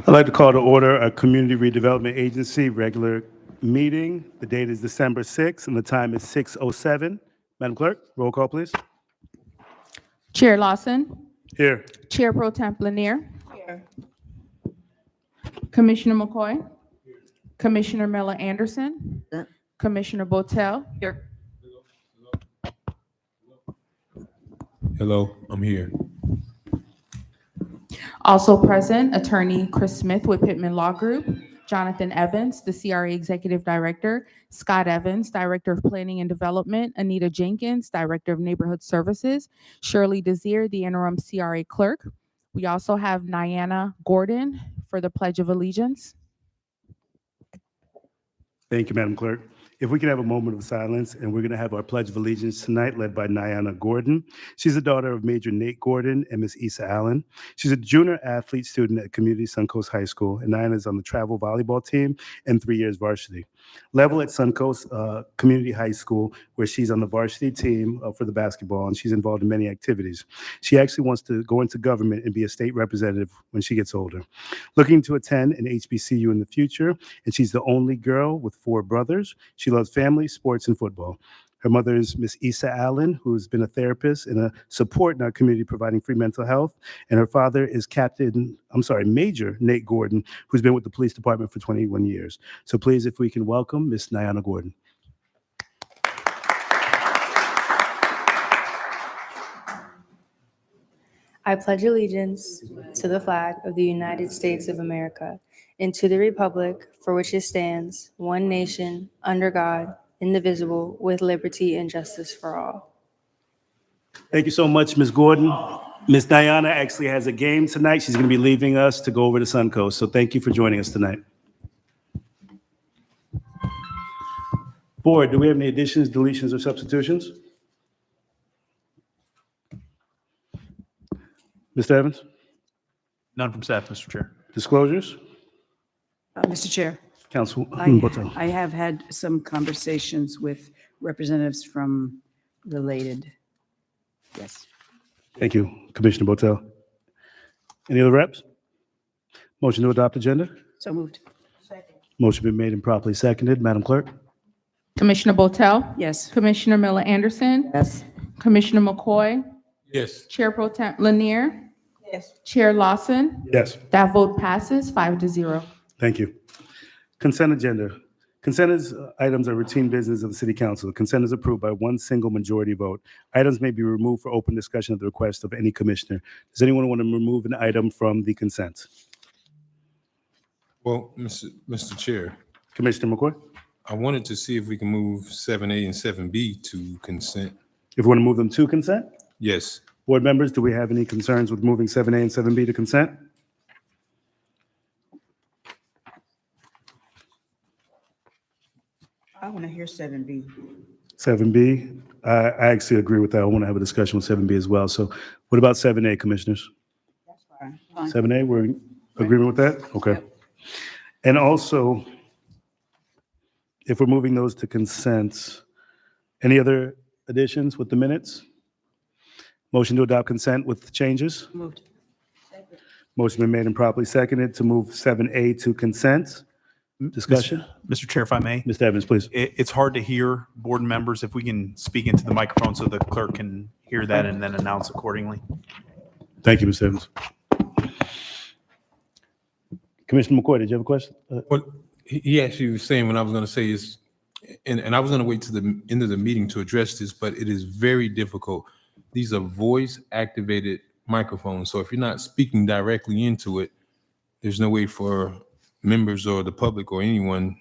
I'd like to call to order a Community Redevelopment Agency regular meeting. The date is December 6th, and the time is 6:07. Madam Clerk, roll call, please. Chair Lawson, Here. Chair Pro Temp Lanier, Here. Commissioner McCoy, Commissioner Miller Anderson, Here. Commissioner Botel, Here. Hello, I'm here. also present Attorney Chris Smith with Pittman Law Group, Jonathan Evans, the CRA Executive Director, Scott Evans, Director of Planning and Development, Anita Jenkins, Director of Neighborhood Services, Shirley Desir, the Interim CRA Clerk. We also have Niana Gordon for the Pledge of Allegiance. Thank you, Madam Clerk. If we can have a moment of silence, and we're going to have our Pledge of Allegiance tonight, led by Niana Gordon. She's the daughter of Major Nate Gordon and Miss Issa Allen. She's a junior athlete student at Community Suncoast High School, and Niana is on the travel volleyball team and 3 years varsity. Level at Suncoast Community High School, where she's on the varsity team for the basketball, and she's involved in many activities. She actually wants to go into government and be a state representative when she gets older. Looking to attend an HBCU in the future, and she's the only girl with 4 brothers. She loves family, sports, and football. Her mother is Miss Issa Allen, who's been a therapist and a support in our community providing free mental health. And her father is Major Nate Gordon, who's been with the police department for 21 years. So please, if we can welcome Miss Niana Gordon. I pledge allegiance to the flag of the United States of America and to the republic for which it stands, one nation, under God, indivisible, with liberty and justice for all. Thank you so much, Ms. Gordon. Ms. Diana actually has a game tonight. She's going to be leaving us to go over to Suncoast. So thank you for joining us tonight. Board, do we have any additions, deletions, or substitutions? Mr. Evans? None from staff, Mr. Chair. Disclosures? Mr. Chair, Council Botel. I have had some conversations with representatives from related. Yes. Thank you, Commissioner Botel. Any other reps? Motion to adopt agenda? So moved. Motion been made and properly seconded. Madam Clerk? Commissioner Botel, Yes. Commissioner Miller Anderson, Yes. Commissioner McCoy, Yes. Chair Pro Temp Lanier, Yes. Chair Lawson. Yes. That vote passes 5-0. Thank you. Consent agenda. Consent items are routine business of the City Council. Consent is approved by one single majority vote. Items may be removed for open discussion at the request of any commissioner. Does anyone want to remove an item from the consent? Well, Mr. Chair, Commissioner McCoy? I wanted to see if we can move 7A and 7B to consent. If we want to move them to consent? Yes. Board members, do we have any concerns with moving 7A and 7B to consent? I want to hear 7B. 7B, I actually agree with that. I want to have a discussion with 7B as well. So what about 7A, commissioners? That's fine. 7A, we're in agreement with that? Okay. Yep. And also, if we're moving those to consent, any other additions with the minutes? Motion to adopt consent with changes? Moved. Motion been made and properly seconded to move 7A to consent. Discussion? Mr. Chair, if I may, Mr. Evans, please. it's hard to hear board members. If we can speak into the microphone so the clerk can hear that and then announce accordingly. Thank you, Mr. Evans. Commissioner McCoy, did you have a question? Well, he actually was saying what I was going to say is, and I was going to wait to the end of the meeting to address this, but it is very difficult. These are voice activated microphones. So if you're not speaking directly into it, there's no way for members or the public or anyone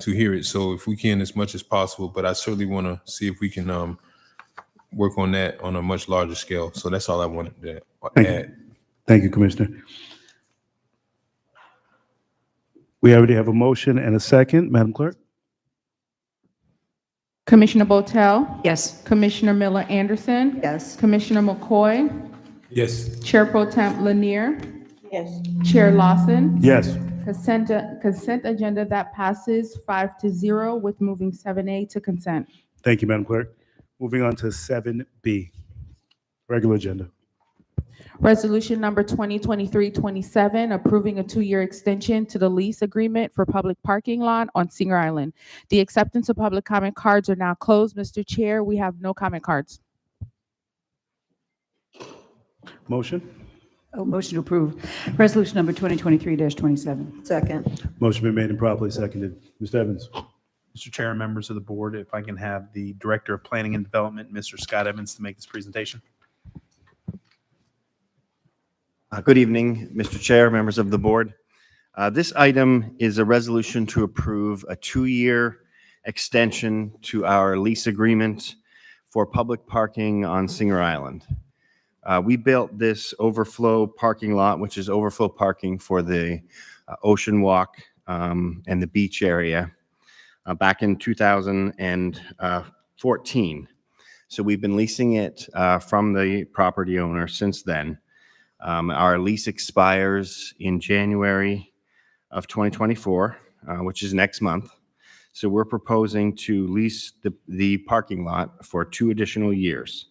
to hear it. So if we can, as much as possible, but I certainly want to see if we can work on that on a much larger scale. So that's all I wanted to add. Thank you, Commissioner. We already have a motion and a second. Madam Clerk? Commissioner Botel, Yes. Commissioner Miller Anderson, Yes. Commissioner McCoy, Yes. Chair Pro Temp Lanier, Yes. Chair Lawson. Yes. Consent agenda that passes 5-0 with moving 7A to consent. Thank you, Madam Clerk. Moving on to 7B, regular agenda. Resolution number 2023-27, approving a 2-year extension to the lease agreement for public parking lot on Singer Island. The acceptance of public comment cards are now closed. Mr. Chair, we have no comment cards. Motion? Oh, motion to approve resolution number 2023-27. Second. Motion been made and properly seconded. Mr. Evans? Mr. Chair and members of the board, if I can have the Director of Planning and Development, Mr. Scott Evans, to make this presentation. Good evening, Mr. Chair, members of the board. This item is a resolution to approve a 2-year extension to our lease agreement for public parking on Singer Island. We built this overflow parking lot, which is overflow parking for the Ocean Walk and the beach area back in 2014. So we've been leasing it from the property owner since then. Our lease expires in January of 2024, which is next month. So we're proposing to lease the parking lot for 2 additional years.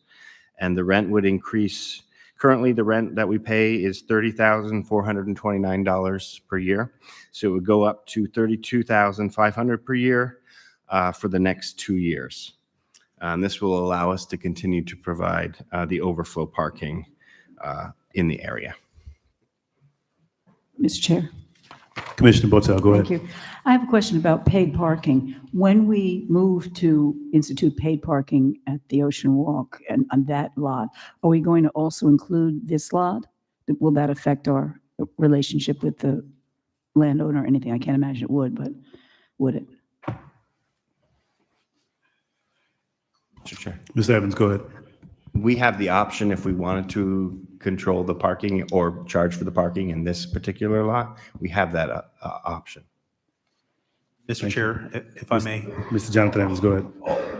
And the rent would increase. Currently, the rent that we pay is $30,429 per year. So it would go up to $32,500 per year for the next 2 years. And this will allow us to continue to provide the overflow parking in the area. Mr. Chair. Commissioner Botel, go ahead. Thank you. I have a question about paid parking. When we move to institute paid parking at the Ocean Walk and on that lot, are we going to also include this lot? Will that affect our relationship with the landowner or anything? I can't imagine it would, but would it? Mr. Chair. Mr. Evans, go ahead. We have the option if we wanted to control the parking or charge for the parking in this particular lot. We have that option. Mr. Chair, if I may. Mr. Jonathan Evans, go ahead.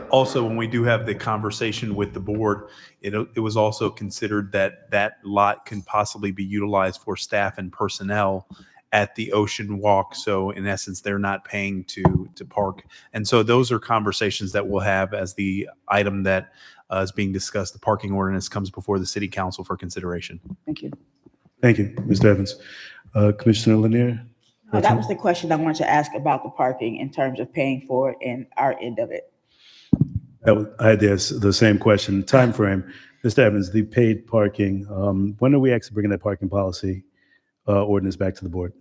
Also, when we do have the conversation with the board, it was also considered that that lot can possibly be utilized for staff and personnel at the Ocean Walk. So in essence, they're not paying to park. And so those are conversations that we'll have as the item that is being discussed. The parking ordinance comes before the city council for consideration. Thank you. Thank you, Mr. Evans. Commissioner Lanier? That was the question I wanted to ask about the parking in terms of paying for it and our end of it. I had the same question. Time frame, Mr. Evans, the paid parking, when are we actually bringing that parking policy ordinance back to the board?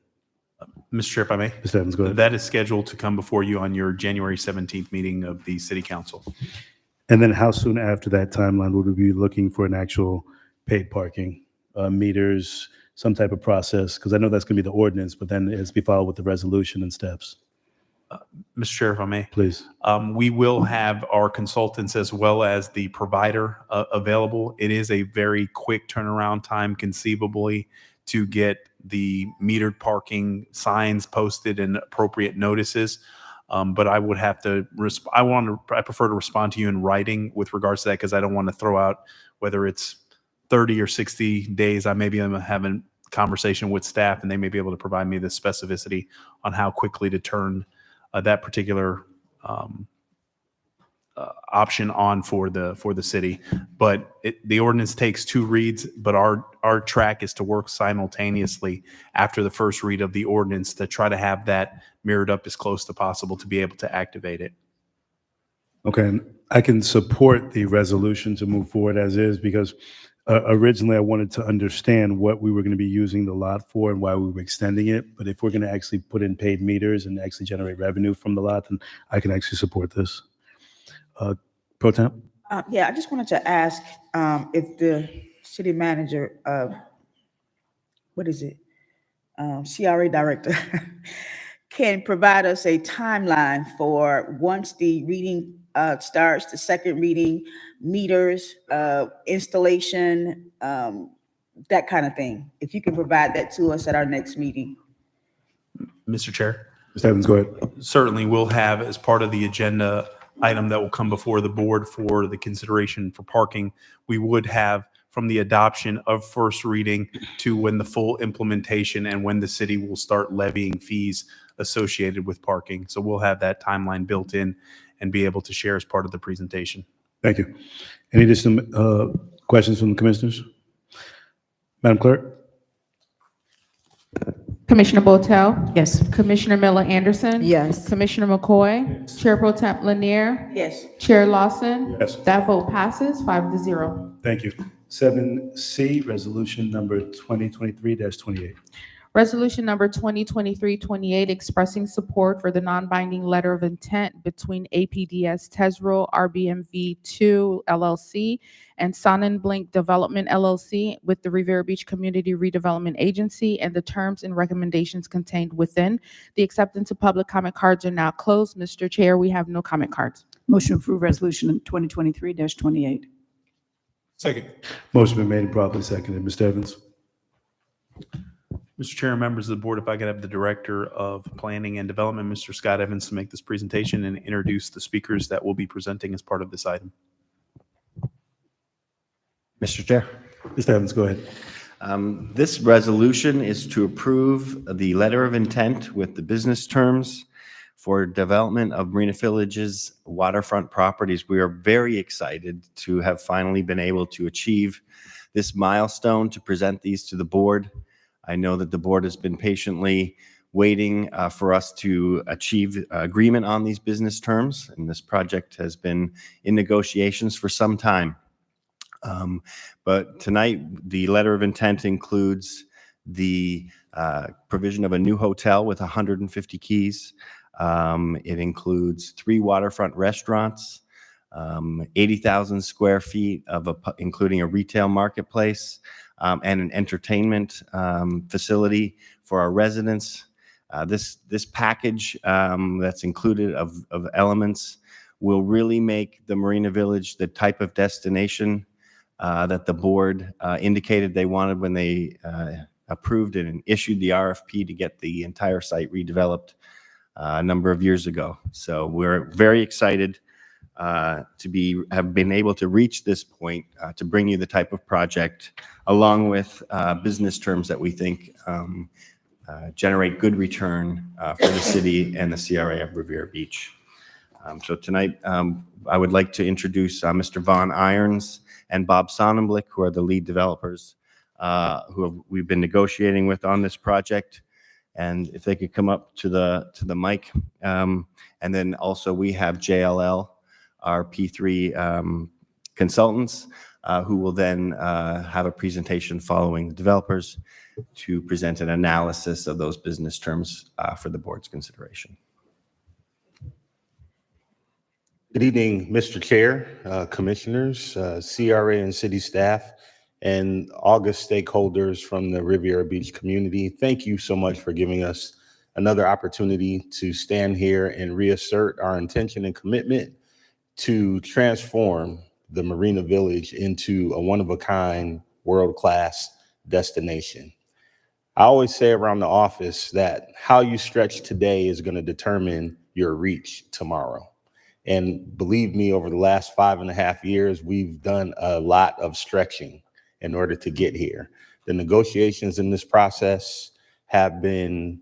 Mr. Chair, if I may. Mr. Evans, go ahead. That is scheduled to come before you on your January 17th meeting of the city council. And then how soon after that timeline would we be looking for an actual paid parking, meters, some type of process? Because I know that's going to be the ordinance, but then it has to be followed with the resolution and steps. Mr. Chair, if I may. Please. We will have our consultants as well as the provider available. It is a very quick turnaround time conceivably to get the metered parking signs posted and appropriate notices. But I would have to, I prefer to respond to you in writing with regards to that because I don't want to throw out whether it's 30 or 60 days. I may be having a conversation with staff and they may be able to provide me the specificity on how quickly to turn that particular option on for the city. But the ordinance takes 2 reads, but our track is to work simultaneously after the first read of the ordinance to try to have that mirrored up as close to possible to be able to activate it. Okay, and I can support the resolution to move forward as is because originally I wanted to understand what we were going to be using the lot for and why we were extending it. But if we're going to actually put in paid meters and actually generate revenue from the lot, then I can actually support this. Pro Temp? Yeah, I just wanted to ask if the city manager, CRA director, can provide us a timeline for once the reading starts, the second reading, meters, installation, that kind of thing. If you can provide that to us at our next meeting. Mr. Chair? Mr. Evans, go ahead. Certainly we'll have as part of the agenda item that will come before the board for the consideration for parking. We would have from the adoption of first reading to when the full implementation and when the city will start levying fees associated with parking. So we'll have that timeline built in and be able to share as part of the presentation. Thank you. Any additional questions from the commissioners? Madam Clerk? Commissioner Botel? Yes. Commissioner Miller Anderson? Yes. Commissioner McCoy? Chair Pro Tem Lanier? Yes. Chair Lawson? Yes. That vote passes 5-0. Thank you. 7C, resolution number 2023-28. Resolution number 2023-28, expressing support for the non-binding letter of intent between APDS Tesrol RBMV2 LLC and Sonnenblink Development LLC with the Rivera Beach Community Redevelopment Agency and the terms and recommendations contained within. The acceptance of public comment cards are now closed. Mr. Chair, we have no comment cards. Motion to approve resolution 2023-28. Second. Motion been made and properly seconded. Mr. Evans? Mr. Chair and members of the board, if I could have the Director of Planning and Development, Mr. Scott Evans, to make this presentation and introduce the speakers that will be presenting as part of this item. Mr. Chair. Mr. Evans, go ahead. This resolution is to approve the letter of intent with the business terms for development of Marina Village's waterfront properties. We are very excited to have finally been able to achieve this milestone to present these to the board. I know that the board has been patiently waiting for us to achieve agreement on these business terms, and this project has been in negotiations for some time. But tonight, the letter of intent includes the provision of a new hotel with 150 keys. It includes 3 waterfront restaurants, 80,000 square feet of including a retail marketplace, and an entertainment facility for our residents. This package that's included of elements will really make the Marina Village the type of destination that the board indicated they wanted when they approved it and issued the RFP to get the entire site redeveloped a number of years ago. So we're very excited to have been able to reach this point to bring you the type of project along with business terms that we think generate good return for the city and the CRA of Rivera Beach. So tonight, I would like to introduce Mr. Von Irons and Bob Sonnenblick, who are the lead developers we've been negotiating with on this project. And if they could come up to the mic. And then also we have JLL, our P3 consultants, who will then have a presentation following the developers to present an analysis of those business terms for the board's consideration. Good evening, Mr. Chair, commissioners, CRA and city staff, and August stakeholders from the Riviera Beach community. Thank you so much for giving us another opportunity to stand here and reassert our intention and commitment to transform the Marina Village into a one-of-a-kind, world-class destination. I always say around the office that how you stretch today is going to determine your reach tomorrow. And believe me, over the last 5.5 years, we've done a lot of stretching in order to get here. The negotiations in this process have been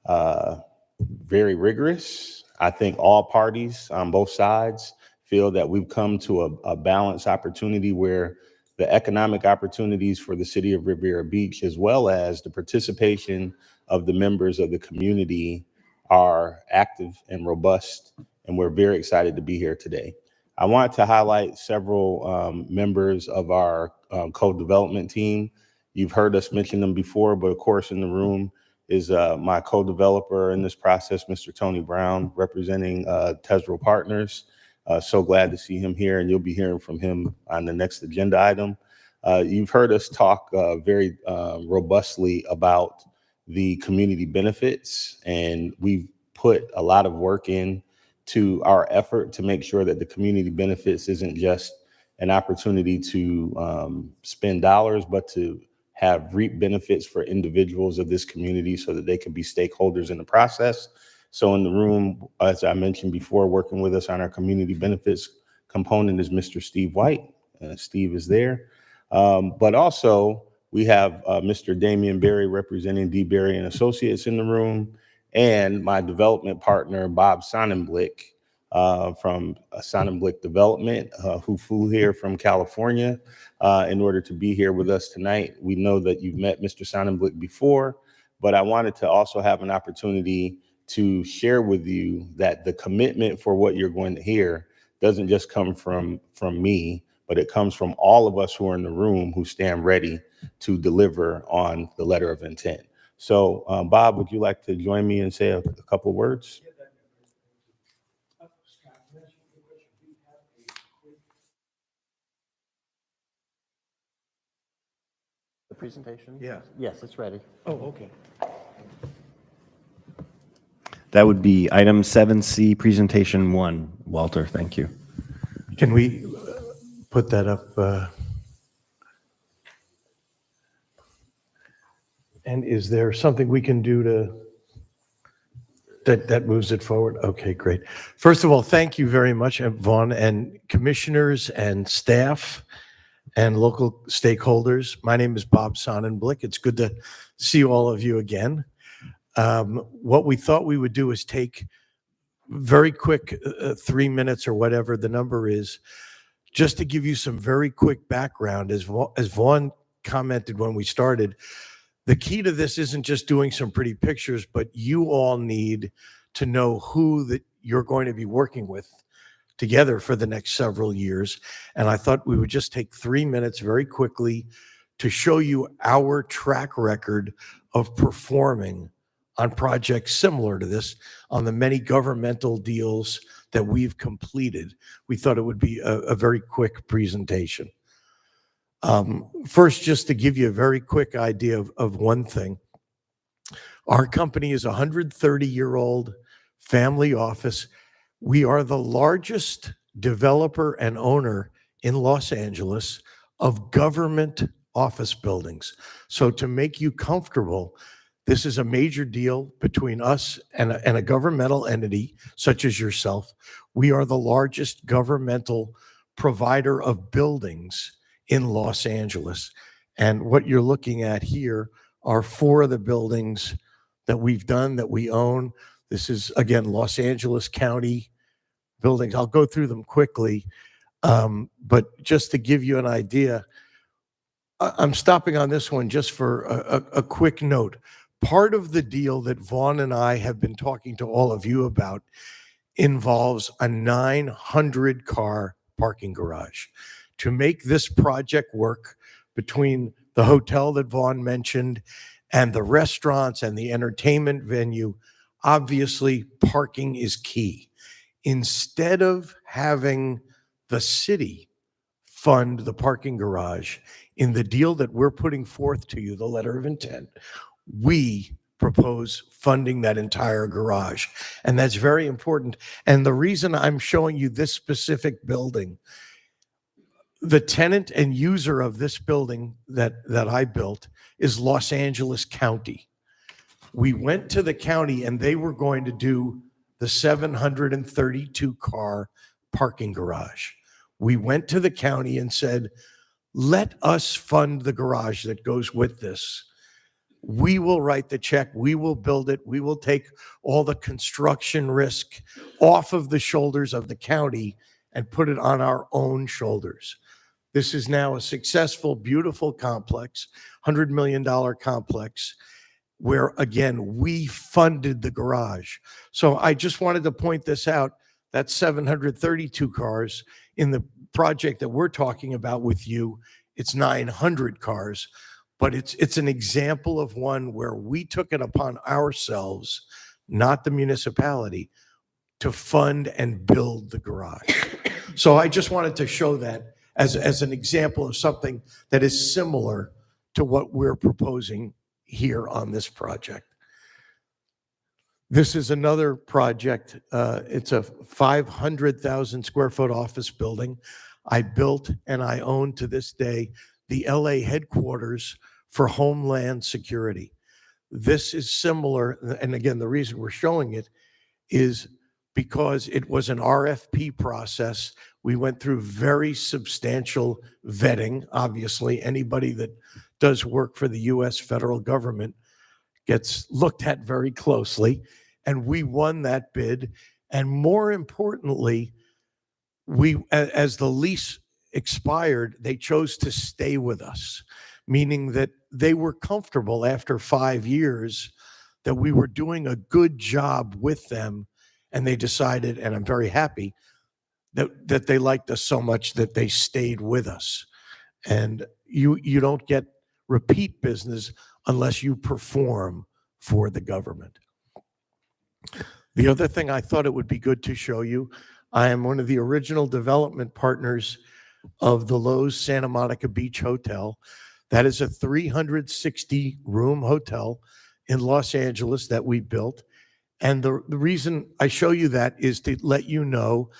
very rigorous. I think all parties on both sides feel that we've come to a balanced opportunity where the economic opportunities for the city of Riviera Beach, as well as the participation of the members of the community, are active and robust, and we're very excited to be here today. I want to highlight several members of our co-development team. You've heard us mention them before, but of course in the room is my co-developer in this process, Mr. Tony Brown, representing Tesrol Partners. So glad to see him here, and you'll be hearing from him on the next agenda item. You've heard us talk very robustly about the community benefits, and we've put a lot of work in to our effort to make sure that the community benefits isn't just an opportunity to spend dollars, but to reap benefits for individuals of this community so that they can be stakeholders in the process. So in the room, as I mentioned before, working with us on our community benefits component is Mr. Steve White. Steve is there. But also we have Mr. Damian Berry representing D. Berry and Associates in the room, and my development partner, Bob Sonnenblick, from Sonnenblick Development, who flew here from California in order to be here with us tonight. We know that you've met Mr. Sonnenblick before, but I wanted to also have an opportunity to share with you that the commitment for what you're going to hear doesn't just come from me, but it comes from all of us who are in the room who stand ready to deliver on the letter of intent. So, Bob, would you like to join me and say a couple words? The presentation? Yeah. Yes, it's ready. Oh, okay. That would be item 7C, presentation 1. Walter, thank you. Can we put that up? And is there something we can do that moves it forward? Okay, great. First of all, thank you very much, Vaughn, and commissioners and staff and local stakeholders. My name is Bob Sonnenblick. It's good to see all of you again. What we thought we would do is take very quick 3 minutes or whatever the number is, just to give you some very quick background. As Vaughn commented when we started, the key to this isn't just doing some pretty pictures, but you all need to know who that you're going to be working with together for the next several years. And I thought we would just take 3 minutes very quickly to show you our track record of performing on projects similar to this, on the many governmental deals that we've completed. We thought it would be a very quick presentation. First, just to give you a very quick idea of one thing. Our company is a 130-year-old family office. We are the largest developer and owner in Los Angeles of government office buildings. So to make you comfortable, this is a major deal between us and a governmental entity such as yourself. We are the largest governmental provider of buildings in Los Angeles. And what you're looking at here are 4 of the buildings that we've done, that we own. This is, again, Los Angeles County buildings. I'll go through them quickly. But just to give you an idea, I'm stopping on this one just for a quick note. Part of the deal that Vaughn and I have been talking to all of you about involves a 900-car parking garage. To make this project work, between the hotel that Vaughn mentioned and the restaurants and the entertainment venue, obviously parking is key. Instead of having the city fund the parking garage, in the deal that we're putting forth to you, the letter of intent, we propose funding that entire garage. And that's very important. And the reason I'm showing you this specific building, the tenant and user of this building that I built is Los Angeles County. We went to the county and they were going to do the 732-car parking garage. We went to the county and said, let us fund the garage that goes with this. We will write the check. We will build it. We will take all the construction risk off of the shoulders of the county and put it on our own shoulders. This is now a successful, beautiful complex, $100 million complex, where, again, we funded the garage. So I just wanted to point this out. That's 732 cars. In the project that we're talking about with you, it's 900 cars. But it's an example of one where we took it upon ourselves, not the municipality, to fund and build the garage. So I just wanted to show that as an example of something that is similar to what we're proposing here on this project. This is another project. It's a 500,000 square foot office building. I built and I own to this day the LA headquarters for Homeland Security. This is similar, and again, the reason we're showing it is because it was an RFP process. We went through very substantial vetting. Obviously, anybody that does work for the US federal government gets looked at very closely, and we won that bid. And more importantly, as the lease expired, they chose to stay with us, meaning that they were comfortable after 5 years that we were doing a good job with them. And they decided, and I'm very happy, that they liked us so much that they stayed with us. And you don't get repeat business unless you perform for the government. The other thing I thought it would be good to show you, I am one of the original development partners of the Lowe's Santa Monica Beach Hotel. That is a 360-room hotel in Los Angeles that we built. And the reason I show you that is to let you know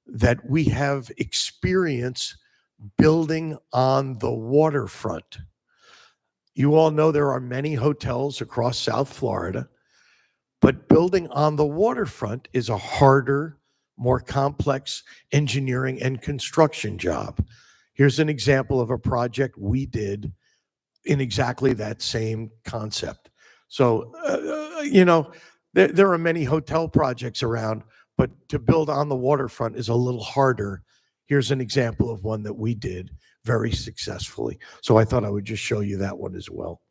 that we have experience building on the waterfront. You all know there are many hotels across South Florida, but building on the waterfront is a harder, more complex engineering and construction job. Here's an example of a project we did in exactly that same concept. So, there are many hotel projects around, but to build on the waterfront is a little harder. Here's an example of one that we did very successfully. So I thought I would just show you that one as well.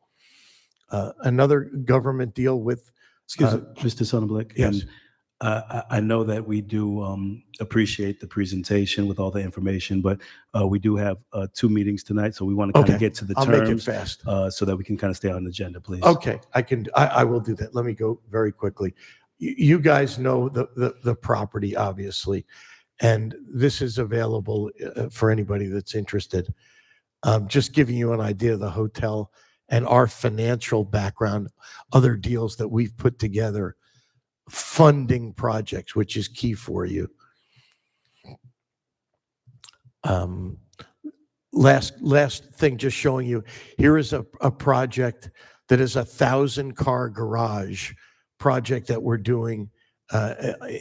Another government deal with. Excuse me, Mr. Sonnenblick. Yes. And, I know that we do appreciate the presentation with all the information, but we do have 2 meetings tonight, so we want to kind Okay. of get to the I'll make it terms fast. so that we can kind of stay on the agenda, please. Okay, I will do that. Let me go very quickly. You guys know the property, obviously, and this is available for anybody that's interested. Just giving you an idea of the hotel and our financial background, other deals that we've put together, funding projects, which is key for you. Last thing, just showing you, here is a project that is a 1,000-car garage project that we're doing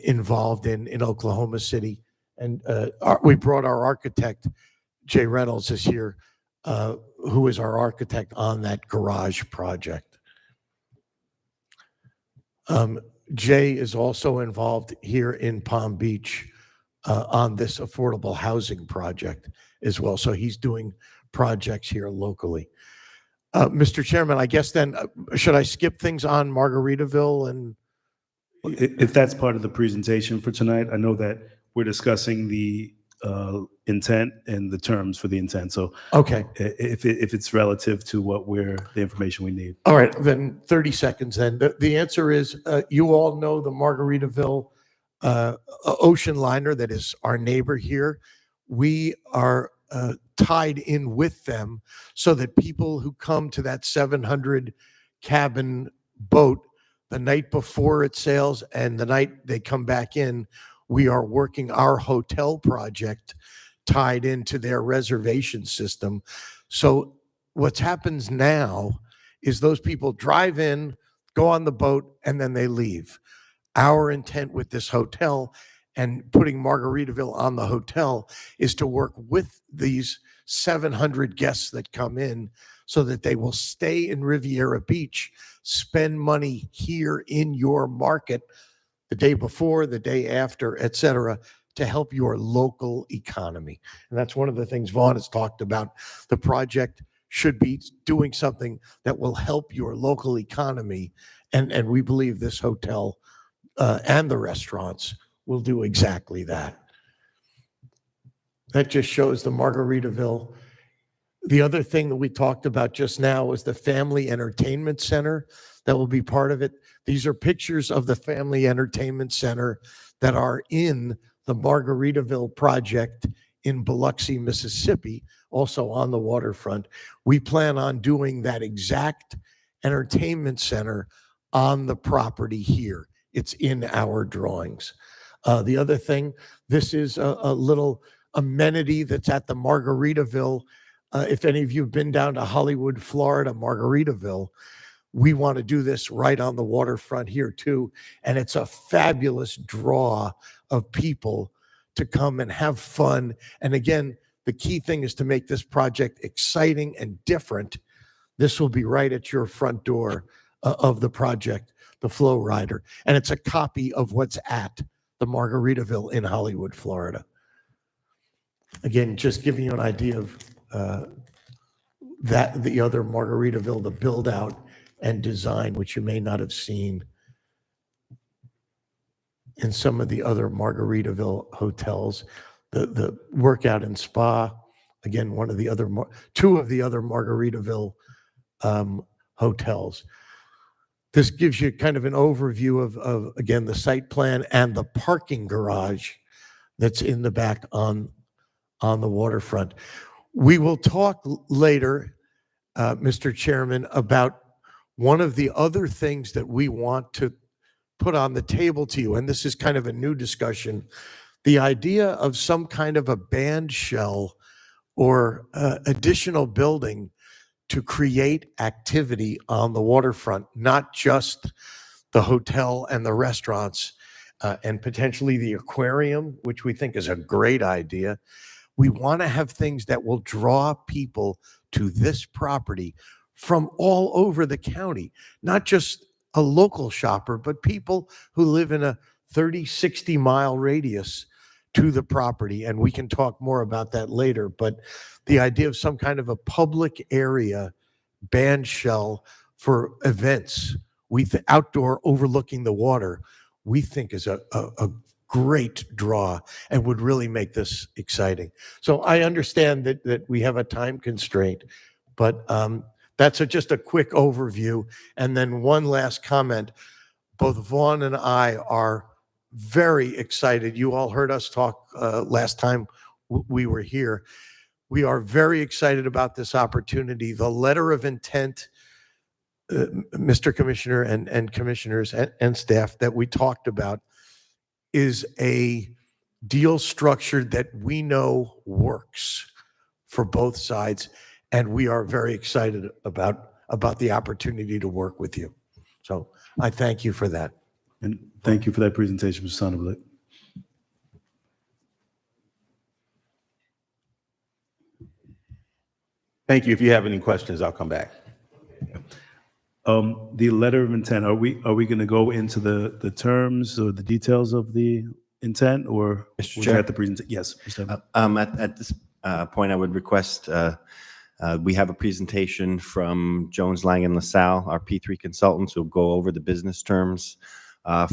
involved in Oklahoma City. And we brought our architect, Jay Reynolds, is here, who is our architect on that garage project. Jay is also involved here in Palm Beach on this affordable housing project as well. So he's doing projects here locally. Mr. Chairman, I guess then, should I skip things on Margaritaville? And If that's part of the presentation for tonight, I know that we're discussing the intent and the terms for the intent. So okay. if it's relative to the information we need. All right, then 30 seconds then. The answer is, you all know the Margaritaville ocean liner that is our neighbor here. We are tied in with them so that people who come to that 700 cabin boat the night before it sails and the night they come back in, we are working our hotel project tied into their reservation system. So what happens now is those people drive in, go on the boat, and then they leave. Our intent with this hotel and putting Margaritaville on the hotel is to work with these 700 guests that come in so that they will stay in Riviera Beach, spend money here in your market the day before, the day after, et cetera, to help your local economy. And that's one of the things Vaughn has talked about. The project should be doing something that will help your local economy. And we believe this hotel and the restaurants will do exactly that. That just shows the Margaritaville. The other thing that we talked about just now was the Family Entertainment Center that will be part of it. These are pictures of the Family Entertainment Center that are in the Margaritaville project in Biloxi, Mississippi, also on the waterfront. We plan on doing that exact entertainment center on the property here. It's in our drawings. The other thing, this is a little amenity that's at the Margaritaville. If any of you have been down to Hollywood, Florida, Margaritaville, we want to do this right on the waterfront here too. And it's a fabulous draw of people to come and have fun. And again, the key thing is to make this project exciting and different. This will be right at your front door of the project, the Flow Rider. And it's a copy of what's at the Margaritaville in Hollywood, Florida. Again, just giving you an idea of that the other Margaritaville, the build out and design, which you may not have seen in some of the other Margaritaville hotels, the workout and spa, again, two of the other Margaritaville hotels. This gives you kind of an overview of again, the site plan and the parking garage that's in the back on the waterfront. We will talk later, Mr. Chairman, about one of the other things that we want to put on the table to you, and this is kind of a new discussion, the idea of some kind of a bandshell or additional building to create activity on the waterfront, not just the hotel and the restaurants, and potentially the aquarium, which we think is a great idea. We want to have things that will draw people to this property from all over the county, not just a local shopper, but people who live in a 30, 60 mile radius to the property. And we can talk more about that later. But the idea of some kind of a public area bandshell for events, outdoor overlooking the water, we think is a great draw and would really make this exciting. So I understand that we have a time constraint, but that's just a quick overview. And then one last comment. Both Vaughn and I are very excited. You all heard us talk last time we were here. We are very excited about this opportunity. The letter of intent, Mr. Commissioner and commissioners and staff, that we talked about is a deal structure that we know works for both sides. And we are very excited about the opportunity to work with you. So I thank you for that. And thank you for that presentation, Mr. Sonderblick. Thank you. If you have any questions, I'll come back. The letter of intent, are we going to go into the terms or the details of the intent, or Mr. was Chair? that the presentation? Yes. Mr. Evans. At this point, I would request we have a presentation from Jones, Lang, and LaSalle, our P3 consultants, who'll go over the business terms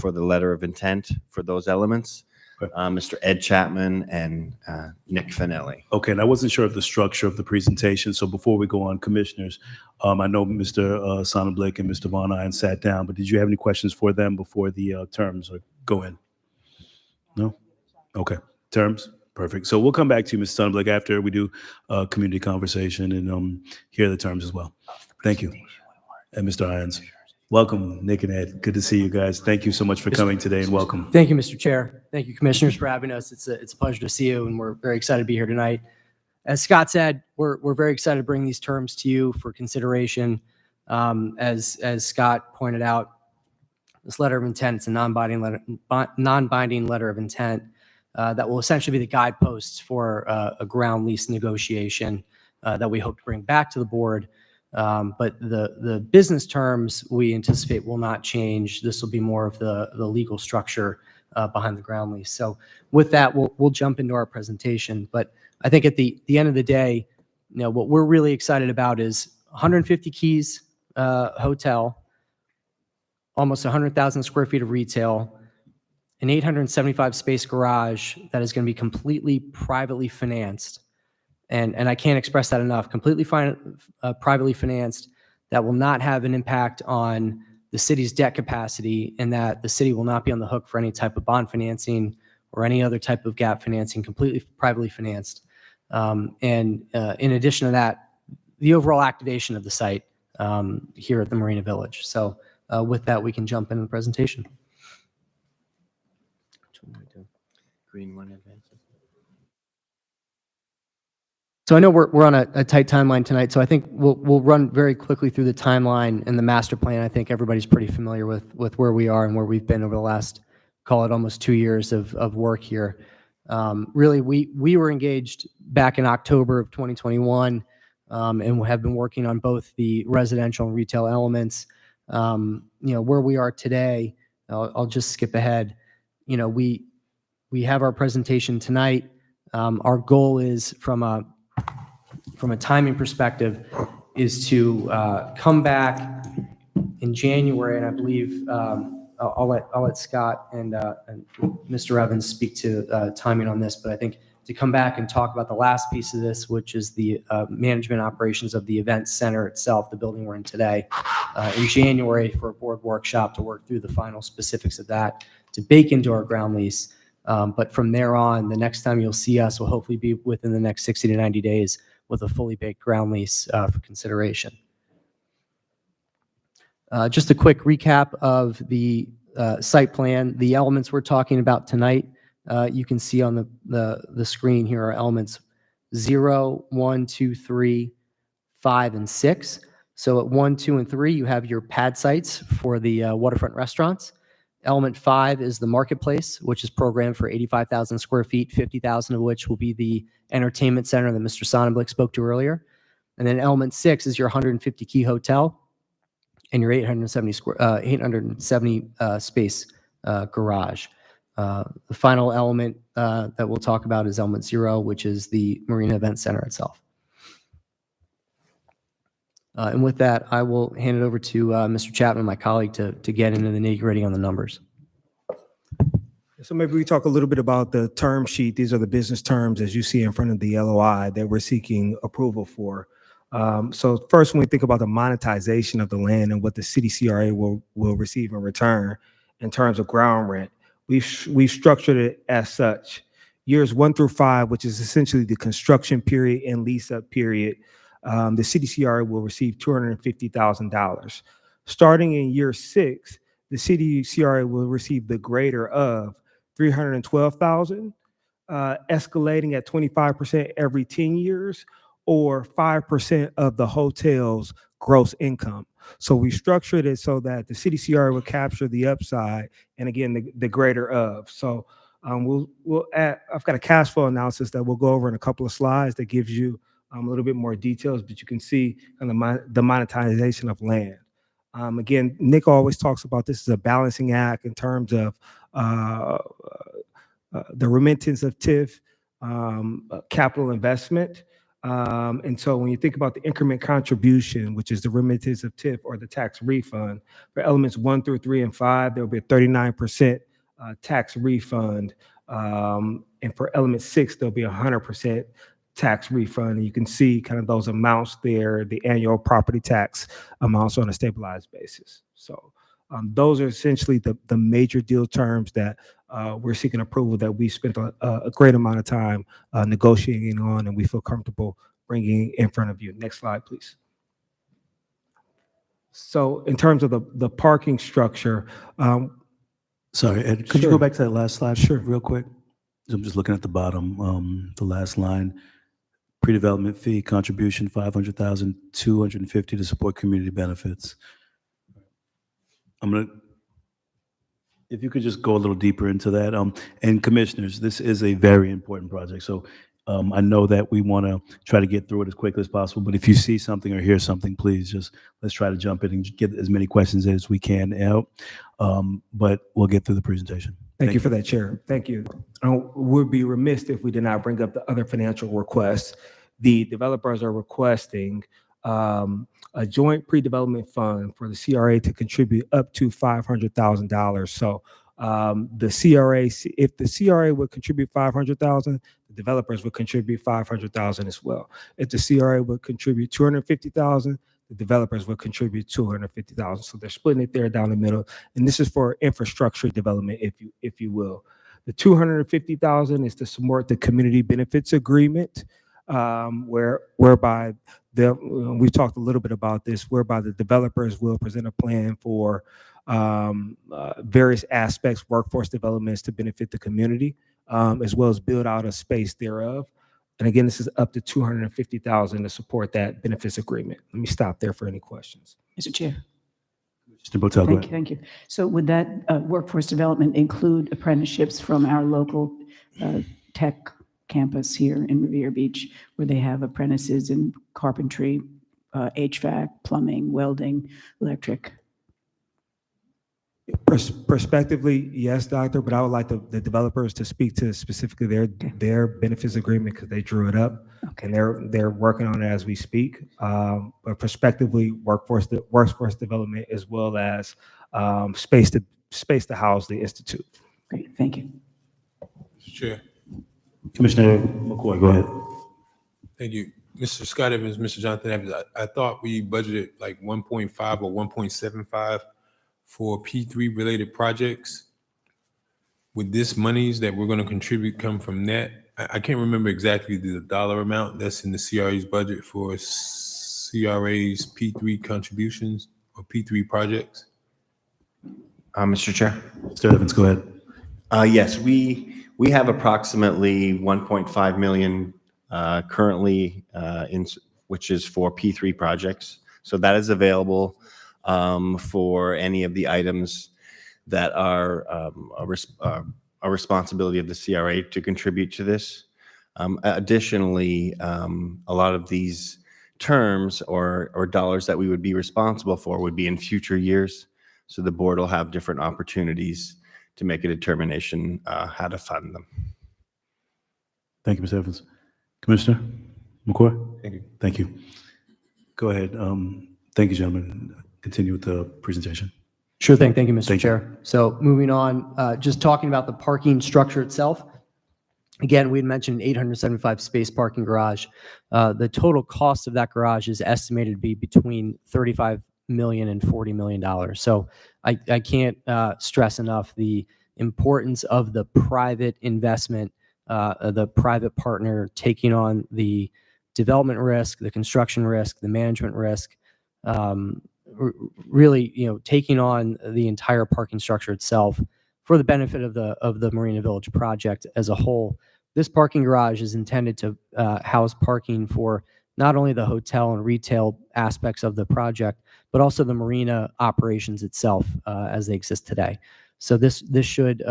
for the letter of intent for those elements. Okay. Mr. Ed Chapman and Nick Finelli. Okay, and I wasn't sure of the structure of the presentation, so before we go on, commissioners, I know Mr. Sonderblick and Mr. Von Iron sat down, but did you have any questions for them before the terms go in? No? Okay, terms? Perfect. So we'll come back to you, Mr. Sonderblick, after we do community conversation and hear the terms as well. Thank you. And Mr. Irons. Welcome, Nick and Ed. Good to see you guys. Thank you so much for coming today, and welcome. Thank you, Mr. Chair. Thank you, commissioners, for having us. It's a pleasure to see you, and we're very excited to be here tonight. As Scott said, we're very excited to bring these terms to you for consideration. As Scott pointed out, this letter of intent, it's a non-binding letter of intent that will essentially be the guideposts for a ground lease negotiation that we hope to bring back to the board. But the business terms we anticipate will not change. This will be more of the legal structure behind the ground lease. So with that, we'll jump into our presentation. But I think at the end of the day, what we're really excited about is 150 keys hotel, almost 100,000 square feet of retail, an 875 space garage that is going to be completely privately financed. And I can't express that enough, completely privately financed, that will not have an impact on the city's debt capacity, and that the city will not be on the hook for any type of bond financing or any other type of gap financing, completely privately financed. In addition to that, the overall activation of the site here at the Marina Village. So with that, we can jump into the presentation. Green one advances. So I know we're on a tight timeline tonight, so I think we'll run very quickly through the timeline and the master plan. I think everybody's pretty familiar with where we are and where we've been over the last, call it almost 2 years of work here. Really, we were engaged back in October of 2021 and have been working on both the residential and retail elements. Where we are today, I'll just skip ahead. We we have our presentation tonight. Our goal is from a timing perspective is to come back in January, and I believe I'll let Scott and Mr. Evans speak to timing on this, but I think to come back and talk about the last piece of this, which is the management operations of the event center itself, the building we're in today, in January for a board workshop to work through the final specifics of that, to bake into our ground lease. But from there on, the next time you'll see us will hopefully be within the next 60 to 90 days with a fully baked ground lease for consideration. Just a quick recap of the site plan. The elements we're talking about tonight, you can see on the screen here are elements 0, 1, 2, 3, 5, and 6. So at 1, 2, and 3, you have your pad sites for the waterfront restaurants. Element 5 is the marketplace, which is programmed for 85,000 square feet, 50,000 of which will be the entertainment center that Mr. Sonnenblick spoke to earlier. And then element 6 is your 150 key hotel and your 870 space garage. The final element that we'll talk about is element 0, which is the Marina Event Center itself. And with that, I will hand it over to Mr. Chapman, my colleague, to get into the nitty-gritty on the numbers. So maybe we talk a little bit about the term sheet. These are the business terms as you see in front of the LOI that we're seeking approval for. So first, when we think about the monetization of the land and what the city CRA will receive in return in terms of ground rent, we've structured it as such. Years 1 through 5, which is essentially the construction period and lease up period, the city CRA will receive $250,000. Starting in year 6, the city CRA will receive the greater of $312,000, escalating at 25% every 10 years, or 5% of the hotel's gross income. So we structured it so that the city CRA will capture the upside, and again, the greater of. So we'll add, I've got a cash flow analysis that we'll go over in a couple of slides that gives you a little bit more details, but you can see kind of the monetization of land. Again, Nick always talks about this as a balancing act in terms of the remittance of TIF, capital investment. And so when you think about the increment contribution, which is the remittance of TIF or the tax refund, for elements 1 through 3 and 5, there will be a 39% tax refund. And for element 6, there'll be 100% tax refund. And you can see kind of those amounts there, the annual property tax amounts on a stabilized basis. So those are essentially the major deal terms that we're seeking approval, that we spent a great amount of time negotiating on, and we feel comfortable bringing in front of you. Next slide, please. So in terms of the parking structure. Sorry, Ed, could you Sure. go back to that last slide? Sure. Real quick? I'm just looking at the bottom, the last line. Pre-development fee contribution, $500,000, $250 to support community benefits. If you could just go a little deeper into that. And commissioners, this is a very important project. So I know that we want to try to get through it as quickly as possible, but if you see something or hear something, please let's try to jump in and get as many questions as we can out. But we'll get through the presentation. Thank you for that, Chair. Thank you. We'd be remiss if we did not bring up the other financial requests. The developers are requesting a joint pre-development fund for the CRA to contribute up to $500,000. So the CRA, if the CRA would contribute $500,000, the developers would contribute $500,000 as well. If the CRA would contribute $250,000, the developers would contribute $250,000. So they're splitting it there down the middle. And this is for infrastructure development, if you will. The $250,000 is to support the community benefits agreement, whereby we've talked a little bit about this, whereby the developers will present a plan for various aspects, workforce developments to benefit the community, as well as build out a space thereof. And again, this is up to $250,000 to support that benefits agreement. Let me stop there for any questions. Mr. Chair. Mr. Botel, go ahead. Thank you. So would that workforce development include apprenticeships from our local tech campus here in Revere Beach, where they have apprentices in carpentry, HVAC, plumbing, welding, electric? Prospectively, yes, doctor, but I would like the developers to speak to specifically their benefits agreement because they drew it up. Okay. And they're working on it as we speak. But prospectively, workforce development as well as space to house the institute. Great, thank you. Mr. Chair. Commissioner McCoy, go ahead. Thank you. Mr. Scott Evans, Mr. Jonathan Evans, I thought we budgeted like 1.5 or 1.75 for P3 related projects. Would this monies that we're going to contribute come from that? I can't remember exactly the dollar amount that's in the CRA's budget for CRA's P3 contributions or P3 projects. Mr. Chair. Mr. Evans, go ahead. Yes, we have approximately 1.5 million currently which is for P3 projects. So that is available for any of the items that are a responsibility of the CRA to contribute to this. Additionally, a lot of these terms or dollars that we would be responsible for would be in future years. So the board will have different opportunities to make a determination how to fund them. Thank you, Mr. Evans. Commissioner McCoy? Thank you. Thank you. Go ahead. Thank you, gentlemen. Continue with the presentation. Sure thing. Thank you, Mr. Thank you. Chair. So moving on, just talking about the parking structure itself. Again, we had mentioned an 875 space parking garage. The total cost of that garage is estimated to be between $35 million and $40 million. So I can't stress enough the importance of the private investment, the private partner taking on the development risk, the construction risk, the management risk, really, taking on the entire parking structure itself for the benefit of the Marina Village project as a whole. This parking garage is intended to house parking for not only the hotel and retail aspects of the project, but also the marina operations itself as they exist today. So this should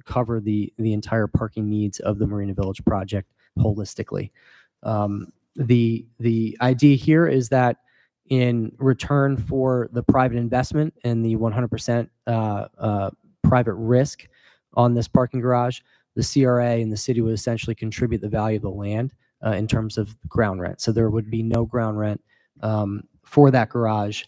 cover the entire parking needs of the Marina Village project holistically. The idea here is that in return for the private investment and the 100% private risk on this parking garage, the CRA and the city would essentially contribute the value of the land in terms of ground rent. So there would be no ground rent for that garage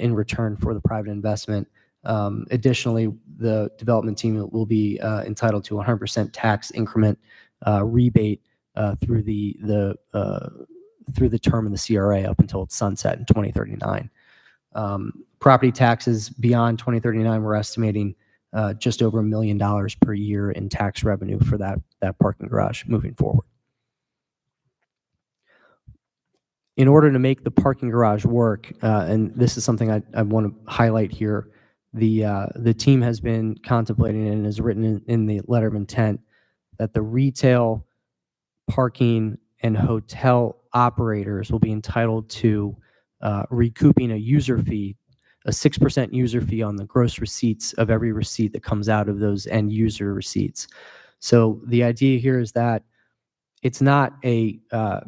in return for the private investment. Additionally, the development team will be entitled to 100% tax increment rebate through the term of the CRA up until its sunset in 2039. Property taxes beyond 2039, we're estimating just over $1 million per year in tax revenue for that parking garage moving forward. In order to make the parking garage work, and this is something I want to highlight here, the team has been contemplating and has written in the letter of intent that the retail, parking, and hotel operators will be entitled to recouping a user fee, a 6% user fee on the gross receipts of every receipt that comes out of those end user receipts. So the idea here is that it's not a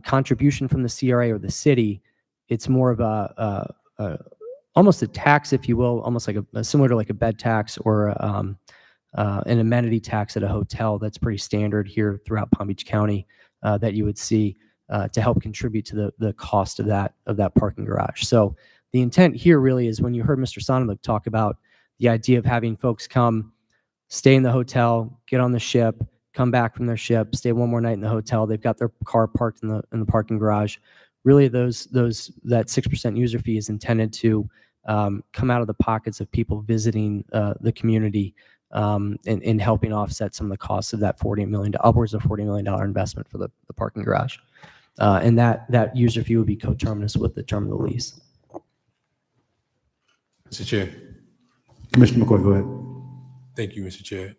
contribution from the CRA or the city. It's more of almost a tax, if you will, almost like similar to like a bed tax or an amenity tax at a hotel. That's pretty standard here throughout Palm Beach County that you would see to help contribute to the cost of that parking garage. So the intent here really is when you heard Mr. Sonnenberg talk about the idea of having folks come, stay in the hotel, get on the ship, come back from their ship, stay one more night in the hotel. They've got their car parked in the parking garage. Really, that 6% user fee is intended to come out of the pockets of people visiting the community and helping offset some of the costs of that upwards of $40 million investment for the parking garage. And that user fee would be coterminous with the term of the lease. Mr. Chair. Commissioner McCoy, go ahead. Thank you, Mr. Chair.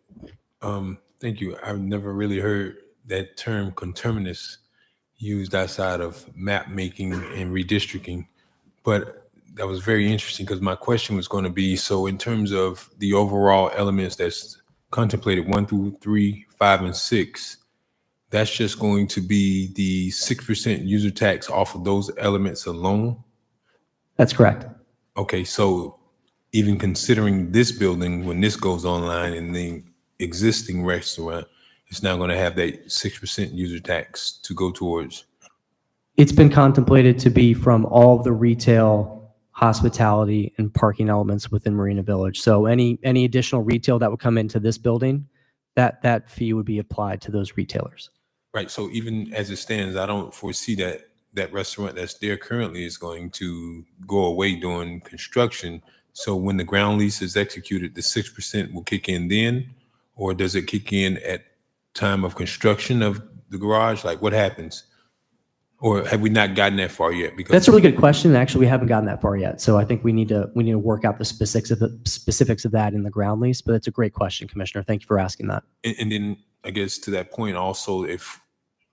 Thank you. I've never really heard that term conterminous used outside of map making and redistricting, but that was very interesting because my question was going to be, so in terms of the overall elements that's contemplated 1 through 3, 5, and 6, that's just going to be the 6% user tax off of those elements alone? That's correct. Okay, so even considering this building, when this goes online and the existing restaurant is now going to have that 6% user tax to go towards? It's been contemplated to be from all of the retail, hospitality, and parking elements within Marina Village. So any additional retail that would come into this building, that fee would be applied to those retailers. Right. So even as it stands, I don't foresee that restaurant that's there currently is going to go away during construction. So when the ground lease is executed, the 6% will kick in then, or does it kick in at time of construction of the garage? Like what happens? Or have we not gotten that far yet? Because That's a really good question. Actually, we haven't gotten that far yet. So I think we need to work out the specifics of that in the ground lease. But it's a great question, Commissioner. Thank you for asking that. and then I guess to that point also, if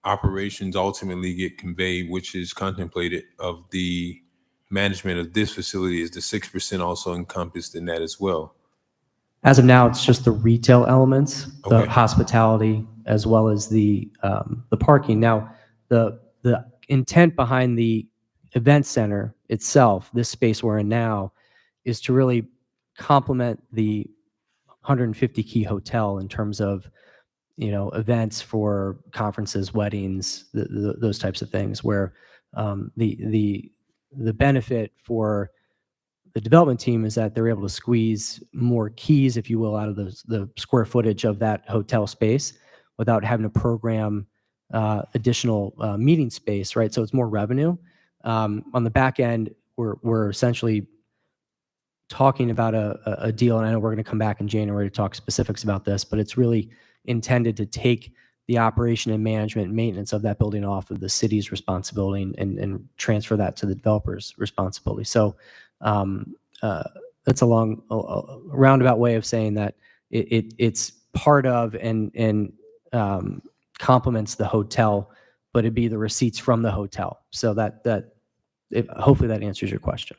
operations ultimately get conveyed, which is contemplated of the management of this facility, is the 6% also encompassed in that as well? As of now, it's just the retail elements, the Okay. hospitality, as well as the parking. Now, the intent behind the event center itself, this space we're in now, is to really complement the 150 key hotel in terms of, events for conferences, weddings, those types of things, where the benefit for the development team is that they're able to squeeze more keys, if you will, out of the square footage of that hotel space without having to program additional meeting space, right? So it's more revenue. On the back end, we're essentially talking about a deal, and I know we're going to come back in January to talk specifics about this, but it's really intended to take the operation and management and maintenance of that building off of the city's responsibility and transfer that to the developer's responsibility. So that's a roundabout way of saying that it's part of and complements the hotel, but it'd be the receipts from the hotel. So hopefully that answers your question.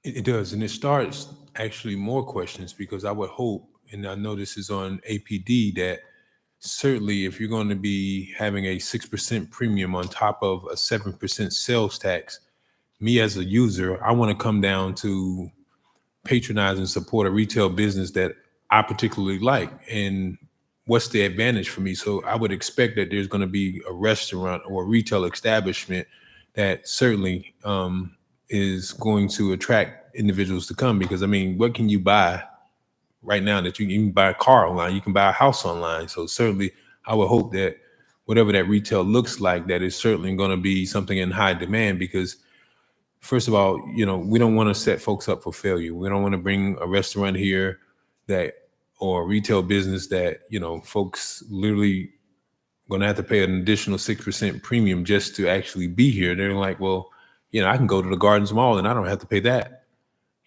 It does, and it starts actually more questions, because I would hope, and I know this is on APD, that certainly if you're going to be having a 6% premium on top of a 7% sales tax, me as a user, I want to come down to patronize and support a retail business that I particularly like. And what's the advantage for me? So I would expect that there's going to be a restaurant or a retail establishment that certainly is going to attract individuals to come. Because I mean, what can you buy right now that you can buy a car online? You can buy a house online. So certainly I would hope that whatever that retail looks like, that is certainly going to be something in high demand, because first of all, we don't want to set folks up for failure. We don't want to bring a restaurant here or a retail business that, folks literally going to have to pay an additional 6% premium just to actually be here. They're like, well, I can go to the Gardens Mall and I don't have to pay that.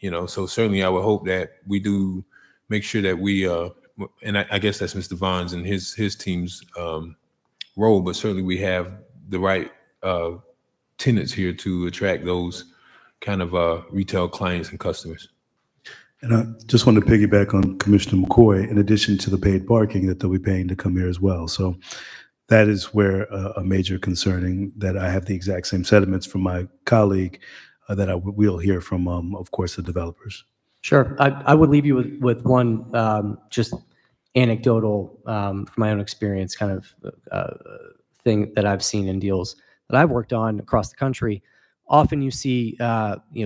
So certainly I would hope that we do make sure that we, and I guess that's Mr. Vaughn's and his team's role, but certainly we have the right tenants here to attract those kind of retail clients and customers. And I just want to piggyback on Commissioner McCoy, in addition to the paid parking that they'll be paying to come here as well. So that is where a major concerning, that I have the exact same sentiments from my colleague that I will hear from, of course, the developers. Sure. I would leave you with one just anecdotal from my own experience kind of thing that I've seen in deals that I've worked on across the country. Often you see,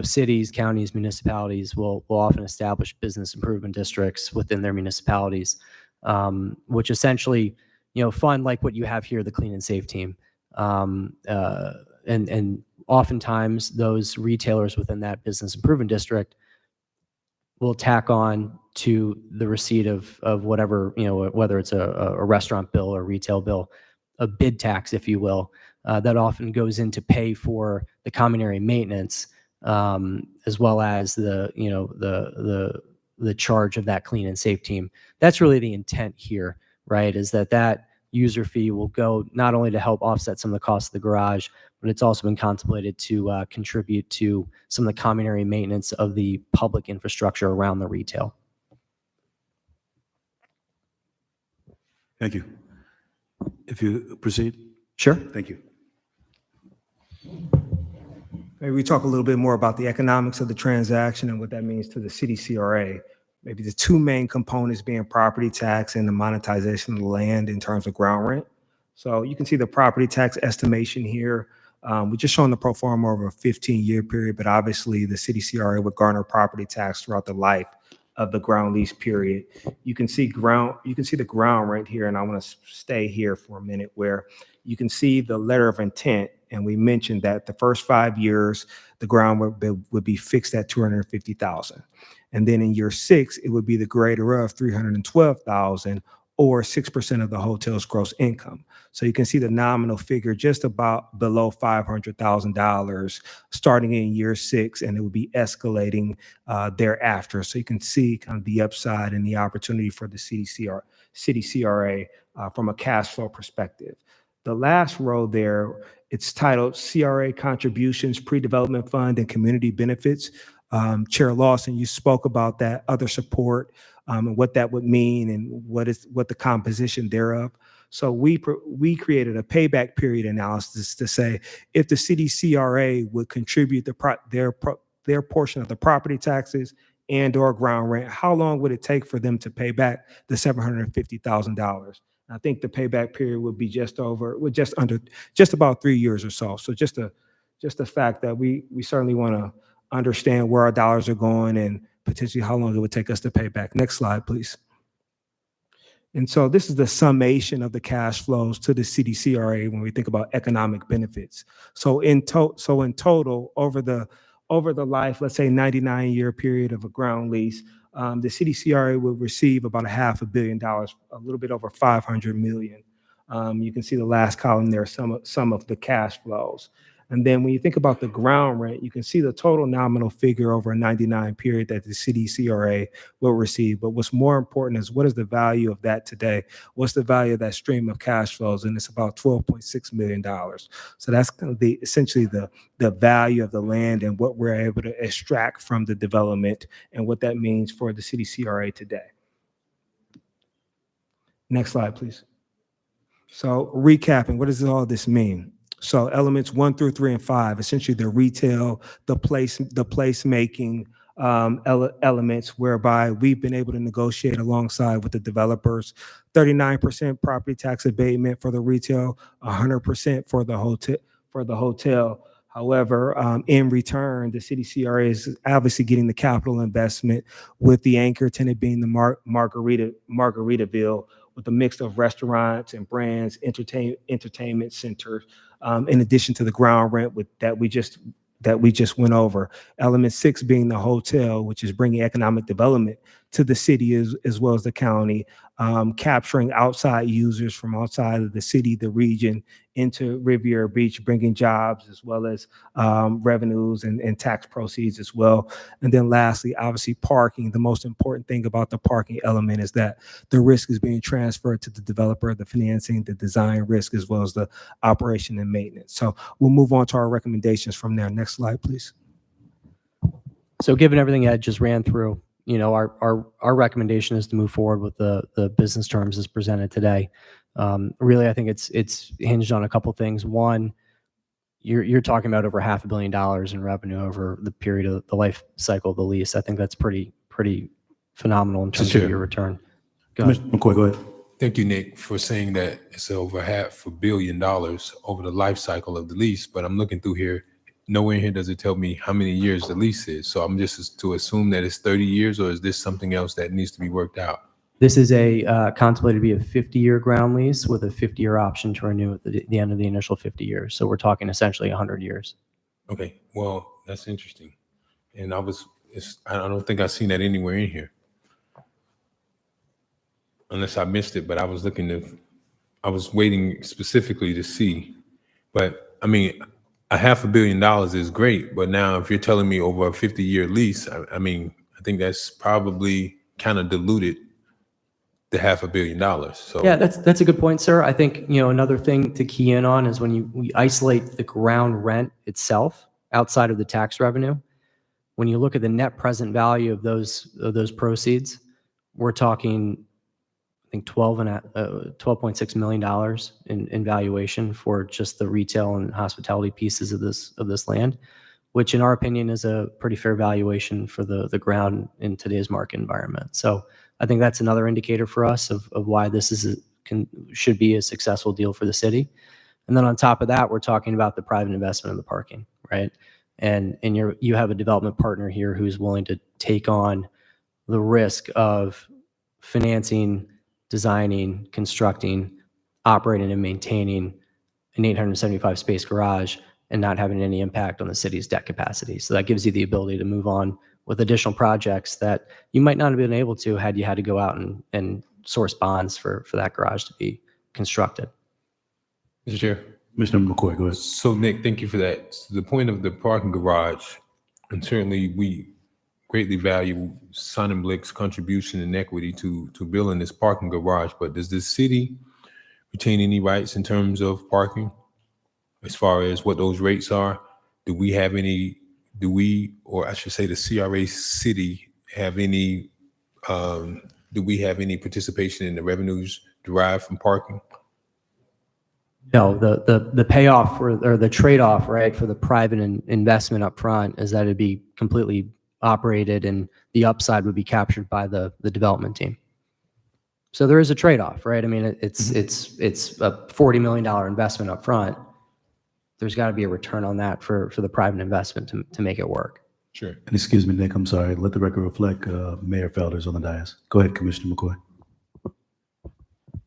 cities, counties, municipalities will often establish business improvement districts within their municipalities, which essentially, fund like what you have here, the clean and safe team. And oftentimes those retailers within that business improvement district will tack on to the receipt of whatever, whether it's a restaurant bill or retail bill, a bid tax, if you will, that often goes in to pay for the common area maintenance, as well as the charge of that clean and safe team. That's really the intent here, right? Is that user fee will go not only to help offset some of the costs of the garage, but it's also been contemplated to contribute to some of the common area maintenance of the public infrastructure around the retail. Thank you. If you proceed. Sure. Thank you. Maybe we talk a little bit more about the economics of the transaction and what that means to the city CRA. Maybe the two main components being property tax and the monetization of the land in terms of ground rent. So you can see the property tax estimation here. We're just showing the pro forma over a 15-year period, but obviously the city CRA would garner property tax throughout the life of the ground lease period. You can see the ground rent here, and I want to stay here for a minute, where you can see the letter of intent, and we mentioned that the first 5 years the ground would be fixed at $250,000, and then in year 6 it would be the greater of $312,000, or 6% of the hotel's gross income. So you can see the nominal figure just about below $500,000 starting in year 6, and it would be escalating thereafter. So you can see kind of the upside and the opportunity for the city CRA from a cash flow perspective. The last row there, it's titled CRA Contributions, Pre-Development Fund, and Community Benefits. Chair Lawson, you spoke about that other support and what that would mean and what the composition thereof. So we created a payback period analysis to say if the city CRA would contribute their portion of the property taxes and or ground rent, how long would it take for them to pay back the $750,000? I think the payback period would be just about 3 years or so. So just the fact that we certainly want to understand where our dollars are going and potentially how long it would take us to pay back. Next slide, please. And so this is the summation of the cash flows to the city CRA when we think about economic benefits. So in total, over the life, let's say 99-year period of a ground lease, the city CRA would receive about $500 million, a little bit over $500 million. You can see the last column there, some of the cash flows. And then when you think about the ground rent, you can see the total nominal figure over a 99 period that the city CRA will receive. But what's more important is what is the value of that today? What's the value of that stream of cash flows? And it's about $12.6 million. So that's kind of essentially the value of the land and what we're able to extract from the development and what that means for the city CRA today. Next slide, please. So recapping, what does all this mean? So elements 1 through 3 and 5, essentially the retail, the placemaking elements, whereby we've been able to negotiate alongside with the developers, 39% property tax abatement for the retail, 100% for the hotel. However, in return, the city CRA is obviously getting the capital investment, with the anchor tenant being the Margaritaville, with a mix of restaurants and brands, entertainment centers, in addition to the ground rent that we just went over. Element 6 being the hotel, which is bringing economic development to the city as well as the county, capturing outside users from outside of the city, the region, into Riviera Beach, bringing jobs as well as revenues and tax proceeds as well. And then lastly, obviously parking. The most important thing about the parking element is that the risk is being transferred to the developer, the financing, the design risk, as well as the operation and maintenance. So we'll move on to our recommendations from there. Next slide, please. So given everything Ed just ran through, our recommendation is to move forward with the business terms as presented today. Really, I think it's hinged on a couple things. One, you're talking about over $500 million in revenue over the period of the life cycle of the lease. I think that's pretty phenomenal in terms of your return. Go ahead. McCoy, go ahead. Thank you, Nick, for saying that it's over $500 million over the life cycle of the lease. But I'm looking through here. Nowhere in here does it tell me how many years the lease is. So I'm just to assume that it's 30 years, or is this something else that needs to be worked out? This is contemplated to be a 50-year ground lease with a 50-year option to renew at the end of the initial 50 years. So we're talking essentially 100 years. Okay, well, that's interesting. And I don't think I've seen that anywhere in here, unless I missed it. But I was waiting specifically to see. But I mean, $500 million is great, but now if you're telling me over a 50-year lease, I think that's probably kind of diluted the $500 million. So yeah, that's a good point, sir. I think another thing to key in on is when we isolate the ground rent itself outside of the tax revenue. When you look at the net present value of those proceeds, we're talking, I think $12.6 million in valuation for just the retail and hospitality pieces of this land, which in our opinion is a pretty fair valuation for the ground in today's market environment. So I think that's another indicator for us of why this should be a successful deal for the city. And then on top of that, we're talking about the private investment in the parking, right? And you have a development partner here who's willing to take on the risk of financing, designing, constructing, operating, and maintaining an 875 space garage and not having any impact on the city's debt capacity. So that gives you the ability to move on with additional projects that you might not have been able to had you had to go out and source bonds for that garage to be constructed. Mr. Chair. Commissioner McCoy, go ahead. So Nick, thank you for that. So the point of the parking garage, and certainly we greatly value Sonnenblick's contribution and equity to building this parking garage, but does the city retain any rights in terms of parking as far as what those rates are? Do we, or I should say the CRA city have any, do we have any participation in the revenues derived from parking? No, the payoff or the trade-off, right, for the private investment up front is that it'd be completely operated and the upside would be captured by the development team. So there is a trade-off, right? I mean, it's a $40 million investment up front. There's got to be a return on that for the private investment to make it work. Sure. And excuse me, Nick, I'm sorry. Let the record reflect Mayor Felder's on the dais. Go ahead, Commissioner McCoy.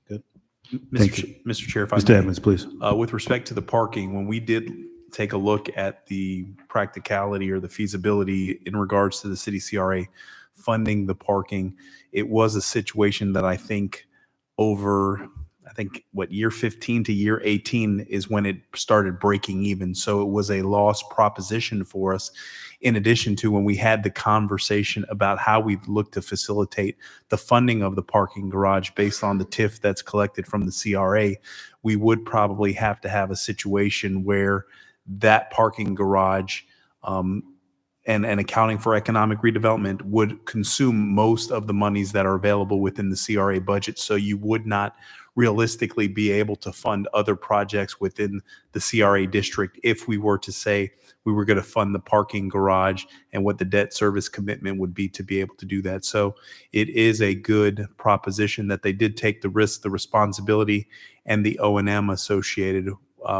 Good. Thank you. Mr. Chair, if I Mr. may, Evans, please. with respect to the parking, when we did take a look at the practicality or the feasibility in regards to the city CRA funding the parking, it was a situation that I think year 15 to year 18 is when it started breaking even. So it was a lost proposition for us. In addition to when we had the conversation about how we look to facilitate the funding of the parking garage based on the TIF that's collected from the CRA, we would probably have to have a situation where that parking garage and accounting for economic redevelopment would consume most of the monies that are available within the CRA budget. So you would not realistically be able to fund other projects within the CRA district if we were to say we were going to fund the parking garage and what the debt service commitment would be to be able to do that. So it is a good proposition that they did take the risk, the responsibility, and the O&M associated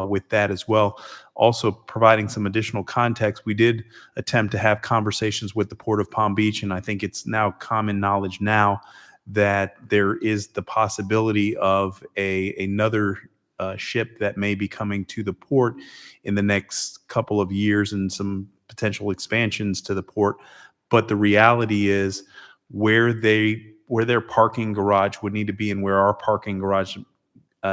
with that as well. Also providing some additional context, we did attempt to have conversations with the Port of Palm Beach, and I think it's now common knowledge now that there is the possibility of another ship that may be coming to the port in the next couple of years and some potential expansions to the port. But the reality is where their parking garage would need to be and where our parking garage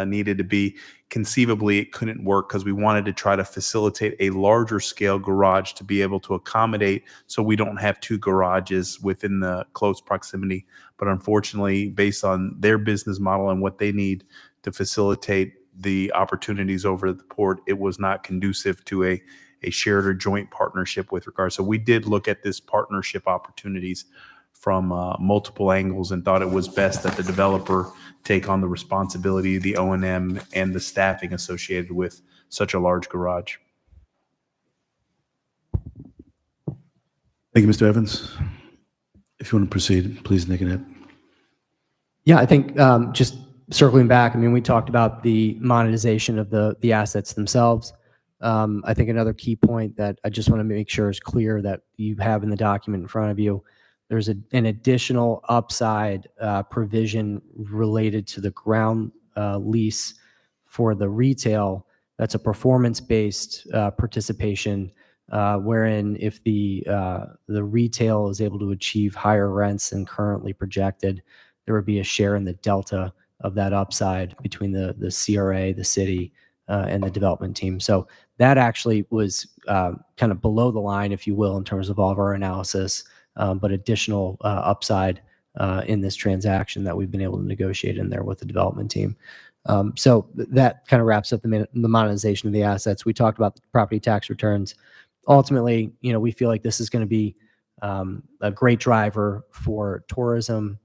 needed to be, conceivably it couldn't work because we wanted to try to facilitate a larger scale garage to be able to accommodate so we don't have two garages within the close proximity. But unfortunately, based on their business model and what they need to facilitate the opportunities over at the port, it was not conducive to a shared or joint partnership with regards. So we did look at this partnership opportunities from multiple angles and thought it was best that the developer take on the responsibility, the O&M, and the staffing associated with such a large garage. Thank you, Mr. Evans. If you want to proceed, please, Nick and Ed. Yeah, I think just circling back, I mean, we talked about the monetization of the assets themselves. I think another key point that I just want to make sure is clear that you have in the document in front of you, there's an additional upside provision related to the ground lease for the retail. That's a performance-based participation, wherein if the retail is able to achieve higher rents than currently projected, there would be a share in the delta of that upside between the CRA, the city, and the development team. So that actually was kind of below the line, if you will, in terms of all of our analysis. But additional upside in this transaction that we've been able to negotiate in there with the development team. So that kind of wraps up the monetization of the assets. We talked about the property tax returns. Ultimately, we feel like this is going to be a great driver for tourism,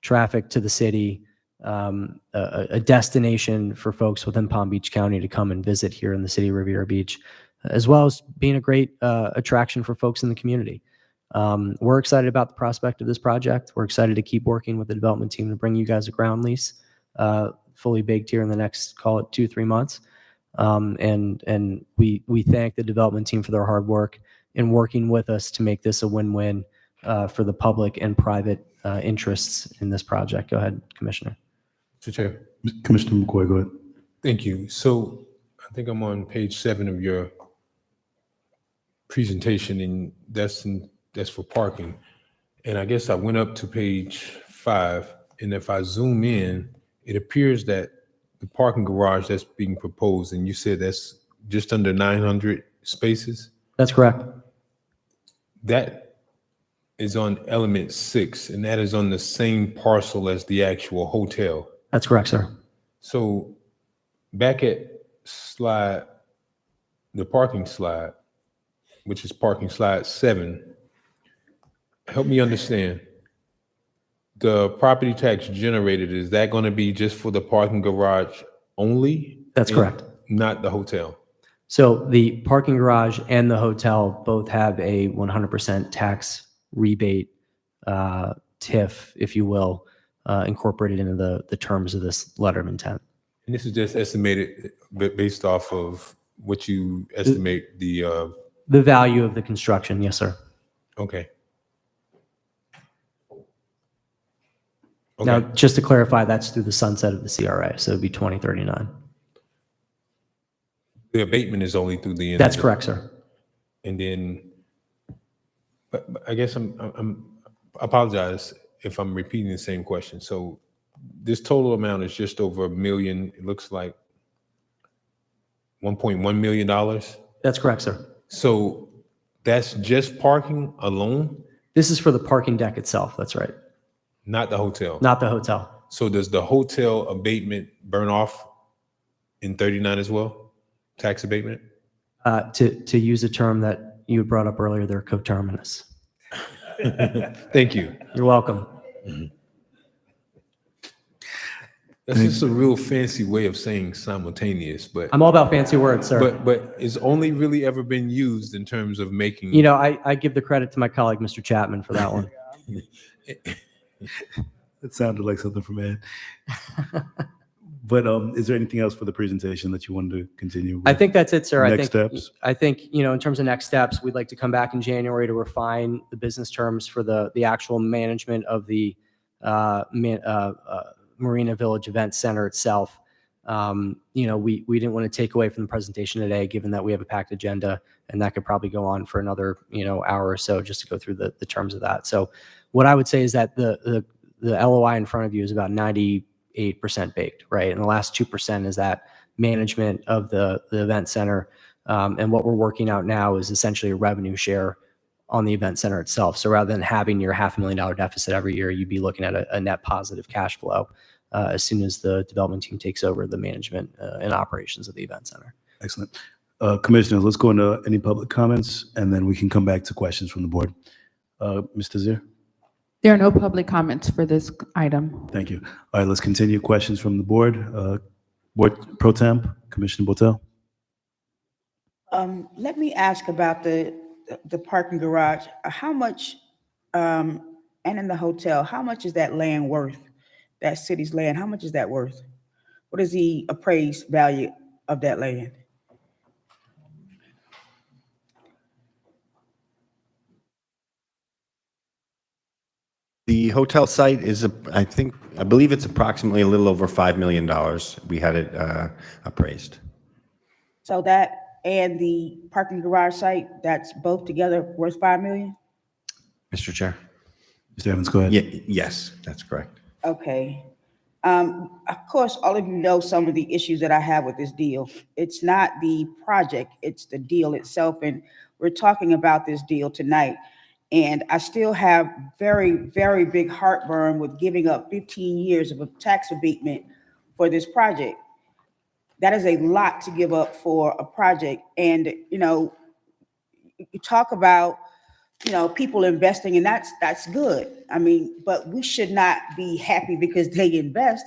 traffic to the city, a destination for folks within Palm Beach County to come and visit here in the city of Riviera Beach. as well as being a great attraction for folks in the community. We're excited about the prospect of this project. We're excited to keep working with the development team to bring you guys a ground lease, fully baked here in the next, call it 2-3 months. And we thank the development team for their hard work in working with us to make this a win-win for the public and private interests in this project. Go ahead, Commissioner. Mr. Chair. Commissioner McCoy, go ahead. Thank you. So I think I'm on page 7 of your presentation, and that's for parking. And I guess I went up to page 5, and if I zoom in, it appears that the parking garage that's being proposed, and you said that's just under 900 spaces. That's correct. That is on element 6, and that is on the same parcel as the actual hotel. That's correct, sir. So back at the parking slide, which is parking slide 7, help me understand. The property tax generated, is that going to be just for the parking garage only? That's and correct. Not the hotel? So the parking garage and the hotel both have a 100% tax rebate, TIF, if you will, incorporated into the terms of this letter of intent. And this is just estimated based off of what you estimate the value of the construction. Yes, sir. Okay. Now, just to clarify, that's through the sunset of the CRA, so it'd be 2039. The abatement is only through the end. That's correct, sir. And then, but I guess I apologize if I'm repeating the same question. So this total amount is just over $1 million. It looks like $1.1 million. That's correct, sir. So that's just parking alone? This is for the parking deck itself. That's right. Not the hotel? Not the hotel. So does the hotel abatement burn off in 39 as well? Tax abatement? To use a term that you brought up earlier, they're coterminous. Thank you. You're welcome. That's just a real fancy way of saying simultaneous, but I'm all about fancy words, sir. but it's only really ever been used in terms of making. You know, I give the credit to my colleague, Mr. Chapman, for that one. It sounded like something from Ed. But is there anything else for the presentation that you wanted to continue with? I think that's it, sir. Next steps? I think, you know, in terms of next steps, we'd like to come back in January to refine the business terms for the actual management of the Marina Village Event Center itself. You know, we didn't want to take away from the presentation today, given that we have a packed agenda, and that could probably go on for another, you know, hour or so just to go through the terms of that. So what I would say is that the LOI in front of you is about 98% baked, right? And the last 2% is that management of the event center. And what we're working out now is essentially a revenue share on the event center itself. So rather than having your $500,000 deficit every year, you'd be looking at a net positive cash flow as soon as the development team takes over the management and operations of the event center. Excellent. Commissioners, let's go into any public comments, and then we can come back to questions from the board. Mr. Zier? There are no public comments for this item. Thank you. All right, let's continue. Questions from the board. Board Pro Temp, Commissioner Botel. Let me ask about the parking garage. How much, and in the hotel, how much is that land worth? That city's land, how much is that worth? What is the appraised value of that land? The hotel site is, I believe it's approximately a little over $5 million. We had it appraised. So that and the parking garage site, that's both together worth $5 million? Mr. Chair? Mr. Evans, go ahead. Yes, that's correct. Okay. Of course, all of you know some of the issues that I have with this deal. It's not the project, it's the deal itself. And we're talking about this deal tonight. And I still have very, very big heartburn with giving up 15 years of a tax abatement for this project. That is a lot to give up for a project. And, you know, you talk about, you know, people investing, and that's good. I mean, but we should not be happy because they invest.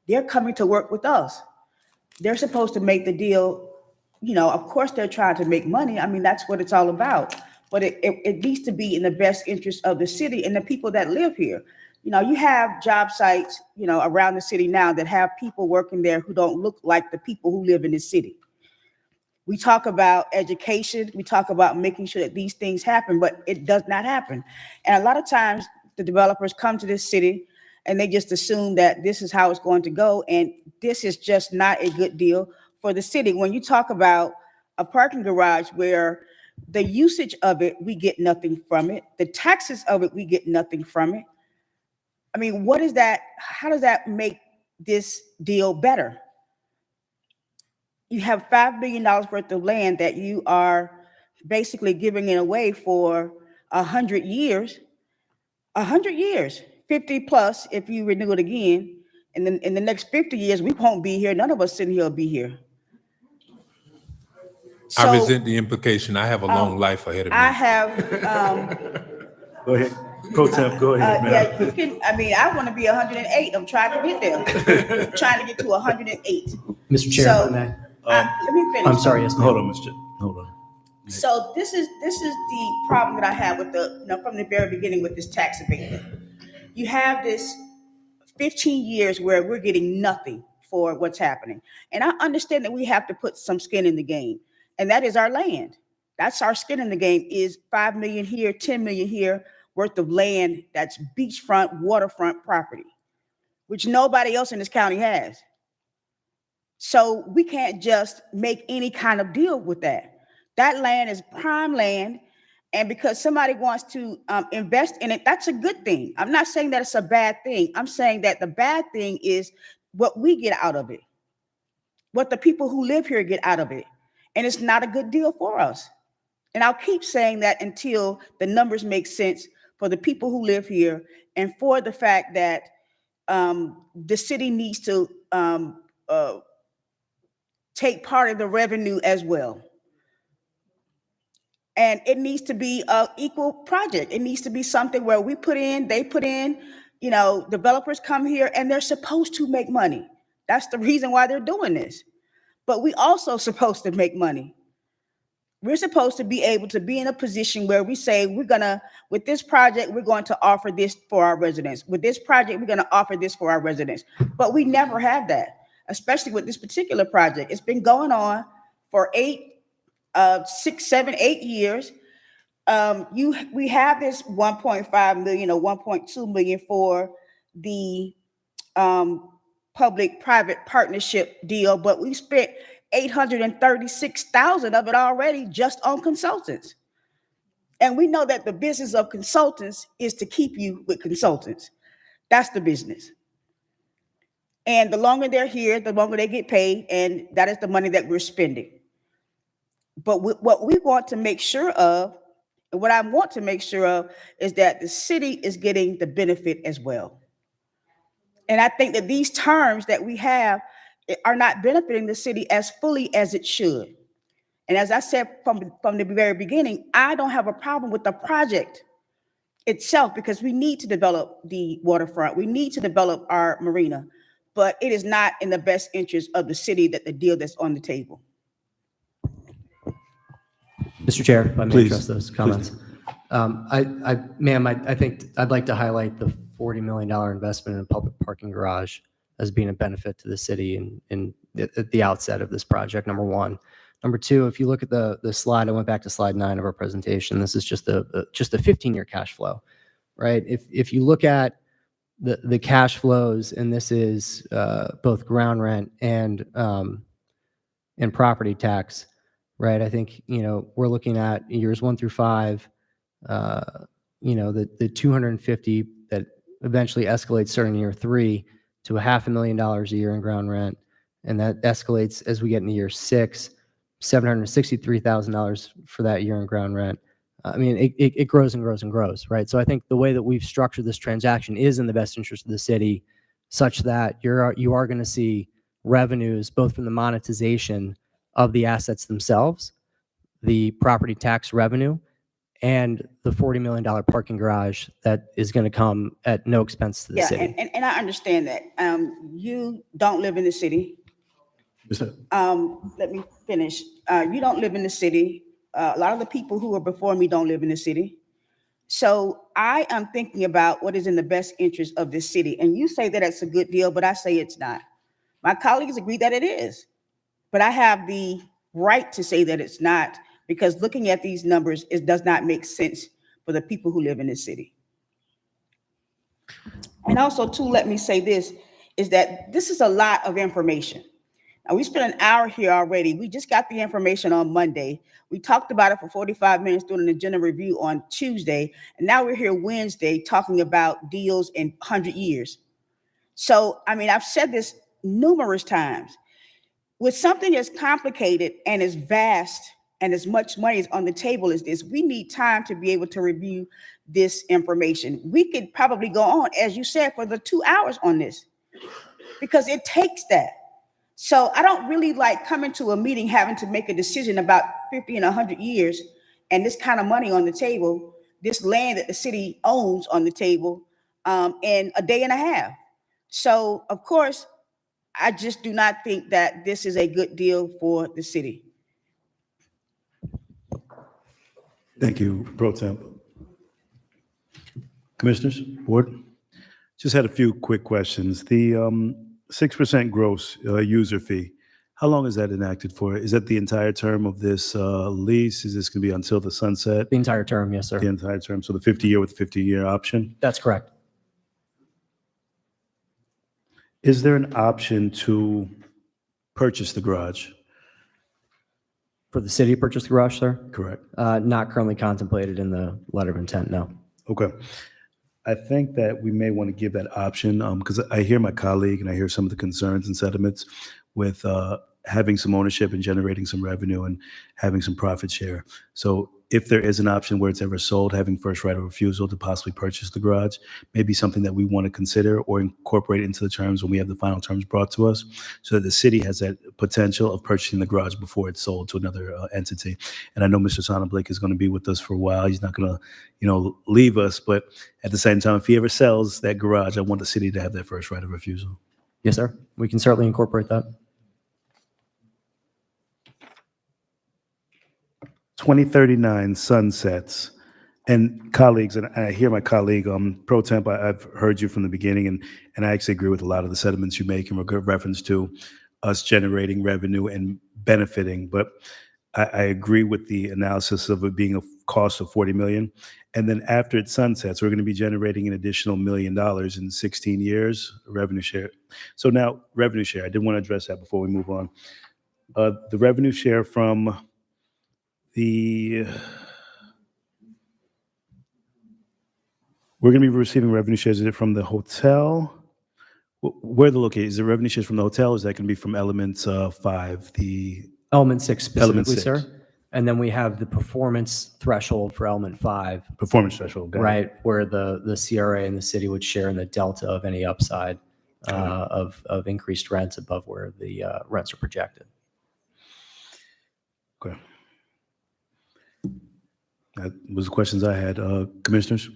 They're coming to work with us. They're supposed to make the deal of course they're trying to make money. I mean, that's what it's all about. But it needs to be in the best interest of the city and the people that live here. You have job sites, around the city now that have people working there who don't look like the people who live in the city. We talk about education. We talk about making sure that these things happen, but it does not happen. And a lot of times the developers come to this city and they just assume that this is how it's going to go. And this is just not a good deal for the city. When you talk about a parking garage where the usage of it, we get nothing from it. The taxes of it, we get nothing from it. I mean, what is that? How does that make this deal better? You have $5 billion worth of land that you are basically giving it away for 100 years, 50 plus if you renew it again. And then in the next 50 years, we won't be here. None of us sitting here will be here. I So, resent the implication. I have a long life ahead of me. I have, Go ahead. Pro Temp, go ahead, man. yeah, you can, I want to be 108. I'm trying to get there. I'm trying to get to 108. Mr. Chair, So, if I may. let me finish. I'm sorry, yes, ma'am. Hold on, Mr. Hold on. So this is the problem that I have with from the very beginning with this tax abatement. You have this 15 years where we're getting nothing for what's happening. And I understand that we have to put some skin in the game, and that is our land. That's our skin in the game, is 5 million here, 10 million here worth of land that's beachfront, waterfront property, which nobody else in this county has. So we can't just make any kind of deal with that. That land is prime land. And because somebody wants to invest in it, that's a good thing. I'm not saying that it's a bad thing. I'm saying that the bad thing is what we get out of it, what the people who live here get out of it. And it's not a good deal for us. And I'll keep saying that until the numbers make sense for the people who live here and for the fact that the city needs to take part of the revenue as well. And it needs to be an equal project. It needs to be something where we put in, they put in, developers come here and they're supposed to make money. That's the reason why they're doing this. But we also supposed to make money. We're supposed to be able to be in a position where we say, with this project, we're going to offer this for our residents. With this project, we're going to offer this for our residents. But we never have that, especially with this particular project. It's been going on for 6, 7, 8 years. We have this 1.5 million or 1.2 million for the public-private partnership deal, but we spent $836,000 of it already just on consultants. And we know that the business of consultants is to keep you with consultants. That's the business. And the longer they're here, the longer they get paid, and that is the money that we're spending. But what we want to make sure of, and what I want to make sure of, is that the city is getting the benefit as well. And I think that these terms that we have are not benefiting the city as fully as it should. And as I said from the very beginning, I don't have a problem with the project itself because we need to develop the waterfront. We need to develop our marina, but it is not in the best interest of the city that the deal that's on the table. Mr. Chair, if I may Please. address those comments. Ma'am, I think I'd like to highlight the $40 million investment in a public parking garage as being a benefit to the city at the outset of this project, number one. Number two, if you look at the slide, I went back to slide 9 of our presentation. This is just a 15-year cash flow, right? If you look at the cash flows, and this is both ground rent and property tax, right? I think, we're looking at years 1 through 5, the 250 that eventually escalates starting in year 3 to $500,000 a year in ground rent. And that escalates as we get into year 6, $763,000 for that year in ground rent. I mean, it grows and grows and grows, right? So I think the way that we've structured this transaction is in the best interest of the city, such that you are going to see revenues both from the monetization of the assets themselves, the property tax revenue, and the $40 million parking garage that is going to come at no expense to the city. And I understand that. You don't live in the city. Let me finish. You don't live in the city. A lot of the people who are before me don't live in the city. So I am thinking about what is in the best interest of this city. And you say that it's a good deal, but I say it's not. My colleagues agree that it is. But I have the right to say that it's not, because looking at these numbers, it does not make sense for the people who live in this city. And also, too, let me say this, is that this is a lot of information. Now, we spent an hour here already. We just got the information on Monday. We talked about it for 45 minutes during the agenda review on Tuesday. And now we're here Wednesday talking about deals in 100 years. So, I mean, I've said this numerous times. With something as complicated and as vast and as much money is on the table as this, we need time to be able to review this information. We could probably go on, as you said, for the 2 hours on this, because it takes that. So I don't really like coming to a meeting having to make a decision about 50 and 100 years and this kind of money on the table, this land that the city owns on the table, in a day and a half. So, of course, I just do not think that this is a good deal for the city. Thank you, Pro Temp. Commissioners, board, just had a few quick questions. The 6% gross user fee, how long is that enacted for? Is that the entire term of this lease? Is this going to be until the sunset? The entire term, yes, sir. The entire term, so the 50-year with the 50-year option? That's correct. Is there an option to purchase the garage? For the city to purchase the garage, sir? Correct. Not currently contemplated in the letter of intent, no. Okay. I think that we may want to give that option because I hear my colleague and I hear some of the concerns and sentiments with having some ownership and generating some revenue and having some profit share. So if there is an option where it's ever sold, having first right of refusal to possibly purchase the garage may be something that we want to consider or incorporate into the terms when we have the final terms brought to us, so that the city has that potential of purchasing the garage before it's sold to another entity. And I know Mr. Sonnenblick is going to be with us for a while. He's not going to, leave us. But at the same time, if he ever sells that garage, I want the city to have that first right of refusal. Yes, sir. We can certainly incorporate that. 2039 sunsets. And colleagues, and I hear my colleague, Pro Temp, I've heard you from the beginning, and I actually agree with a lot of the sentiments you make in reference to us generating revenue and benefiting. But I agree with the analysis of it being a cost of $40 million. And then after it sunsets, we're going to be generating an additional $1 million in 16 years revenue share. So now revenue share, I did want to address that before we move on. The revenue share from we're going to be receiving revenue shares. Is it from the hotel? Where the location? Is it revenue shares from the hotel? Or is that going to be from Element 5? The Element 6 specifically, Element 6. sir. And then we have the performance threshold for Element 5. Performance threshold. Got it. Right, where the CRA and the city would share in the delta of any upside of increased rents above where the rents are projected. Okay. That was the questions I had. Commissioners?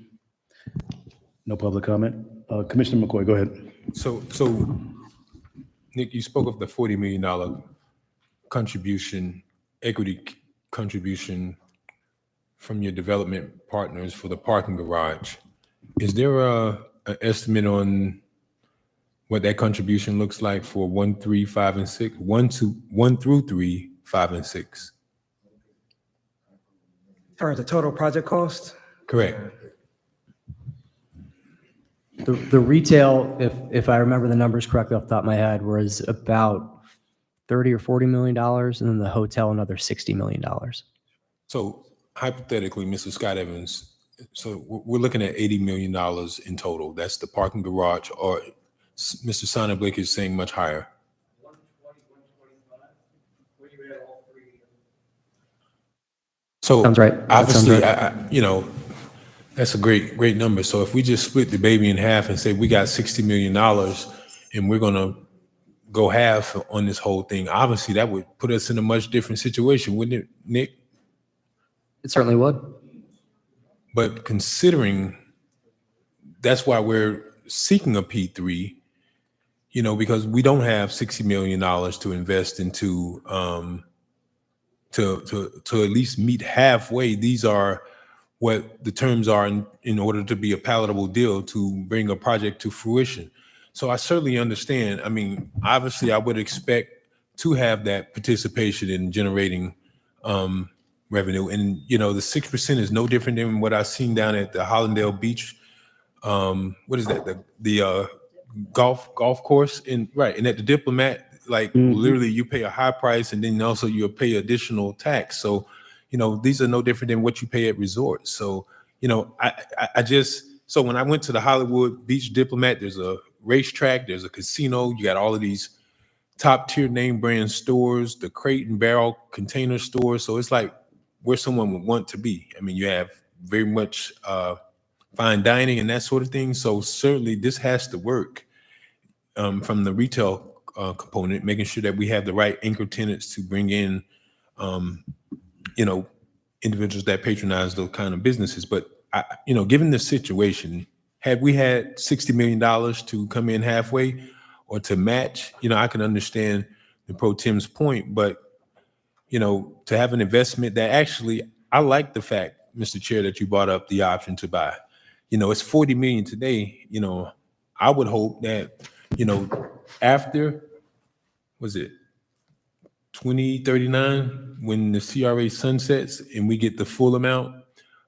No public comment? Commissioner McCoy, go ahead. So Nick, you spoke of the $40 million contribution, equity contribution from your development partners for the parking garage. Is there an estimate on what that contribution looks like for 1, 3, 5, and 6? 1 through 3, 5, and 6. Or the total project cost? Correct. The retail, if I remember the numbers correctly off the top of my head, was about $30 or $40 million, and then the hotel another $60 million. So hypothetically, Mr. Scott Evans, so we're looking at $80 million in total. That's the parking garage, or Mr. Sonnenblick is saying much higher. So Sounds right. Obviously, Sounds right. That's a great number. So if we just split the baby in half and say we got $60 million and we're going to go half on this whole thing, obviously that would put us in a much different situation, wouldn't it, Nick? It certainly would. But considering that's why we're seeking a P3, because we don't have $60 million to invest into to at least meet halfway. These are what the terms are in order to be a palatable deal to bring a project to fruition. So I certainly understand. I mean, obviously, I would expect to have that participation in generating revenue. And, the 6% is no different than what I've seen down at the Hollandale Beach. What is that? The golf course and at the Diplomat, literally you pay a high price and then also you'll pay additional tax. So, these are no different than what you pay at resorts. So, so when I went to the Hollywood Beach Diplomat, there's a racetrack, there's a casino, you got all of these top tier name brand stores, the Crate and Barrel container stores. So it's like where someone would want to be. I mean, you have very much fine dining and that sort of thing. So certainly this has to work from the retail component, making sure that we have the right anchor tenants to bring in, individuals that patronize those kind of businesses. But, given the situation, had we had $60 million to come in halfway or to match, I can understand the Pro Tem's point, but, to have an investment that actually, I like the fact, Mr. Chair, that you brought up the option to buy. It's 40 million today. I would hope that, after, was it 2039, when the CRA sunsets and we get the full amount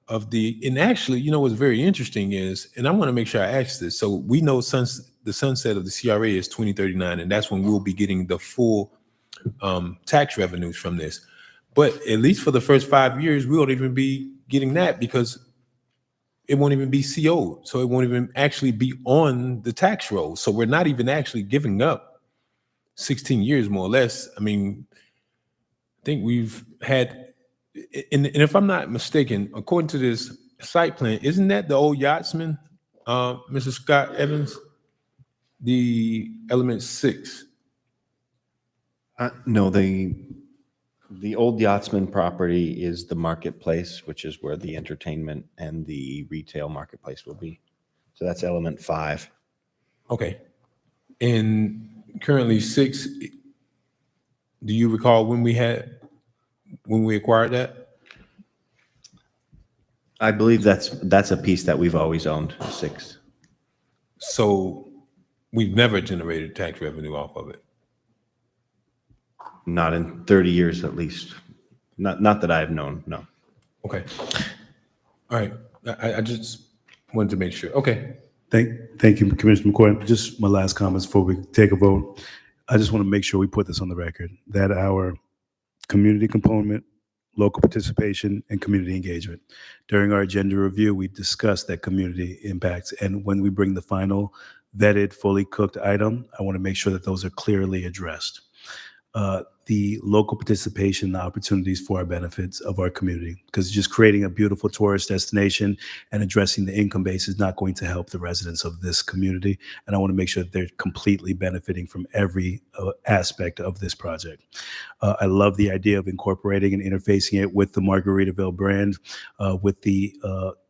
of and actually, what's very interesting is, and I want to make sure I ask this. So we know the sunset of the CRA is 2039, and that's when we'll be getting the full tax revenues from this. But at least for the first 5 years, we won't even be getting that because it won't even be CO'd. So it won't even actually be on the tax roll. So we're not even actually giving up 16 years, more or less. I mean, I think we've had, and if I'm not mistaken, according to this site plan, isn't that the old Yachtsman, Mr. Scott Evans? The element 6? No, the old Yachtsman property is the marketplace, which is where the entertainment and the retail marketplace will be. So that's element 5. Okay. And currently 6, do you recall when we acquired that? I believe that's a piece that we've always owned, 6. So we've never generated tax revenue off of it. Not in 30 years, at least. Not that I've known, no. Okay. All right. I just wanted to make sure. Okay. Thank you, Commissioner McCoy. Just my last comments before we take a vote. I just want to make sure we put this on the record, that our community component, local participation, and community engagement. During our agenda review, we discussed that community impacts. And when we bring the final vetted, fully cooked item, I want to make sure that those are clearly addressed. The local participation, the opportunities for our benefits of our community, because just creating a beautiful tourist destination and addressing the income base is not going to help the residents of this community. And I want to make sure that they're completely benefiting from every aspect of this project. I love the idea of incorporating and interfacing it with the Margaritaville brand, with the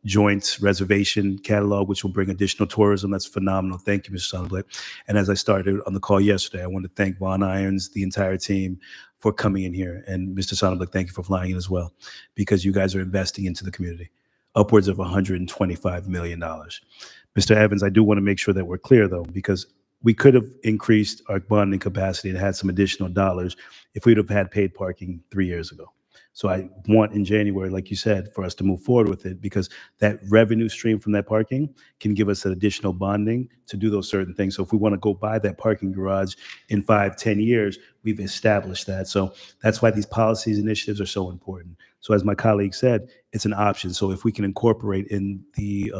joint reservation catalog, which will bring additional tourism. That's phenomenal. Thank you, Mr. Sonnenblick. And as I started on the call yesterday, I want to thank Vaughn Irons, the entire team, for coming in here. And Mr. Sonnenblick, thank you for flying in as well, because you guys are investing into the community, upwards of $125 million. Mr. Evans, I do want to make sure that we're clear, though, because we could have increased our bonding capacity and had some additional dollars if we'd have had paid parking 3 years ago. So I want in January, like you said, for us to move forward with it, because that revenue stream from that parking can give us an additional bonding to do those certain things. So if we want to go buy that parking garage in 5-10 years, we've established that. So that's why these policies initiatives are so important. So as my colleague said, it's an option. So if we can incorporate in the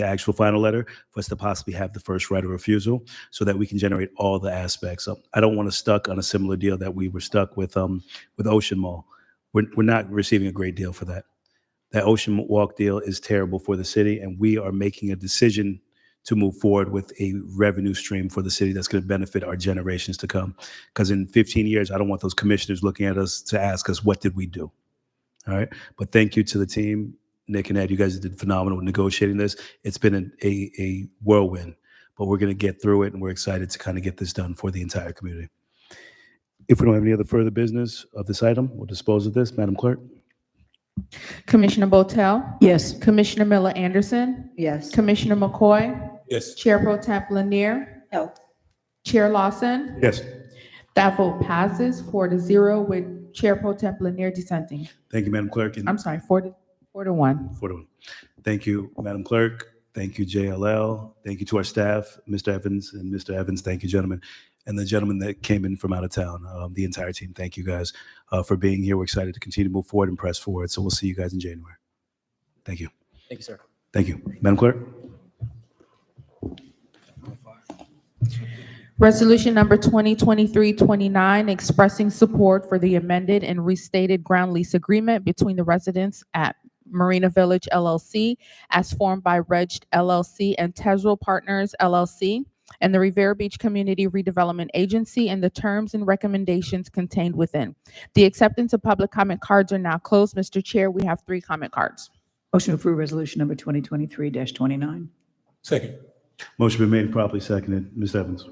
actual final letter for us to possibly have the first right of refusal so that we can generate all the aspects. So I don't want to stuck on a similar deal that we were stuck with Ocean Mall. We're not receiving a great deal for that. That Ocean Walk deal is terrible for the city, and we are making a decision to move forward with a revenue stream for the city that's going to benefit our generations to come. Because in 15 years, I don't want those commissioners looking at us to ask us, what did we do? All right. But thank you to the team, Nick and Ed. You guys did phenomenal negotiating this. It's been a whirlwind. but we're going to get through it, and we're excited to kind of get this done for the entire community. If we don't have any other further business of this item, we'll dispose of this. Madam Clerk? Commissioner Botel, Yes. Commissioner Miller Anderson, Yes. Commissioner McCoy, Yes. Chair Pro Temp Lanier, No. Chair Lawson. Yes. That vote passes 4-0 with Chair Pro Temp Lanier dissenting. Thank you, Madam Clerk. And I'm sorry, 4-1. 4-1. Thank you, Madam Clerk. Thank you, JLL. Thank you to our staff, Mr. Evans and Mr. Evans. Thank you, gentlemen. And the gentleman that came in from out of town, the entire team. Thank you guys for being here. We're excited to continue to move forward and press forward. So we'll see you guys in January. Thank you. Thank you, sir. Thank you. Madam Clerk? Resolution number 2023-29, expressing support for the amended and restated ground lease agreement between the residents at Marina Village LLC as formed by Reg LLC and Tezrel Partners LLC and the Rivera Beach Community Redevelopment Agency and the terms and recommendations contained within. The acceptance of public comment cards are now closed. Mr. Chair, we have 3 comment cards. Motion to approve resolution number 2023-29. Second. Motion been made and properly seconded. Ms. Evans?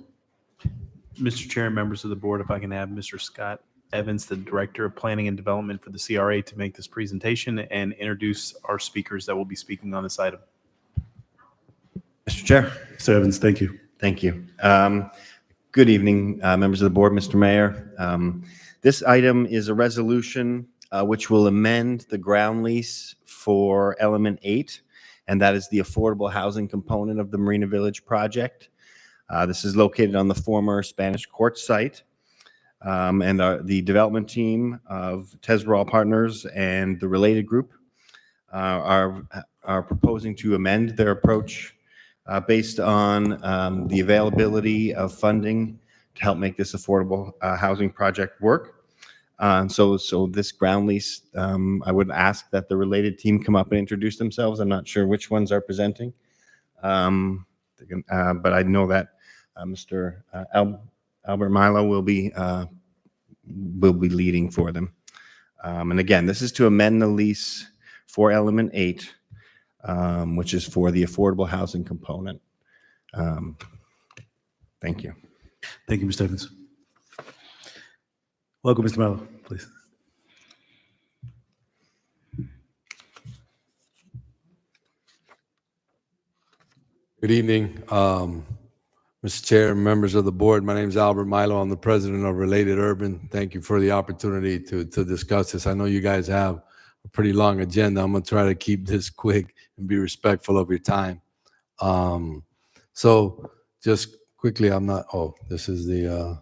Mr. Chair, members of the board, if I can have Mr. Scott Evans, the Director of Planning and Development for the CRA, to make this presentation and introduce our speakers that will be speaking on this item. Mr. Chair. Mr. Evans, thank you. Thank you. Good evening, members of the board, Mr. Mayor. This item is a resolution which will amend the ground lease for Element 8, and that is the affordable housing component of the Marina Village project. This is located on the former Spanish Court site, and the development team of Tezrel Partners and the related group are proposing to amend their approach based on the availability of funding to help make this affordable housing project work. So this ground lease, I would ask that the related team come up and introduce themselves. I'm not sure which ones are presenting, but I know that Mr. Albert Milo will be leading for them. And again, this is to amend the lease for Element 8, which is for the affordable housing component. Thank you. Thank you, Mr. Evans. Welcome, Mr. Mello, please. Good evening, Mr. Chair, members of the board. My name is Albert Milo. I'm the president of Related Urban. Thank you for the opportunity to discuss this. I know you guys have a pretty long agenda. I'm going to try to keep this quick and be respectful of your time. So just quickly, this is the,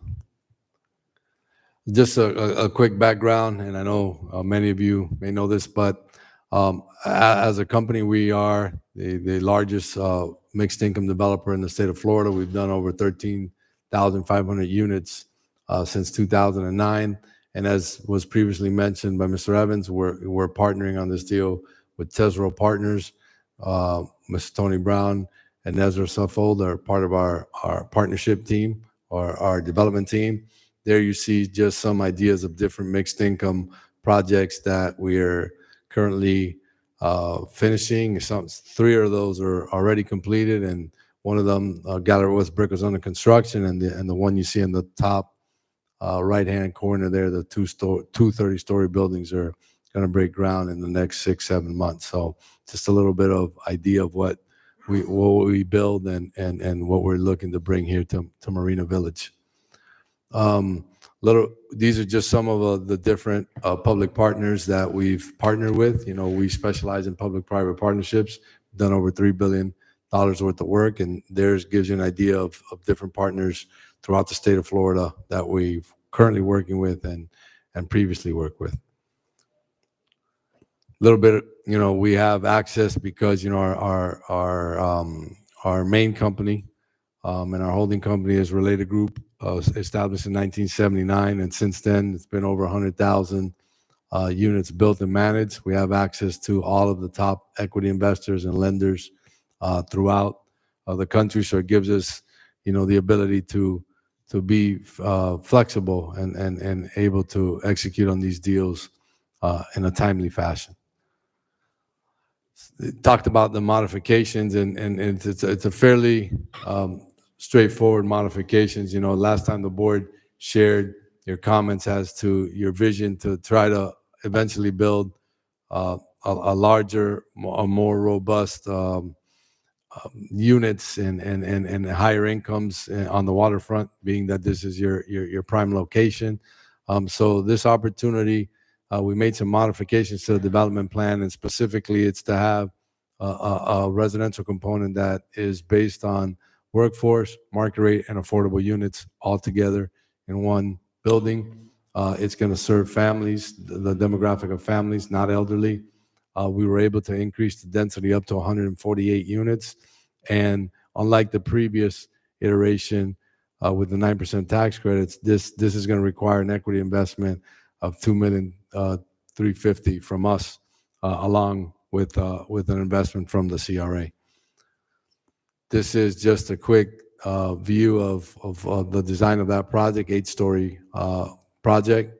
just a quick background, and I know many of you may know this, but as a company, we are the largest mixed income developer in the state of Florida. We've done over 13,500 units since 2009. And as was previously mentioned by Mr. Evans, we're partnering on this deal with Tezrel Partners. Mr. Tony Brown and Ezra Suffold are part of our partnership team or our development team. There you see just some ideas of different mixed income projects that we're currently finishing. 3 of those are already completed, and one of them, Gallery West Brick, is under construction, and the one you see in the top right-hand corner there, the two 30-story buildings are going to break ground in the next 6-7 months. So just a little bit of idea of what we build and what we're looking to bring here to Marina Village. These are just some of the different public partners that we've partnered with. You know, we specialize in public-private partnerships, done over $3 billion worth of work, and theirs gives you an idea of different partners throughout the state of Florida that we've currently working with and previously worked with. A little bit, you know, we have access because, you know, our main company and our holding company is Related Group, established in 1979, and since then it's been over 100,000 units built and managed. We have access to all of the top equity investors and lenders throughout the country, so it gives us, you know, the ability to be flexible and able to execute on these deals in a timely fashion. Talked about the modifications, and it's a fairly straightforward modifications. Last time the board shared your comments as to your vision to try to eventually build a larger, a more robust units and higher incomes on the waterfront, being that this is your prime location. So this opportunity, we made some modifications to the development plan, and specifically it's to have a residential component that is based on workforce, market rate, and affordable units all together in one building. It's going to serve families, the demographic of families, not elderly. We were able to increase the density up to 148 units. And unlike the previous iteration with the 9% tax credits, this is going to require an equity investment of $2,350,000 from us, along with an investment from the CRA. This is just a quick view of the design of that project, 8-story project,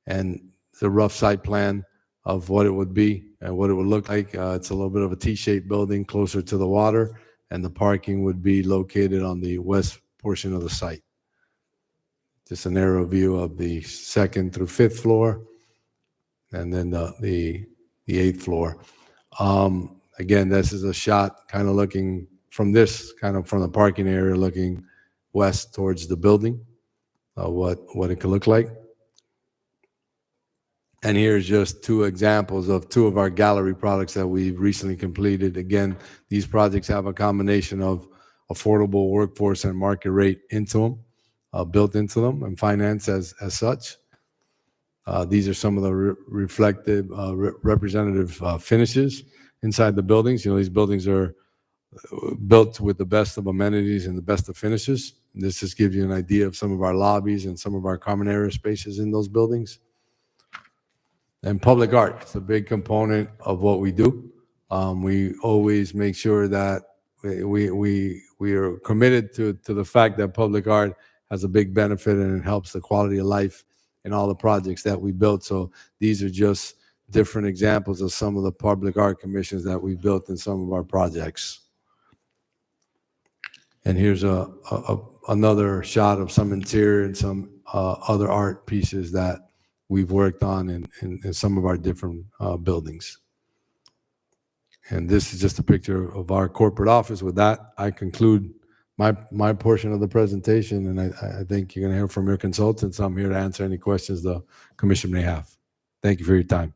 and the rough site plan of what it would be and what it would look like. It's a little bit of a T-shaped building closer to the water, and the parking would be located on the west portion of the site. Just an aerial view of the 2nd through 5th floor, and then the 8th floor. Again, this is a shot kind of looking from the parking area, looking west towards the building, what it could look like. And here's just 2 examples of 2 of our gallery products that we've recently completed. Again, these projects have a combination of affordable workforce and market rate into them, built into them, and financed as such. These are some of the reflective, representative finishes inside the buildings. These buildings are built with the best of amenities and the best of finishes. This just gives you an idea of some of our lobbies and some of our common area spaces in those buildings. And public art is a big component of what we do. We always make sure that we are committed to the fact that public art has a big benefit and it helps the quality of life in all the projects that we built. So these are just different examples of some of the public art commissions that we built in some of our projects. And here's another shot of some interior and some other art pieces that we've worked on in some of our different buildings. And this is just a picture of our corporate office. With that, I conclude my portion of the presentation, and I think you're going to hear from your consultants. I'm here to answer any questions the commission may have. Thank you for your time.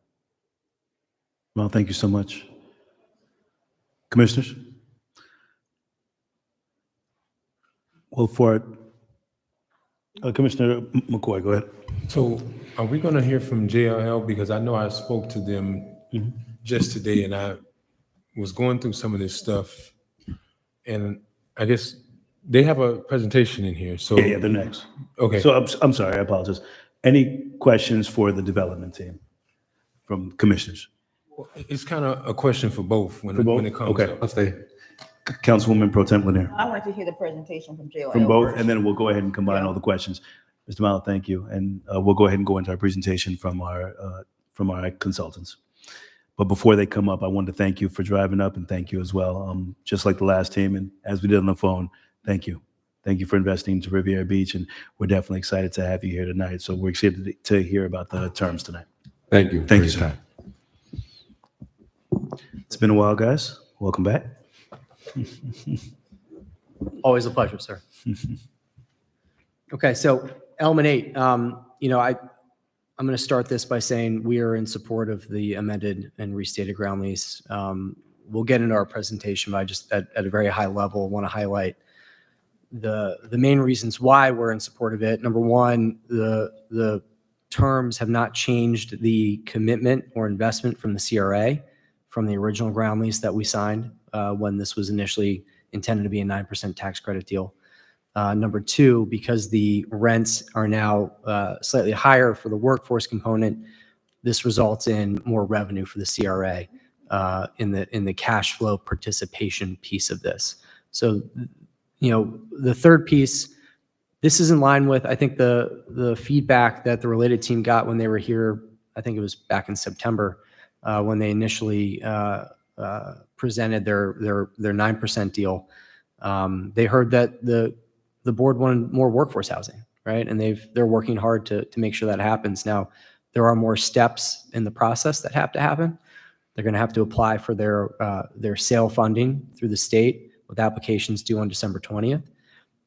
Well, thank you so much. Commissioners? Well, for Commissioner McCoy, go ahead. So are we going to hear from JLL? Because I know I spoke to them just today, and I was going through some of this stuff, and I guess they have a presentation in here. So Yeah, they're next. Okay. So I'm sorry, I apologize. Any questions for the development team from commissioners? It's kind of a question for both when it comes Okay. up. I'll stay. Councilwoman Pro Tem Lanier. I want to hear the presentation from JLL. From both, first. and then we'll go ahead and combine all the questions. Mr. Malo, thank you. And we'll go ahead and go into our presentation from our consultants. But before they come up, I wanted to thank you for driving up, and thank you as well. Just like the last team, and as we did on the phone, thank you. Thank you for investing into Riviera Beach, and we're definitely excited to have you here tonight. So we're excited to hear about the terms tonight. Thank you. Thank you, sir. It's been a while, guys. Welcome back. Always a pleasure, sir. Okay, so element 8, I'm going to start this by saying we are in support of the amended and restated ground lease. We'll get into our presentation, but I just at a very high level want to highlight the main reasons why we're in support of it. Number one, the terms have not changed the commitment or investment from the CRA from the original ground lease that we signed when this was initially intended to be a 9% tax credit deal. Number two, because the rents are now slightly higher for the workforce component, this results in more revenue for the CRA in the cash flow participation piece of this. So, the third piece, this is in line with, I think, the feedback that the related team got when they were here. I think it was back in September when they initially presented their 9% deal. They heard that the board wanted more workforce housing, right? And they're working hard to make sure that happens. Now, there are more steps in the process that have to happen. They're going to have to apply for their sale funding through the state with applications due on December 20th.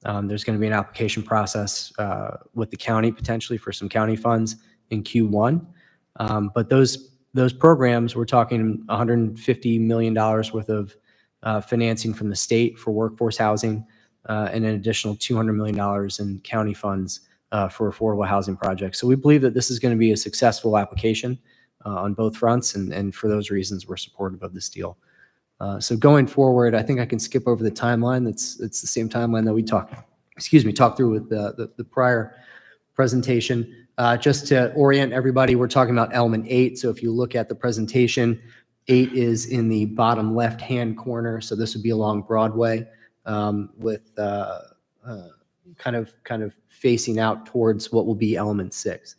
There's going to be an application process with the county potentially for some county funds in Q1. But those programs, we're talking $150 million worth of financing from the state for workforce housing and an additional $200 million in county funds for affordable housing projects. So we believe that this is going to be a successful application on both fronts. And for those reasons, we're supportive of this deal. So going forward, I think I can skip over the timeline. It's the same timeline that we talked through with the prior presentation. Just to orient everybody, we're talking about element 8. So if you look at the presentation, 8 is in the bottom left-hand corner. So this would be along Broadway with kind of facing out towards what will be element 6.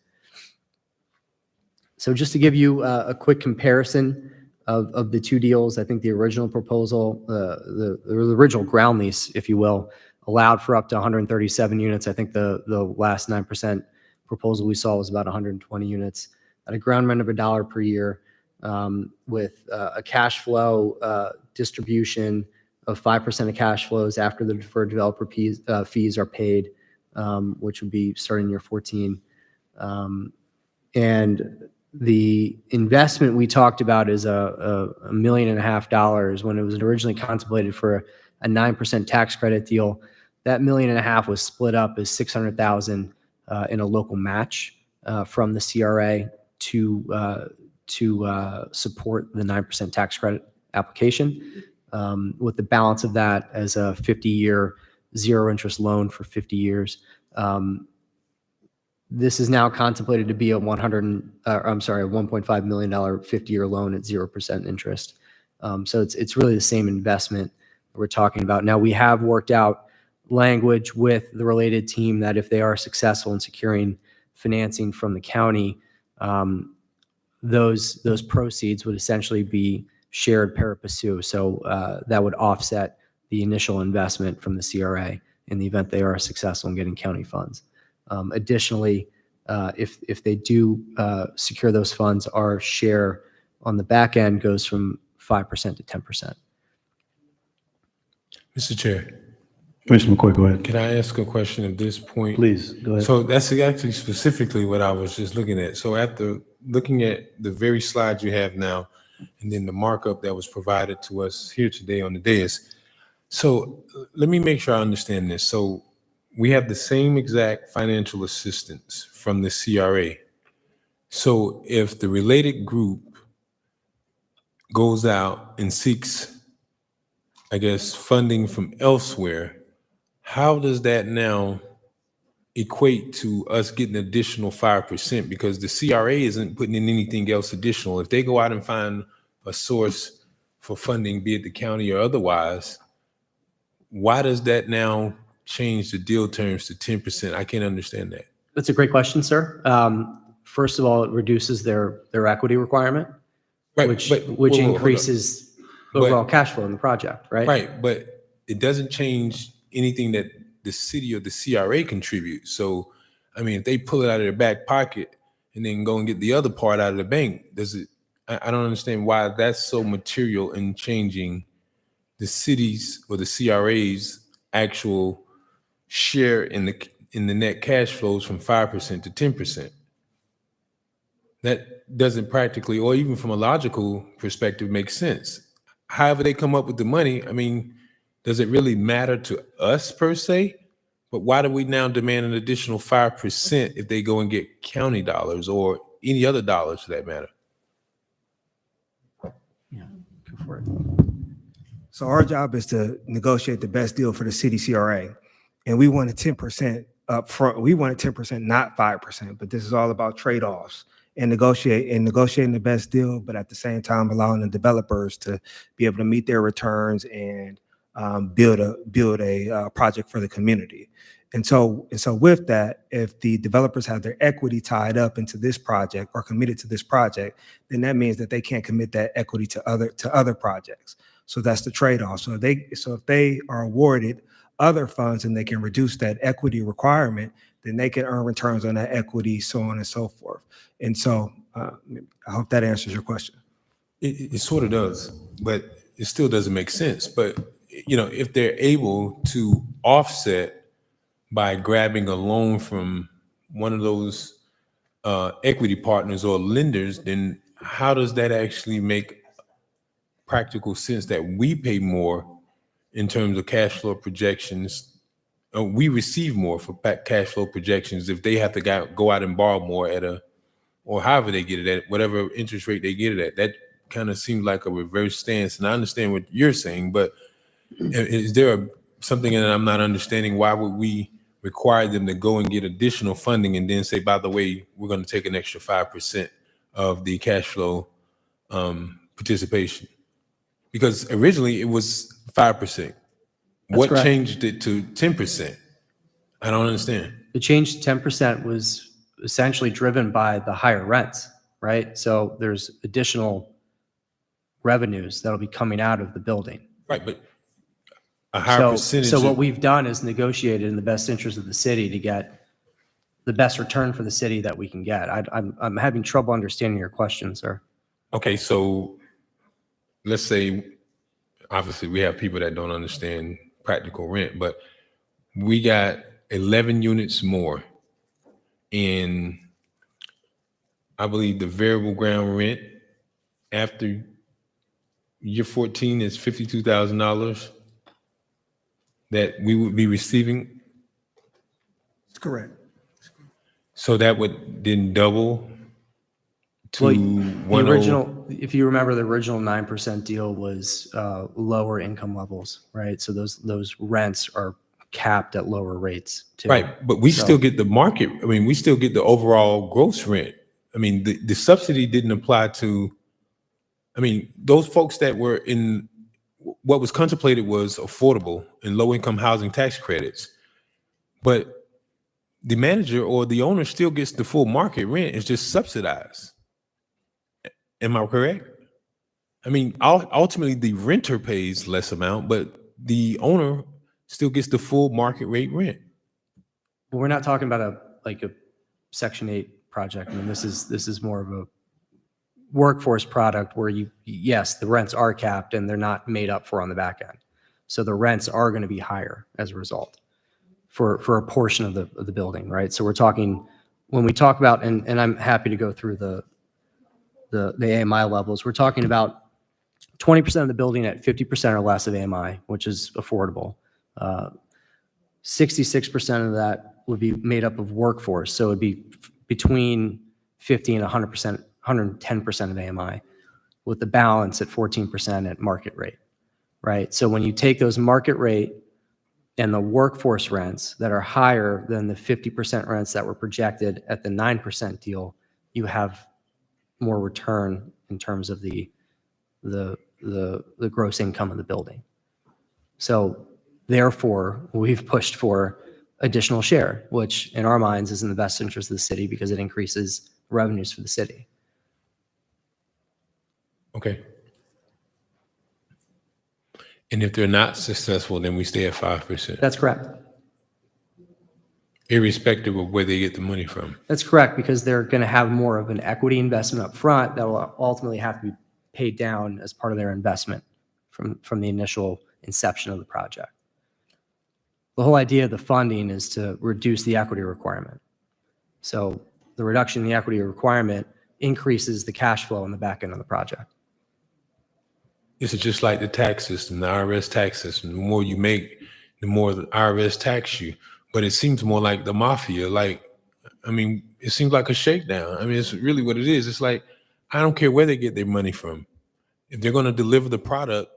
So just to give you a quick comparison of the two deals, I think the original proposal, the original ground lease, if you will, allowed for up to 137 units. I think the last 9% proposal we saw was about 120 units at a ground rent of $1 per year, with a cash flow distribution of 5% of cash flows after the deferred developer fees are paid, which would be starting year 14. And the investment we talked about is $1.5 million when it was originally contemplated for a 9% tax credit deal. That $1.5 million was split up as $600,000 in a local match from the CRA to support the 9% tax credit application, with the balance of that as a 50-year zero interest loan for 50 years. This is now contemplated to be a $1.5 million 50-year loan at 0% interest. So it's really the same investment that we're talking about. Now, we have worked out language with the related team that if they are successful in securing financing from the county, those proceeds would essentially be shared pari passu. So that would offset the initial investment from the CRA in the event they are successful in getting county funds. Additionally, if they do secure those funds, our share on the back end goes from 5% to 10%. Mr. Chair, Commissioner McCoy, go ahead. can I ask a question at this point? Please, go ahead. So that's actually specifically what I was just looking at. So after looking at the very slide you have now, and then the markup that was provided to us here today on the dais. So let me make sure I understand this. So we have the same exact financial assistance from the CRA. So if the related group goes out and seeks, I guess, funding from elsewhere, how does that now equate to us getting additional 5%? Because the CRA isn't putting in anything else additional. If they go out and find a source for funding, be it the county or otherwise, why does that now change the deal terms to 10%? I can't understand that. That's a great question, sir. First of all, it reduces their equity requirement, Right, which but- hold on. increases overall cash flow in the project, right? Right, but it doesn't change anything that the city or the CRA contributes. So, I mean, if they pull it out of their back pocket and then go and get the other part out of the bank, I don't understand why that's so material in changing the city's or the CRA's actual share in the net cash flows from 5% to 10%. That doesn't practically, or even from a logical perspective, make sense. However they come up with the money, I mean, does it really matter to us per se? But why do we now demand an additional 5% if they go and get county dollars or any other dollars for that matter? Yeah, go for it. So our job is to negotiate the best deal for the city CRA. And we wanted 10% up front. We wanted 10%, not 5%, but this is all about trade-offs and negotiating the best deal, but at the same time allowing the developers to be able to meet their returns and build a project for the community. And so with that, if the developers have their equity tied up into this project or committed to this project, then that means that they can't commit that equity to other projects. So that's the trade-off. So if they are awarded other funds and they can reduce that equity requirement, then they can earn returns on that equity, so on and so forth. And so I hope that answers your question. It sort of does, but it still doesn't make sense. But, if they're able to offset by grabbing a loan from one of those equity partners or lenders, then how does that actually make practical sense that we pay more in terms of cash flow projections? We receive more for cash flow projections if they have to go out and borrow more or however they get it at, whatever interest rate they get it at. That kind of seems like a reverse stance. And I understand what you're saying, but is there something that I'm not understanding? Why would we require them to go and get additional funding and then say, by the way, we're going to take an extra 5% of the cash flow participation? Because originally it was 5%. What correct. changed it to 10%? I don't understand. The change to 10% was essentially driven by the higher rents, right? So there's additional revenues that'll be coming out of the building. Right, but a higher percentage. So what we've done is negotiated in the best interest of the city to get the best return for the city that we can get. I'm having trouble understanding your question, sir. Okay, so let's say, obviously we have people that don't understand practical rent, but we got 11 units more in, I believe the variable ground rent after year 14 is $52,000 that we would be receiving. That's correct. So that would then double to the original, if you remember, the original 9% deal was lower income levels, right? So those rents are capped at lower rates too. Right, but we still get the market. I mean, we still get the overall gross rent. I mean, the subsidy didn't apply to, I mean, those folks that were in, what was contemplated was affordable and low income housing tax credits. But the manager or the owner still gets the full market rent. It's just subsidized. Am I correct? I mean, ultimately the renter pays less amount, but the owner still gets the full market rate rent. But we're not talking about a Section 8 project. I mean, this is more of a workforce product where yes, the rents are capped and they're not made up for on the back end. So the rents are going to be higher as a result for a portion of the building, right? So we're talking, when we talk about, and I'm happy to go through the AMI levels, we're talking about 20% of the building at 50% or less of AMI, which is affordable. 66% of that would be made up of workforce. So it'd be between 50 and 100%, 110% of AMI, with the balance at 14% at market rate, right? So when you take those market rate and the workforce rents that are higher than the 50% rents that were projected at the 9% deal, you have more return in terms of the gross income of the building. So therefore, we've pushed for additional share, which in our minds is in the best interest of the city because it increases revenues for the city. Okay. And if they're not successful, then we stay at 5%. That's correct. Irrespective of where they get the money from. That's correct, because they're going to have more of an equity investment up front that will ultimately have to be paid down as part of their investment from the initial inception of the project. The whole idea of the funding is to reduce the equity requirement. So the reduction in the equity requirement increases the cash flow on the back end of the project. This is just like the tax system, the IRS tax system. The more you make, the more the IRS tax you. But it seems more like the mafia. Like, I mean, it seems like a shakedown. I mean, it's really what it is. It's like, I don't care where they get their money from. If they're going to deliver the product,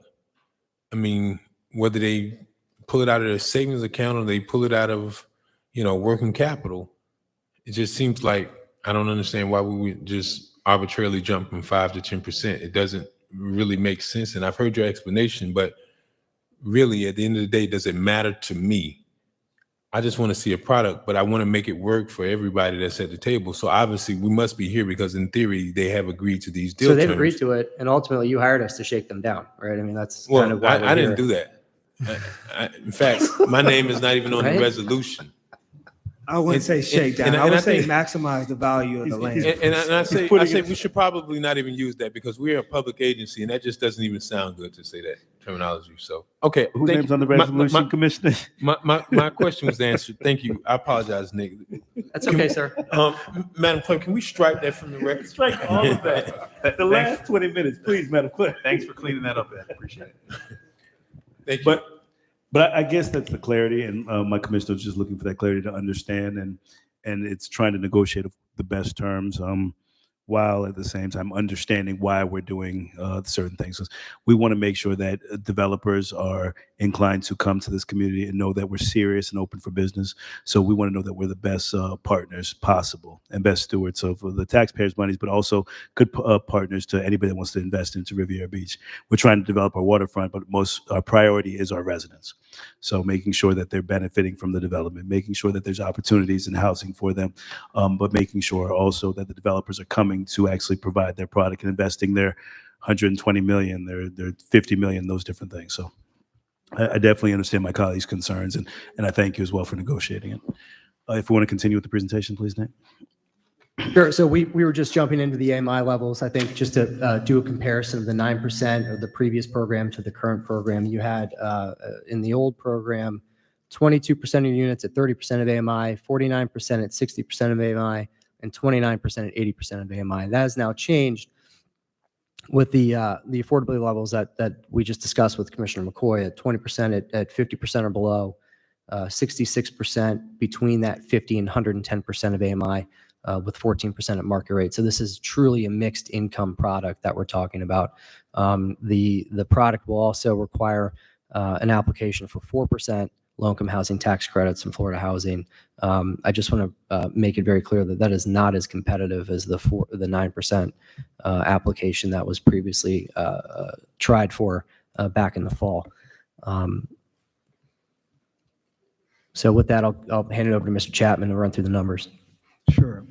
I mean, whether they pull it out of their savings account or they pull it out of, working capital, it just seems like, I don't understand why we would just arbitrarily jump from 5 to 10%. It doesn't really make sense. And I've heard your explanation, but really at the end of the day, does it matter to me I just want to see a product, but I want to make it work for everybody that's at the table. So obviously we must be here because in theory they have agreed to these deal So they've terms. agreed to it, and ultimately you hired us to shake them down, right? I mean, that's Well, kind of why I didn't do that. In fact, my name is not even on the Right? resolution. I wouldn't say shake down. I and would say think- maximize the value of the land. And I say putting it- we should probably not even use that because we're a public agency, and that just doesn't even sound good to say that terminology. So, okay. Whose thank name's you. on the resolution, Commissioner? My question was answered. Thank you. I apologize, Nick. That's okay, sir. Madam Clerk, can we strike that from the record? Strike all of that. The last 20 minutes, please, Madam Clerk. Thanks for cleaning that up, Ed. Appreciate it. Thank you. But I guess that's the clarity, and my commissioner was just looking for that clarity to understand, and it's trying to negotiate the best terms, while at the same time understanding why we're doing certain things. So we want to make sure that developers are inclined to come to this community and know that we're serious and open for business. So we want to know that we're the best partners possible and best stewards of the taxpayers' monies, but also good partners to anybody that wants to invest into Riviera Beach. We're trying to develop our waterfront, but our priority is our residents. So making sure that they're benefiting from the development, making sure that there's opportunities in housing for them, but making sure also that the developers are coming to actually provide their product and investing their 120 million, their 50 million, those different things. So I definitely understand my colleagues' concerns, and I thank you as well for negotiating it. If we want to continue with the presentation, please, Nick. Sure. So we were just jumping into the AMI levels. I think just to do a comparison of the 9% of the previous program to the current program, you had in the old program, 22% of units at 30% of AMI, 49% at 60% of AMI, and 29% at 80% of AMI. That has now changed with the affordability levels that we just discussed with Commissioner McCoy at 20% at 50% or below, 66% between that 50 and 110% of AMI. With 14% at market rate. So this is truly a mixed income product that we're talking about. The product will also require an application for 4% low-income housing tax credits in Florida housing. I just want to make it very clear that that is not as competitive as the 9% application that was previously tried for back in the fall. So with that, I'll hand it over to Mr. Chapman to run through the numbers. Sure.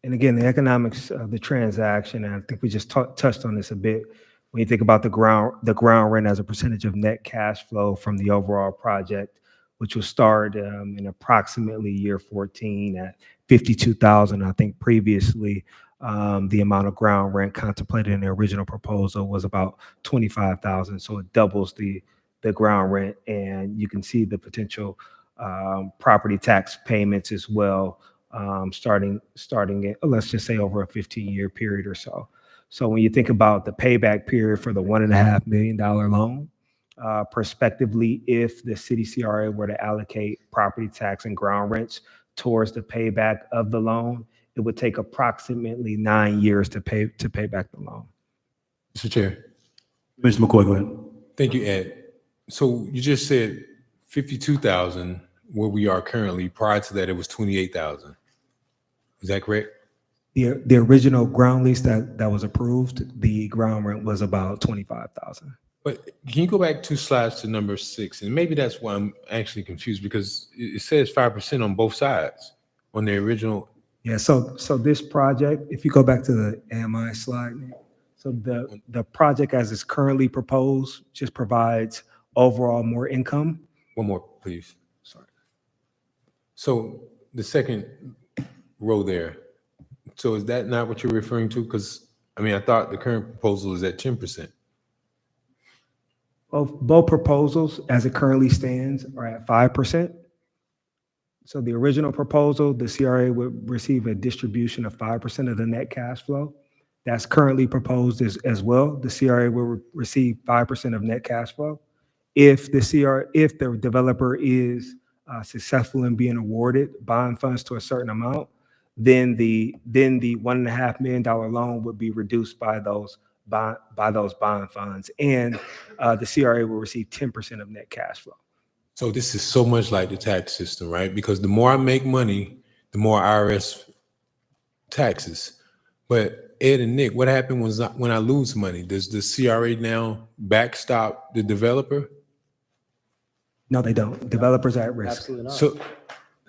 And again, the economics of the transaction, and I think we just touched on this a bit. When you think about the ground rent as a percentage of net cash flow from the overall project, which will start in approximately year 14 at $52,000. I think previously the amount of ground rent contemplated in the original proposal was about $25,000. So it doubles the ground rent, and you can see the potential property tax payments as well. Starting at, let's just say, over a 15-year period or so. So when you think about the payback period for the $1.5 million loan, prospectively, if the city CRA were to allocate property tax and ground rents towards the payback of the loan, it would take approximately 9 years to pay back the loan. Mr. Chair. Mr. McCoy, go ahead. Thank you, Ed. So you just said 52,000 where we are currently. Prior to that, it was 28,000. Is that correct? The original ground lease that was approved, the ground rent was about $25,000. But can you go back 2 slides to number 6? And maybe that's why I'm actually confused, because it says 5% on both sides on the original. Yeah, so this project, if you go back to the AMI slide, so the project as it's currently proposed just provides overall more income. One more, please. Sorry. So the second row there. So is that not what you're referring to? Because I mean, I thought the current proposal is at 10%. Both proposals, as it currently stands, are at 5%. So the original proposal, the CRA would receive a distribution of 5% of the net cash flow. That's currently proposed as well. The CRA will receive 5% of net cash flow. If the developer is successful in being awarded bond funds to a certain amount, then the $1.5 million loan would be reduced by those bond funds, and the CRA will receive 10% of net cash flow. So this is so much like the tax system, right? Because the more I make money, the more IRS taxes. But Ed and Nick, what happens when I lose money? Does the CRA now backstop the developer? No, they don't. Developers are at risk. Absolutely not.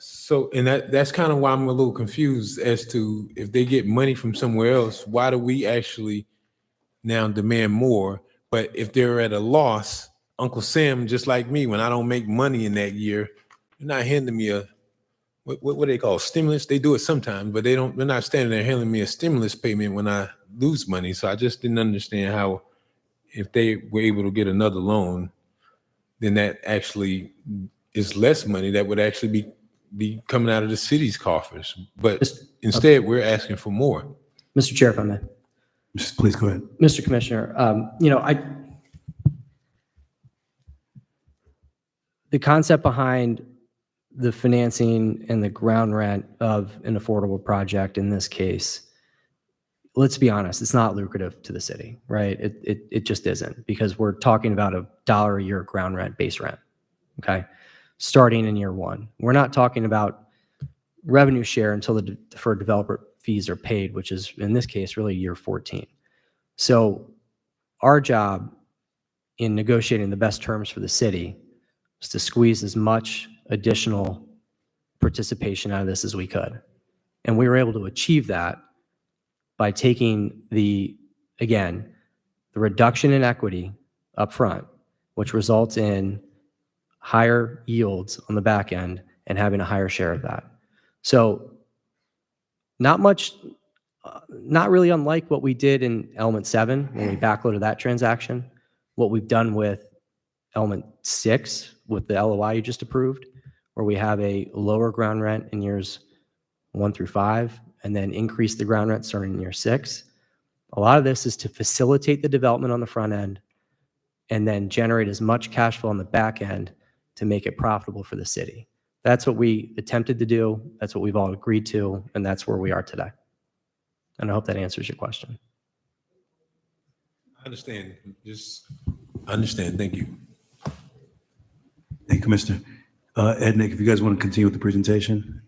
So, and that's kind of why I'm a little confused as to if they get money from somewhere else, why do we actually now demand more? But if they're at a loss, Uncle Sam, just like me, when I don't make money in that year, they're not handing me a, what do they call stimulus? They do it sometimes, but they're not standing there handing me a stimulus payment when I lose money. So I just didn't understand how, if they were able to get another loan, then that actually is less money that would actually be coming out of the city's coffers. But instead, we're asking for more. Mr. Chair, if I may. Please go ahead. Mr. Commissioner, the concept behind the financing and the ground rent of an affordable project in this case, let's be honest, it's not lucrative to the city, right? It just isn't, because we're talking about $1 a year ground rent, base rent, okay? Starting in year one. We're not talking about revenue share until the deferred developer fees are paid, which is, in this case, really year 14. So our job in negotiating the best terms for the city is to squeeze as much additional participation out of this as we could. And we were able to achieve that by taking the reduction in equity up front, which results in higher yields on the back end and having a higher share of that. So not much, not really unlike what we did in element 7 when we backloaded that transaction, what we've done with element 6 with the LOI you just approved, where we have a lower ground rent in years 1 through 5 and then increase the ground rent starting in year 6. A lot of this is to facilitate the development on the front end and then generate as much cash flow on the back end to make it profitable for the city. That's what we attempted to do. That's what we've all agreed to, and that's where we are today. And I hope that answers your question. I understand. I understand. Thank you. Thank you, Commissioner. Ed, Nick, if you guys want to continue with the presentation.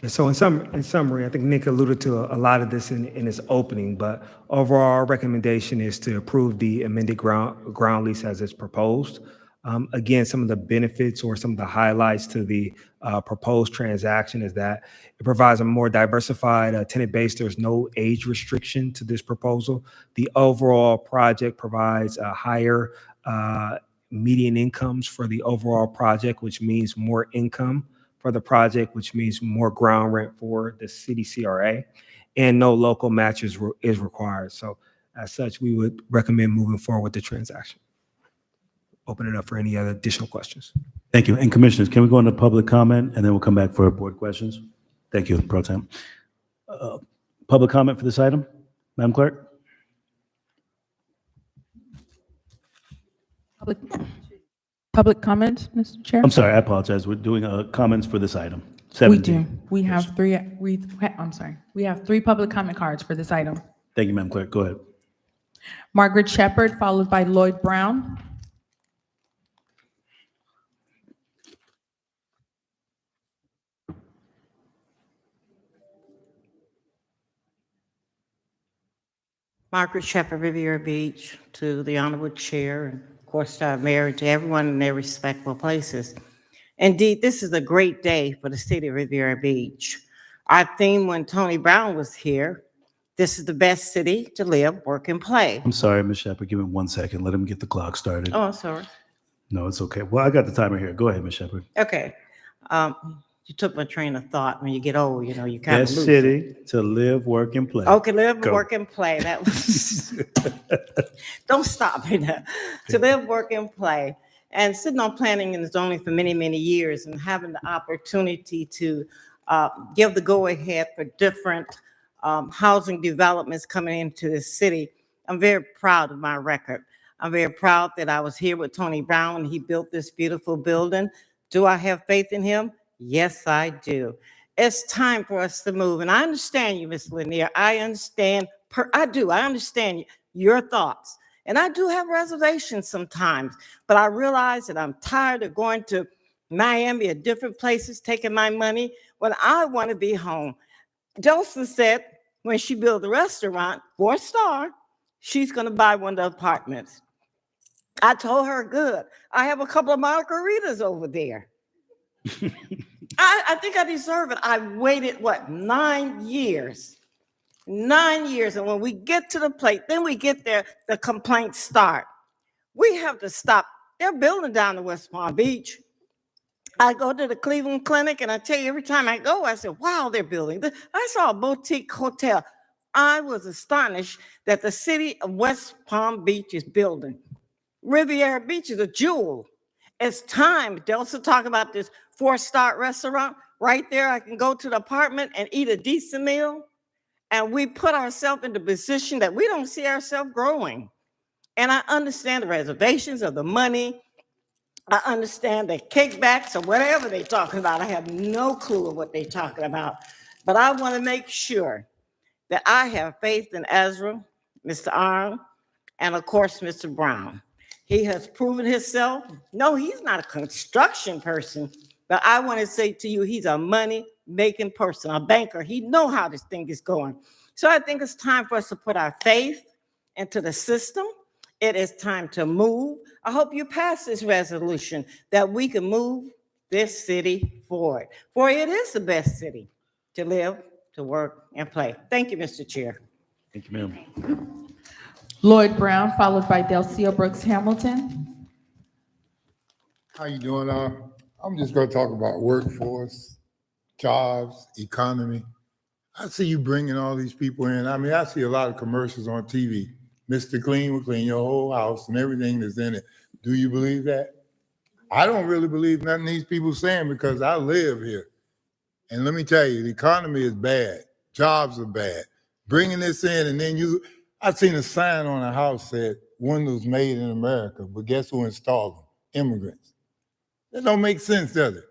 So in summary, I think Nick alluded to a lot of this in his opening, but overall our recommendation is to approve the amended ground lease as it's proposed. Again, some of the benefits or some of the highlights to the proposed transaction is that it provides a more diversified tenant base. There's no age restriction to this proposal. The overall project provides a higher median incomes for the overall project, which means more income for the project, which means more ground rent for the city CRA, and no local match is required. So as such, we would recommend moving forward with the transaction. Open it up for any other additional questions. Thank you. And commissioners, can we go into public comment and then we'll come back for board questions? Thank you, Pro Tem. Public comment for this item, Madam Clerk? Public comment, Mr. Chair? I'm sorry, I apologize. We're doing comments for this item. We 17. do. We have three, we have 3 public comment cards for this item. Thank you, Madam Clerk. Go ahead. Margaret Shepard, followed by Lloyd Brown. Margaret Shepard, Riviera Beach, to the Honorable Chair, and of course to our Mayor, and to everyone in their respectful places. Indeed, this is a great day for the city of Riviera Beach. Our theme when Tony Brown was here, this is the best city to live, work, and play. I'm sorry, Ms. Shepard. Give me 1 second. Let him get the clock started. Oh, I'm sorry. No, it's okay. Well, I got the timer here. Go ahead, Ms. Shepard. Okay. You took my train of thought. When you get old, you know, you kind of Best lose city to live, work, and play. Okay, live, Go. work, and play. That was, don't stop me now. To live, work, and play. And sitting on planning and zoning for many, many years and having the opportunity to give the go-ahead for different housing developments coming into the city, I'm very proud of my record. I'm very proud that I was here with Tony Brown when he built this beautiful building. Do I have faith in him? Yes, I do. It's time for us to move. And I understand you, Ms. Lanier. I understand, I understand your thoughts. And I do have reservations sometimes, but I realize that I'm tired of going to Miami or different places, taking my money when I want to be home. Joseph said, when she builds the restaurant, 4-star, she's going to buy one of the apartments. I told her, good. I have a couple of margaritas over there. I think I deserve it. I waited, 9 years? 9 years. And when we get to the plate, then we get there, the complaints start. We have to stop. They're building down in West Palm Beach. I go to the Cleveland Clinic, and I tell you, every time I go, I said, wow, they're building. I saw a boutique hotel. I was astonished that the city of West Palm Beach is building. Riviera Beach is a jewel. It's time. They also talk about this 4-star restaurant. Right there, I can go to the apartment and eat a decent meal. And we put ourselves in the position that we don't see ourselves growing. And I understand the reservations of the money. I understand the kickbacks or whatever they're talking about. I have no clue of what they're talking about. But I want to make sure that I have faith in Ezra, Mr. Arm, and of course, Mr. Brown. He has proven himself. No, he's not a construction person, but I want to say to you, he's a money-making person, a banker. He knows how this thing is going. So I think it's time for us to put our faith into the system. It is time to move. I hope you pass this resolution that we can move this city forward. For it is the best city to live, to work, and play. Thank you, Mr. Chair. Thank you, ma'am. Lloyd Brown, followed by Delcia Brooks Hamilton. How you doing? I'm just going to talk about workforce, jobs, economy. I see you bringing all these people in. I mean, I see a lot of commercials on TV. Mr. Clean will clean your whole house and everything that's in it. Do you believe that? I don't really believe nothing these people saying because I live here. And let me tell you, the economy is bad. Jobs are bad. Bringing this in and then I've seen a sign on a house that windows made in America, but guess who installed them? Immigrants. That don't make sense, does it?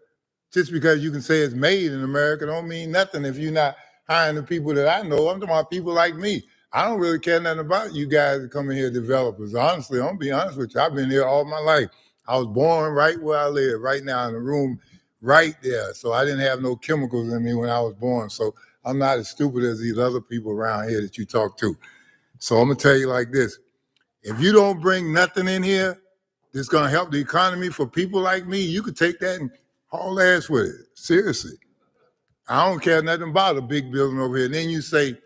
Just because you can say it's made in America don't mean nothing if you're not hiring the people that I know. I'm talking about people like me. I don't really care nothing about you guys that come in here, developers. Honestly, I'm gonna be honest with you. I've been here all my life. I was born right where I live, right now in the room right there. So I didn't have no chemicals in me when I was born. So I'm not as stupid as these other people around here that you talk to. So I'm gonna tell you like this. If you don't bring nothing in here that's gonna help the economy for people like me, you could take that and haul ass with it. Seriously. I don't care nothing about a big building over here. And then you say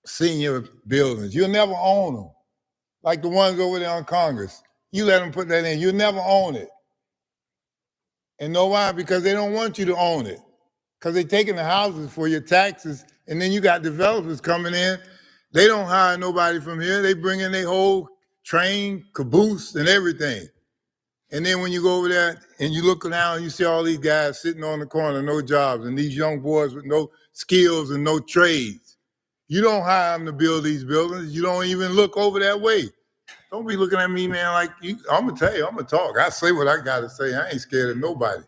senior buildings. You'll never own them. Like the ones over there on Congress. You let them put that in. You'll never own it. And know why? Because they don't want you to own it. Because they're taking the houses for your taxes. And then you got developers coming in. They don't hire nobody from here. They bring in their whole train, caboose, and everything. And then when you go over there and you look around and you see all these guys sitting on the corner, no jobs, and these young boys with no skills and no trades. You don't hire them to build these buildings. You don't even look over that way. Don't be looking at me, man, like you. I'm going to tell you, I'm going to talk. I say what I got to say. I ain't scared of nobody.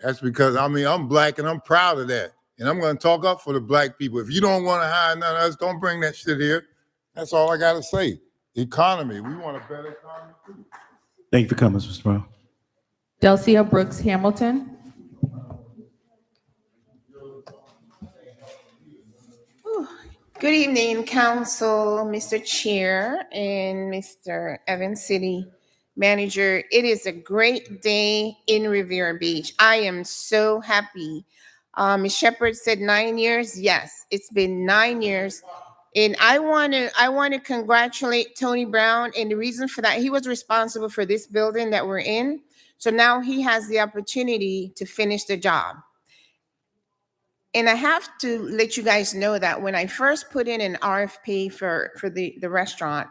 That's because, I'm black and I'm proud of that. And I'm going to talk up for the black people. If you don't want to hire none of us, don't bring that shit here. That's all I got to say. Economy. We want a better economy too. Thank you for coming, Mr. Brown. Delcia Brooks Hamilton. Good evening, Council, Mr. Chair, and Mr. Evans, City Manager. It is a great day in Riviera Beach. I am so happy. Ms. Shepherd said 9 years. Yes, it's been 9 years. And I want to congratulate Tony Brown. And the reason for that, he was responsible for this building that we're in. So now he has the opportunity to finish the job. And I have to let you guys know that when I first put in an RFP for the restaurant,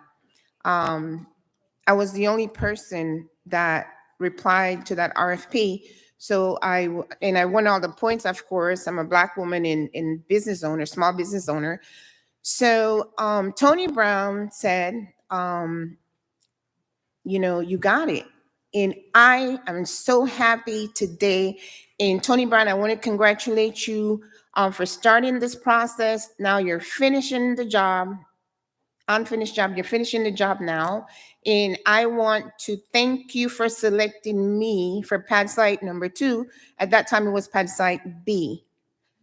I was the only person that replied to that RFP. So I won all the points, of course. I'm a Black woman in business owner, small business owner. So Tony Brown said, you got it. And I am so happy today. And Tony Brown, I want to congratulate you for starting this process. Now you're finishing the job, unfinished job. You're finishing the job now. And I want to thank you for selecting me for pad site number 2. At that time, it was pad site B.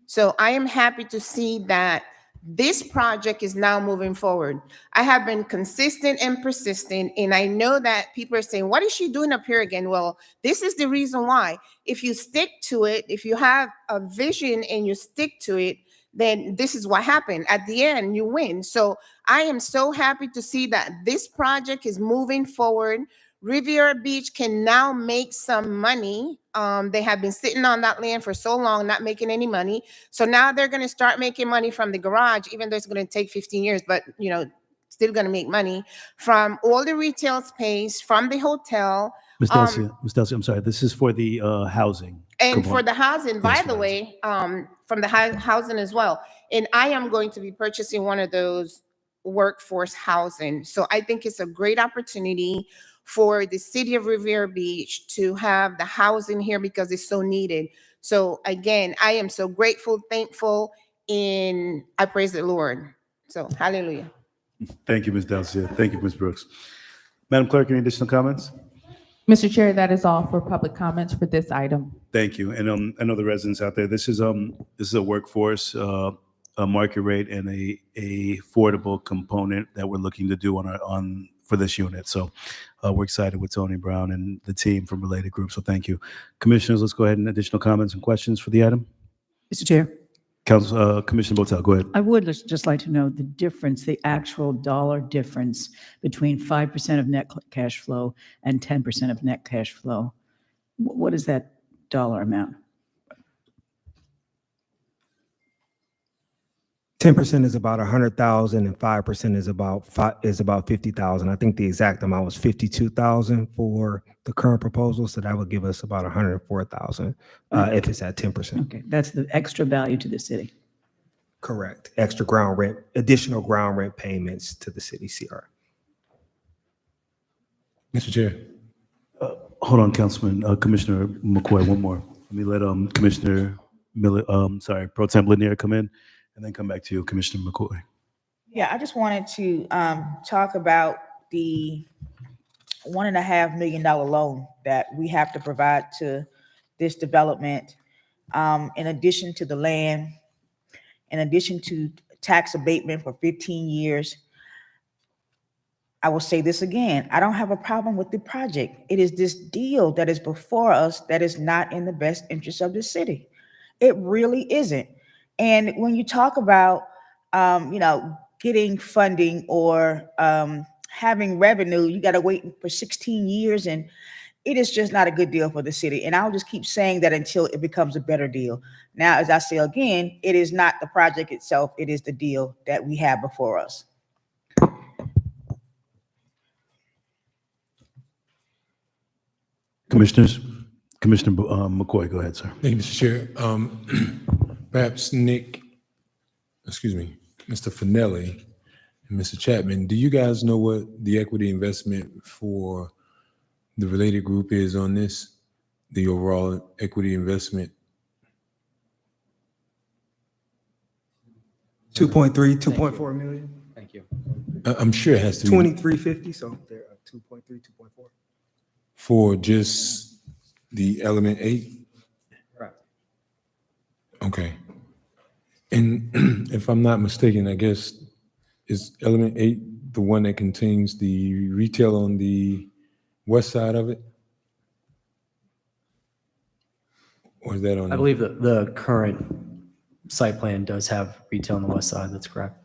So I am happy to see that This project is now moving forward. I have been consistent and persistent, and I know that people are saying, what is she doing up here again? Well, this is the reason why. If you stick to it, if you have a vision and you stick to it, then this is what happened. At the end, you win. So I am so happy to see that this project is moving forward. Riviera Beach can now make some money. They have been sitting on that land for so long, not making any money. So now they're going to start making money from the garage, even though it's going to take 15 years, but still going to make money from all the retail space, from the hotel. Ms. Delcia, I'm sorry. This is for the housing. And for component. the housing, by Yes, the way, from the housing as well. And I am going to be purchasing one of those workforce housing. So I think it's a great opportunity for the city of Riviera Beach to have the housing here because it's so needed. So again, I am so grateful, thankful, and I praise the Lord. So hallelujah. Thank you, Ms. Delcia. Thank you, Ms. Brooks. Madam Clerk, any additional comments? Mr. Chair, that is all for public comments for this item. Thank you. And I know the residents out there, this is a workforce, a market rate and a affordable component that we're looking to do for this unit. So we're excited with Tony Brown and the team from Related Group. So thank you. Commissioners, let's go ahead and additional comments and questions for the item. Mr. Chair, Commissioner Botel, go ahead. I would just like to know the difference, the actual dollar difference between 5% of net cash flow and 10% of net cash flow. What is that dollar amount? 10% is about 100,000 and 5% is about 50,000. I think the exact amount was 52,000 for the current proposal. So that would give us about 104,000 if it's at 10%. Okay, that's the extra value to the city. Correct. Extra ground rent, additional ground rent payments to the city CR. Mr. Chair. Hold on, Commissioner McCoy, one more. Let me let Commissioner Pro Tem Lanier come in and then come back to you, Commissioner McCoy. Yeah, I just wanted to talk about the $1.5 million loan that we have to provide to this development, in addition to the land, in addition to tax abatement for 15 years. I will say this again, I don't have a problem with the project. It is this deal that is before us that is not in the best interest of the city. It really isn't. And when you talk about, getting funding or having revenue, you got to wait for 16 years, and it is just not a good deal for the city. And I'll just keep saying that until it becomes a better deal. Now, as I say again, it is not the project itself. It is the deal that we have before us. Commissioners, Commissioner McCoy, go ahead, sir. Thank you, Mr. Chair. Perhaps Mr. Finelli and Mr. Chapman, do you guys know what the equity investment for the Related Group is on this? The overall equity investment? 2.4 million. Thank you. I'm sure it has to be 2350. So they're 2.3, 2.4. for just the element 8? Right. Okay. And if I'm not mistaken, I guess, is element 8 the one that contains the retail on the west side of it? Or is that on? I believe that the current site plan does have retail on the west side. That's correct.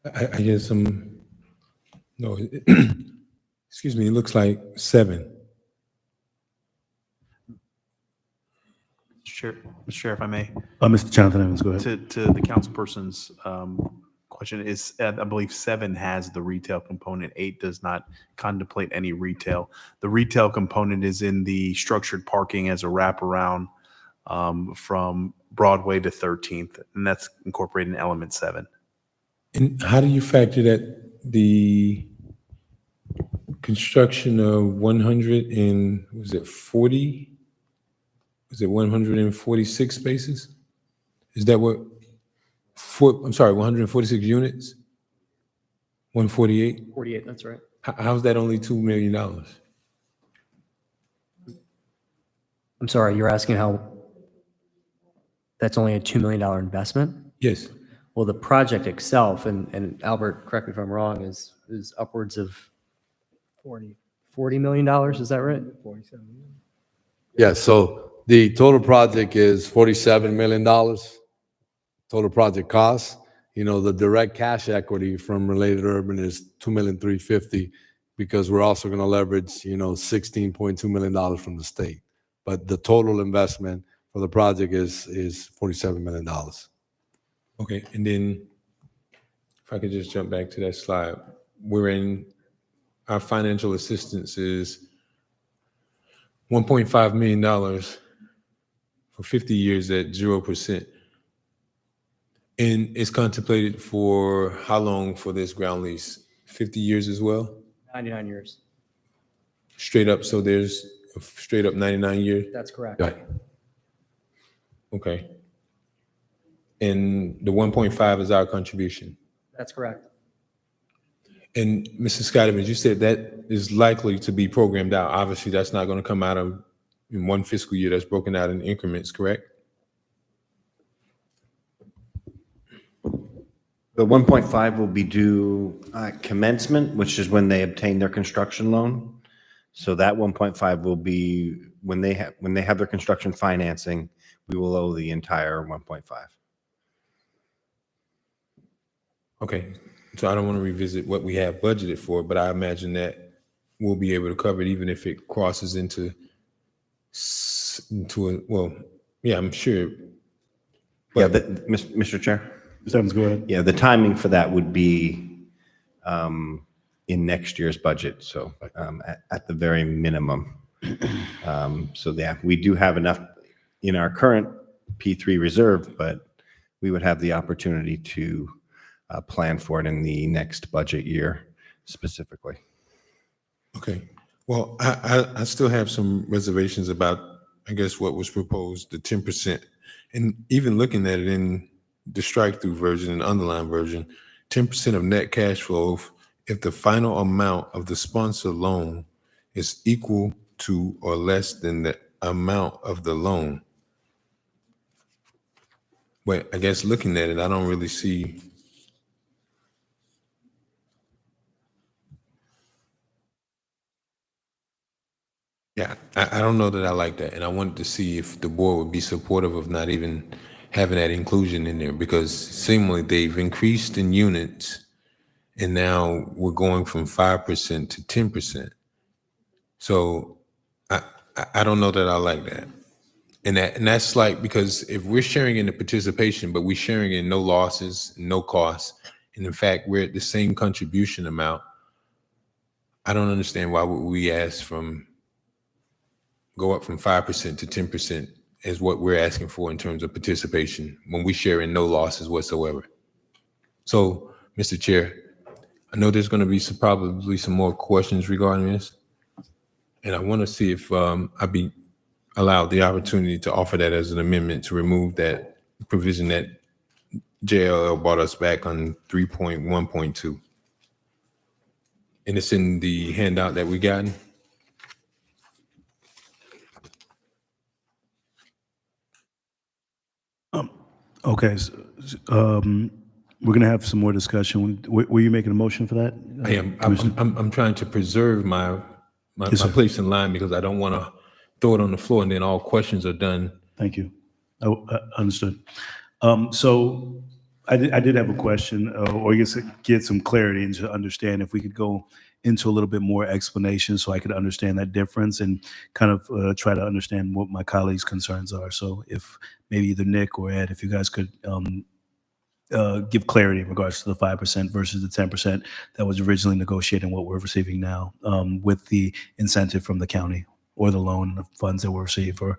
I guess no, excuse me, it looks like 7. Mr. Chair, if I may. Mr. Jonathan Evans, go ahead. To the councilperson's question is, I believe 7 has the retail component. 8 does not contemplate any retail. The retail component is in the structured parking as a wraparound from Broadway to 13th, and that's incorporated in element 7. And how do you factor that the construction of 146 spaces? Is that what, 146 units? 148? 48, that's right. How's that only $2 million? I'm sorry, you're asking how? That's only a $2 million investment? Yes. Well, the project itself, and Albert, correct me if I'm wrong, is upwards of $40 million, is that right? 47. Yeah, so the total project is $47 million, total project cost. You know, the direct cash equity from Related Urban is $2,350,000 because we're also going to leverage, you know, $16.2 million from the state. But the total investment for the project is $47 million. Okay, and then if I could just jump back to that slide, our financial assistance is $1.5 million for 50 years at 0%. And it's contemplated for how long for this ground lease? 50 years as well? 99 years. Straight up, so there's a straight up 99 years? That's correct. Right. Okay. And the 1.5 is our contribution. That's correct. And Mr. Scott Evans, you said that is likely to be programmed out. Obviously, that's not going to come out of in one fiscal year. That's broken out in increments, correct? The 1.5 will be due commencement, which is when they obtain their construction loan. So that 1.5 will be when they have their construction financing, we will owe the entire 1.5. Okay. So I don't want to revisit what we have budgeted for, but I imagine that we'll be able to cover it even if it crosses into well, yeah, I'm sure. But Mr. Chair? Stebbins, go ahead. Yeah, the timing for that would be in next year's budget, so at the very minimum. So yeah, we do have enough in our current P3 reserve, but we would have the opportunity to plan for it in the next budget year specifically. Okay. Well, I still have some reservations about, I guess, what was proposed, the 10%. And even looking at it in the strike-through version and underlying version, 10% of net cash flow if the final amount of the sponsor loan is equal to or less than the amount of the loan. But I guess looking at it, I don't really see. Yeah, I don't know that I like that. And I wanted to see if the board would be supportive of not even having that inclusion in there, because seemingly they've increased in units and now we're going from 5% to 10%. So I don't know that I like that. And that's like, because if we're sharing in the participation, but we're sharing in no losses, no costs, and in fact, we're at the same contribution amount, I don't understand why would we go up from 5% to 10% is what we're asking for in terms of participation when we share in no losses whatsoever. So, Mr. Chair, I know there's going to be probably some more questions regarding this, and I want to see if I'd be allowed the opportunity to offer that as an amendment to remove that provision that JLL brought us back on 3.1.2. And it's in the handout that we gotten. Okay, so, we're gonna have some more discussion. Were you making a motion for that? I am. I'm trying to preserve my Yes, sir. place in line because I don't want to throw it on the floor and then all questions are done. Thank you. Understood. So I did have a question, or I guess get some clarity and to understand if we could go into a little bit more explanation so I could understand that difference and kind of try to understand what my colleagues' concerns are. So if maybe either Nick or Ed, if you guys could give clarity in regards to the 5% versus the 10% that was originally negotiated and what we're receiving now with the incentive from the county or the loan funds that were received. Or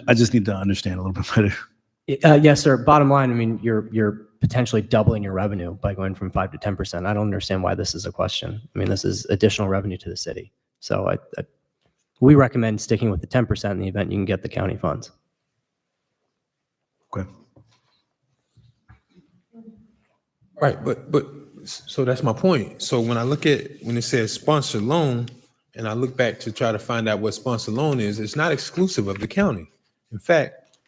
I just need to understand a little bit better. Yes, sir. Bottom line, I mean, you're potentially doubling your revenue by going from 5 to 10%. I don't understand why this is a question. I mean, this is additional revenue to the city. So we recommend sticking with the 10% in the event you can get the county funds. Okay. Right, but so that's my point. So when I look at when it says sponsor loan, and I look back to try to find out what sponsor loan is, it's not exclusive of the county. In fact,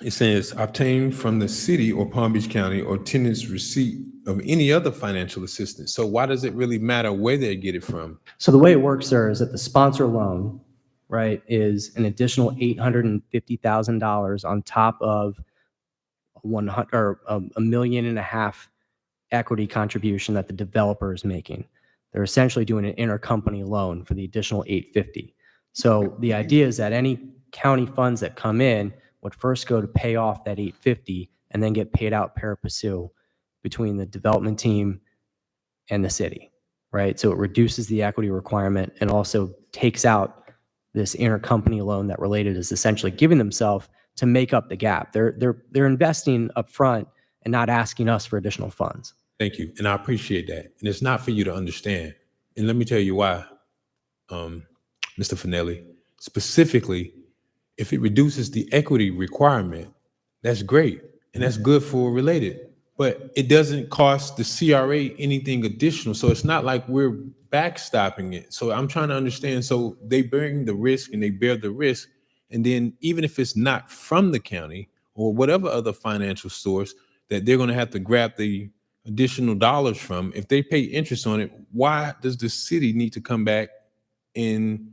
it says obtained from the city or Palm Beach County or tenant's receipt of any other financial assistance. So why does it really matter where they get it from? So the way it works, sir, is that the sponsor loan, right, is an additional $850,000 on top of $1.5 million equity contribution that the developer is making. They're essentially doing an intercompany loan for the additional $850. So the idea is that any county funds that come in would first go to pay off that $850 and then get paid out pari passu between the development team and the city, right? So it reduces the equity requirement and also takes out this intercompany loan that Related is essentially giving themselves to make up the gap. They're investing up front and not asking us for additional funds. Thank you. And I appreciate that. And it's not for you to understand. And let me tell you why, Mr. Finelli. Specifically, if it reduces the equity requirement, that's great. And that's good for Related. But it doesn't cost the CRA anything additional. So it's not like we're backstopping it. So I'm trying to understand. So they bring the risk and they bear the risk. And then even if it's not from the county or whatever other financial source that they're going to have to grab the additional dollars from, if they pay interest on it, why does the city need to come back and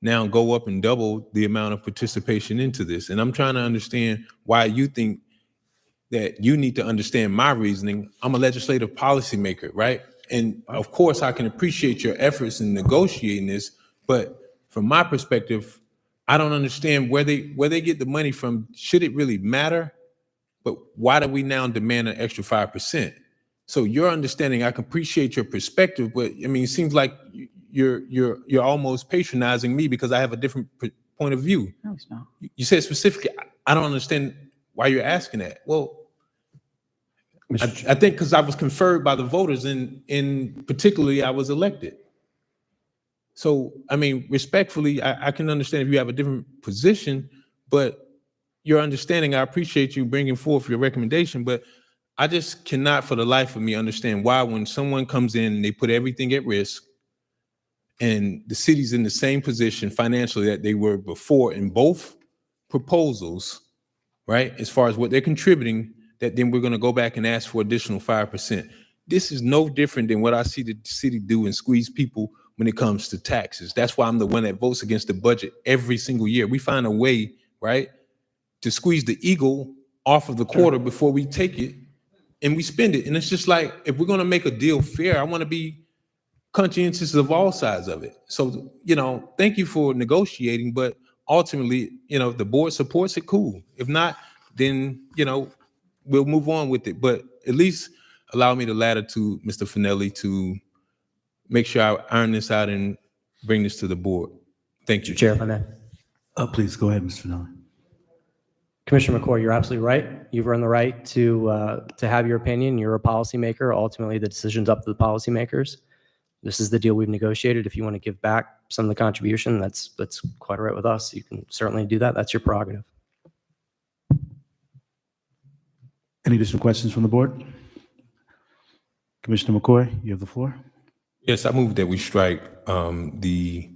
now go up and double the amount of participation into this? And I'm trying to understand why you think that you need to understand my reasoning. I'm a legislative policymaker, right? And of course, I can appreciate your efforts in negotiating this, but from my perspective, I don't understand where they get the money from. Should it really matter? But why do we now demand an extra 5%? So your understanding, I can appreciate your perspective, but I mean, it seems like you're almost patronizing me because I have a different point of view. No, it's not. You said specifically, I don't understand why you're asking that. Well, I think because I was conferred by the voters and particularly I was elected. So, I mean, respectfully, I can understand if you have a different position, but your understanding, I appreciate you bringing forth your recommendation, but I just cannot for the life of me understand why when someone comes in and they put everything at risk and the city's in the same position financially that they were before in both proposals, right? As far as what they're contributing, that then we're going to go back and ask for additional 5%. This is no different than what I see the city do and squeeze people when it comes to taxes. That's why I'm the one that votes against the budget every single year. We find a way, right, to squeeze the eagle off of the quarter before we take it and we spend it. And it's just like, if we're going to make a deal fair, I want to be conscientious of all sides of it. So, thank you for negotiating, but ultimately, if the board supports it, cool. If not, then, we'll move on with it. But at least allow me the latitude, Mr. Finelli, to make sure I iron this out and bring this to the board. Thank you. Chair, if I may. Please go ahead, Mr. Finelli. Commissioner McCoy, you're absolutely right. You've earned the right to have your opinion. You're a policymaker. Ultimately, the decision's up to the policymakers. This is the deal we've negotiated. If you want to give back some of the contribution, that's quite all right with us. You can certainly do that. That's your prerogative. Any additional questions from the board? Commissioner McCoy, you have the floor. Yes, I move that we strike the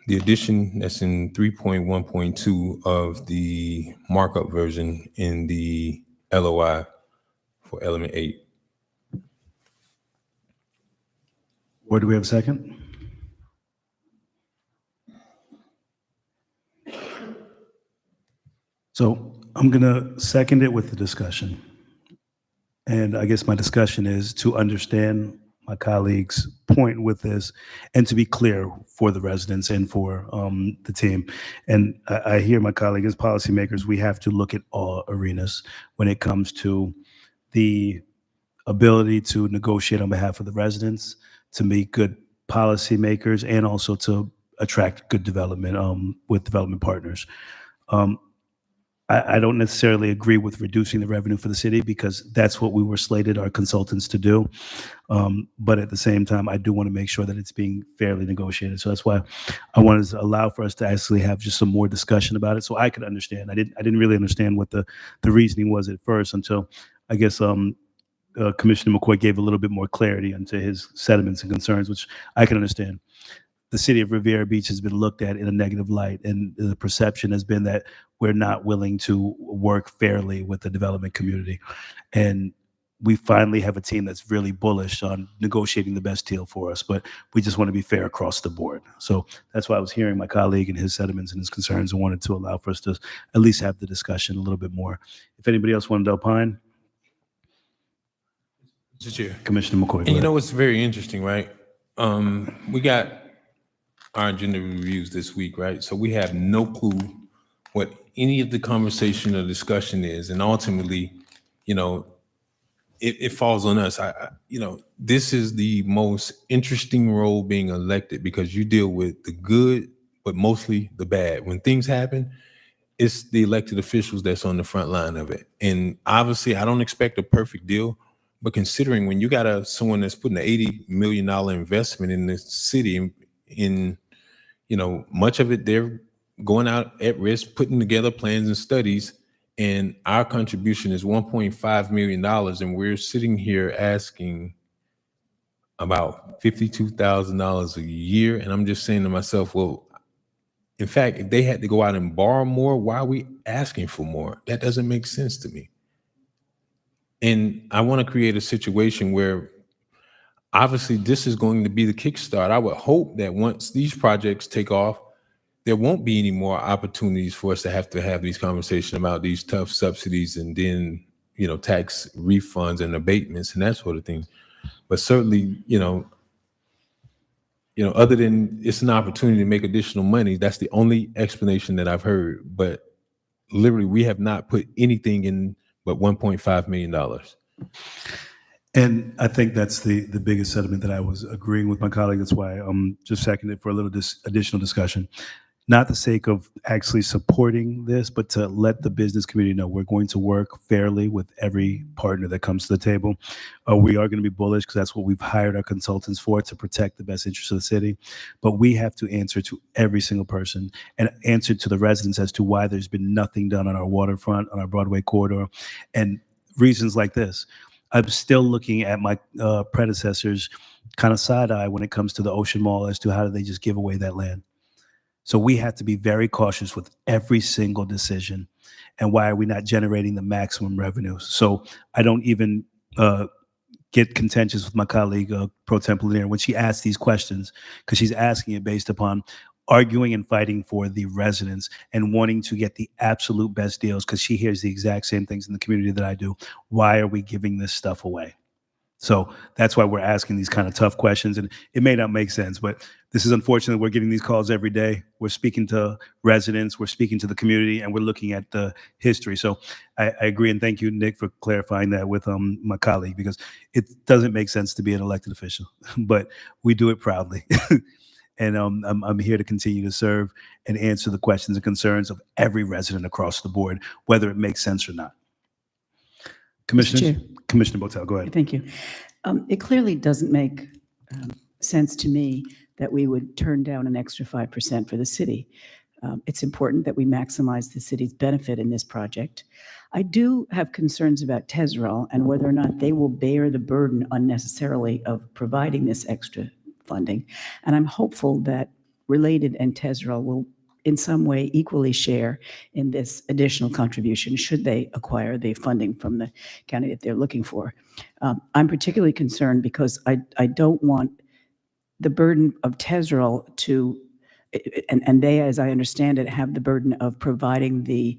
addition that's in 3.1.2 of the markup version in the LOI for element 8. Or do we have a second? So I'm going to second it with the discussion. And I guess my discussion is to understand my colleague's point with this and to be clear for the residents and for the team. And I hear my colleague as policymakers, we have to look at all arenas when it comes to the ability to negotiate on behalf of the residents, to meet good policymakers, and also to attract good development with development partners. I don't necessarily agree with reducing the revenue for the city because that's what we were slated our consultants to do. But at the same time, I do want to make sure that it's being fairly negotiated. So that's why I wanted to allow for us to actually have just some more discussion about it so I could understand. I didn't really understand what the reasoning was at first until I guess Commissioner McCoy gave a little bit more clarity into his sentiments and concerns, which I can understand. The city of Riviera Beach has been looked at in a negative light, and the perception has been that we're not willing to work fairly with the development community. And we finally have a team that's really bullish on negotiating the best deal for us, but we just want to be fair across the board. So that's why I was hearing my colleague and his sentiments and his concerns and wanted to allow for us to at least have the discussion a little bit more. If anybody else wanted to opine, Mr. Chair. Commissioner McCoy. And you know what's very interesting, right? We got our agenda reviews this week, right? So we have no clue what any of the conversation or discussion is, and ultimately, you know, it falls on us. You know, this is the most interesting role being elected because you deal with the good, but mostly the bad. When things happen, it's the elected officials that's on the front line of it. And obviously, I don't expect a perfect deal, but considering when you got someone that's putting an $80 million investment in the city, in you know, much of it they're going out at risk, putting together plans and studies. And our contribution is $1.5 million. And we're sitting here asking about $52,000 a year. And I'm just saying to myself, well, in fact, if they had to go out and borrow more, why are we asking for more? That doesn't make sense to me. And I want to create a situation where obviously this is going to be the kickstart. I would hope that once these projects take off, there won't be any more opportunities for us to have these conversations about these tough subsidies and then, you know, tax refunds and abatements and that sort of thing. But certainly, you know, other than it's an opportunity to make additional money, that's the only explanation that I've heard. But literally, we have not put anything in but $1.5 million. And I think that's the biggest sentiment that I was agreeing with my colleague. That's why I'm just seconded for a little additional discussion. Not the sake of actually supporting this, but to let the business community know we're going to work fairly with every partner that comes to the table. We are going to be bullish because that's what we've hired our consultants for, to protect the best interests of the city. But we have to answer to every single person and answer to the residents as to why there's been nothing done on our waterfront, on our Broadway corridor, and reasons like this. I'm still looking at my predecessors kind of side eye when it comes to the Ocean Mall as to how did they just give away that land. So we have to be very cautious with every single decision. And why are we not generating the maximum revenue? So I don't even get contentious with my colleague, Pro Tem Lanier, when she asks these questions, because she's asking it based upon arguing and fighting for the residents and wanting to get the absolute best deals, because she hears the exact same things in the community that I do. Why are we giving this stuff away? So that's why we're asking these kind of tough questions. And it may not make sense, but this is unfortunate. We're getting these calls every day. We're speaking to residents, we're speaking to the community, and we're looking at the history. So I agree, and thank you, Nick, for clarifying that with my colleague, because it doesn't make sense to be an elected official, but we do it proudly. And I'm here to continue to serve and answer the questions and concerns of every resident across the board, whether it makes sense or not. Commissioner Botel, go ahead. Thank you. It clearly doesn't make sense to me that we would turn down an extra 5% for the city. It's important that we maximize the city's benefit in this project. I do have concerns about Tezrel and whether or not they will bear the burden unnecessarily of providing this extra funding. And I'm hopeful that Related and Tezrel will in some way equally share in this additional contribution should they acquire the funding from the county that they're looking for. I'm particularly concerned because I don't want the burden of Tezrel to, and they, as I understand it, have the burden of providing the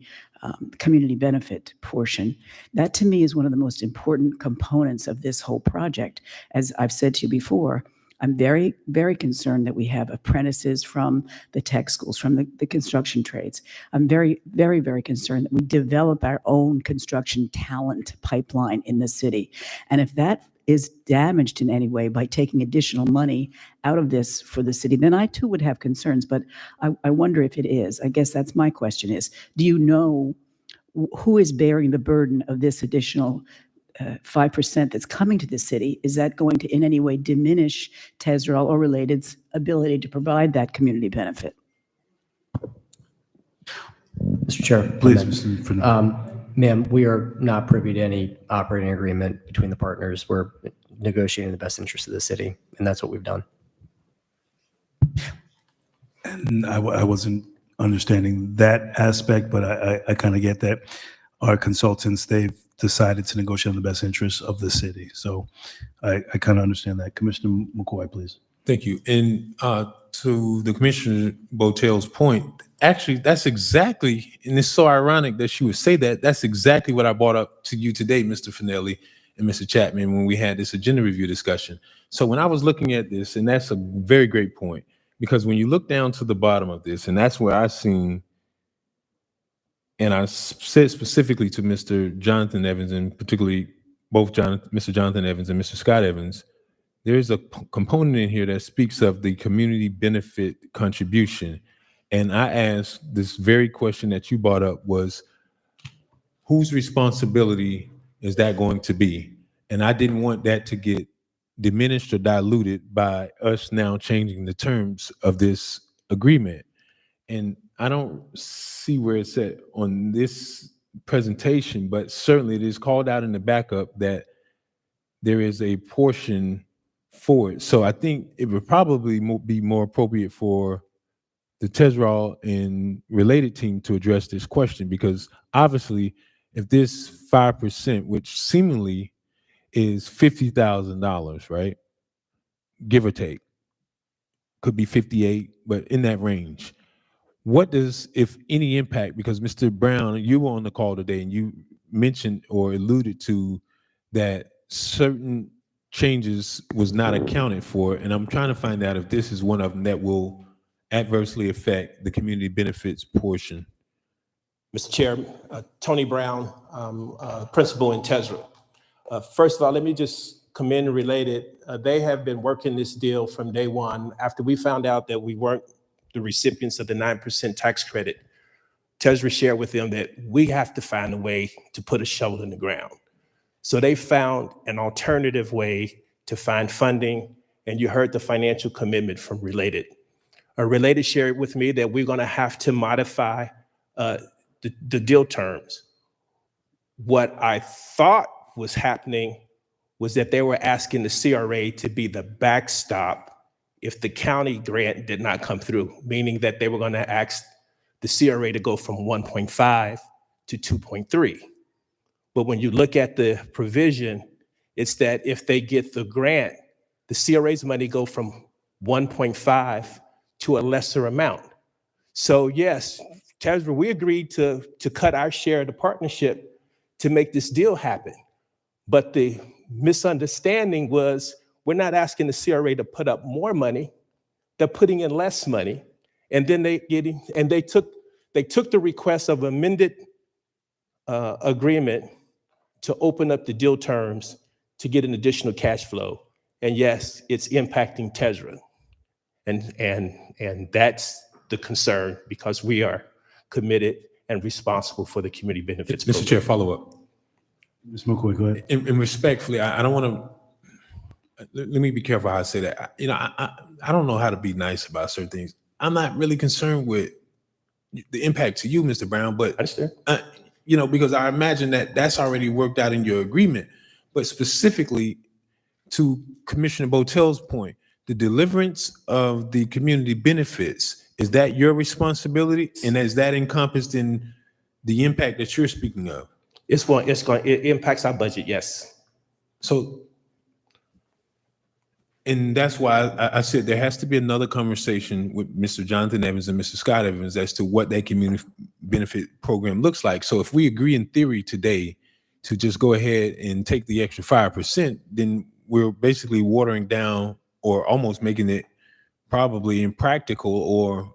community benefit portion. That to me is one of the most important components of this whole project. As I've said to you before, I'm very, very concerned that we have apprentices from the tech schools, from the construction trades. I'm very, very, very concerned that we develop our own construction talent pipeline in the city. And if that is damaged in any way by taking additional money out of this for the city, then I too would have concerns. But I wonder if it is. I guess that's my question is, do you know who is bearing the burden of this additional 5% that's coming to the city? Is that going to in any way diminish Tezrel or Related's ability to provide that community benefit? Mr. Chair. Please, Mr. Fernando. Ma'am, we are not privy to any operating agreement between the partners. We're negotiating the best interest of the city, and that's what we've done. And I wasn't understanding that aspect, but I kind of get that our consultants, they've decided to negotiate in the best interests of the city. So I kind of understand that. Commissioner McCoy, please. Thank you. And to the Commissioner Botel's point, actually, that's exactly, and it's so ironic that she would say that, that's exactly what I brought up to you today, Mr. Finelli and Mr. Chapman, when we had this agenda review discussion. So when I was looking at this, and that's a very great point, because when you look down to the bottom of this, and that's where I seen, and I said specifically to Mr. Jonathan Evans, and particularly both Mr. Jonathan Evans and Mr. Scott Evans, there is a component in here that speaks of the community benefit contribution. And I asked this very question that you brought up was, whose responsibility is that going to be? And I didn't want that to get diminished or diluted by us now changing the terms of this agreement. And I don't see where it's at on this presentation, but certainly it is called out in the backup that there is a portion for it. So I think it would probably be more appropriate for the TESRAL and related team to address this question, because obviously if this 5%, which seemingly is $50,000, right? Give or take, could be 58, but in that range. What does, if any, impact? Because Mr. Brown, you were on the call today and you mentioned or alluded to that certain changes was not accounted for, and I'm trying to find out if this is one of them that will adversely affect the community benefits portion. Mr. Chair, Tony Brown, principal in TESRA. First of all, let me just commend Related. They have been working this deal from day one. After we found out that we weren't the recipients of the 9% tax credit, TESRA shared with them that we have to find a way to put a shovel in the ground. So they found an alternative way to find funding, and you heard the financial commitment from Related. Related shared with me that we're going to have to modify the deal terms. What I thought was happening was that they were asking the CRA to be the backstop if the county grant did not come through, meaning that they were going to ask the CRA to go from 1.5 to 2.3. But when you look at the provision, it's that if they get the grant, the CRA's money go from 1.5 to a lesser amount. So yes, TESRA, we agreed to cut our share of the partnership to make this deal happen. But the misunderstanding was we're not asking the CRA to put up more money, they're putting in less money. And then they took the request of amended agreement to open up the deal terms to get an additional cash flow. And yes, it's impacting TESRA. And that's the concern, because we are committed and responsible for the community benefits program. Mr. Chair, follow up. Ms. McCoy, go ahead. And respectfully, I don't want to, let me be careful how I say that. I don't know how to be nice about certain things. I'm not really concerned with the impact to you, Mr. Brown, but because I imagine that that's already worked out in your agreement. But specifically to Commissioner Botel's point, the deliverance of the community benefits, is that your responsibility? And is that encompassed in the impact that you're speaking of? It impacts our budget, yes. So, and that's why I said there has to be another conversation with Mr. Jonathan Evans and Mr. Scott Evans as to what that community benefit program looks like. So if we agree in theory today to just go ahead and take the extra 5%, then we're basically watering down or almost making it probably impractical or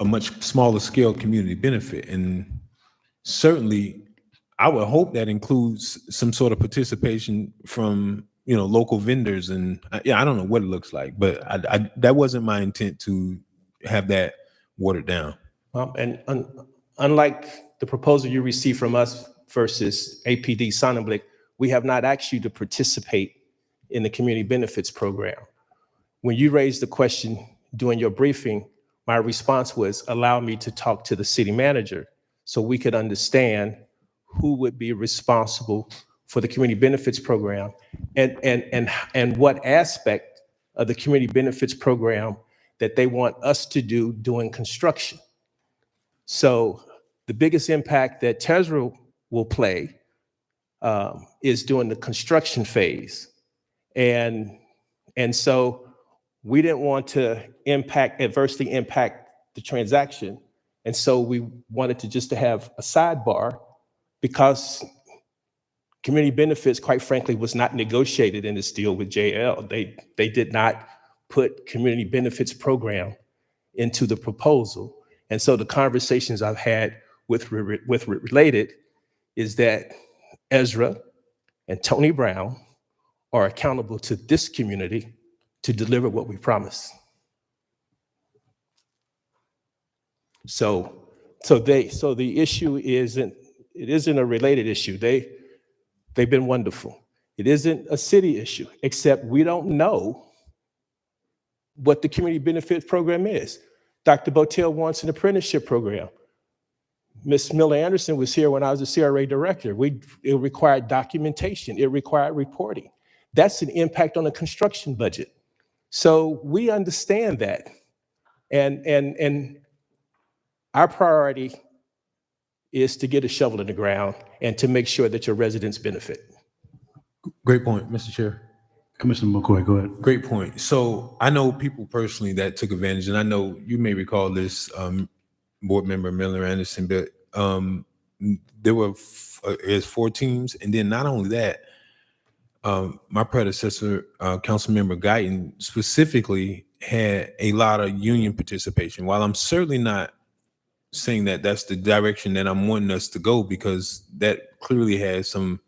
a much smaller scale community benefit. And certainly I would hope that includes some sort of participation from local vendors. And I don't know what it looks like, but that wasn't my intent to have that watered down. Unlike the proposal you received from us versus APD Sonnenblick, we have not asked you to participate in the community benefits program. When you raised the question during your briefing, my response was, allow me to talk to the city manager so we could understand who would be responsible for the community benefits program and what aspect of the community benefits program that they want us to do doing construction. So the biggest impact that Tesla will play is during the construction phase. And so we didn't want to adversely impact the transaction. And so we wanted to have a sidebar, because community benefits, quite frankly, was not negotiated in this deal with JL. They did not put community benefits program into the proposal. And so the conversations I've had with Related is that Ezra and Tony Brown are accountable to this community to deliver what we promised. So the issue isn't a Related issue. They've been wonderful. It isn't a city issue, except we don't know what the community benefits program is. Dr. Botel wants an apprenticeship program. Ms. Miller Anderson was here when I was the CRA director. It required documentation. It required reporting. That's an impact on the construction budget. So we understand that. And our priority is to get a shovel in the ground and to make sure that your residents benefit. Great point, Mr. Chair. Commissioner McCoy, go ahead. Great point. So I know people personally that took advantage, and I know you may recall this, board member Miller Anderson, but there were 4 teams, and then not only that, my predecessor, Councilmember Guyton, specifically had a lot of union participation. While I'm certainly not saying that that's the direction that I'm wanting us to go, because that clearly has some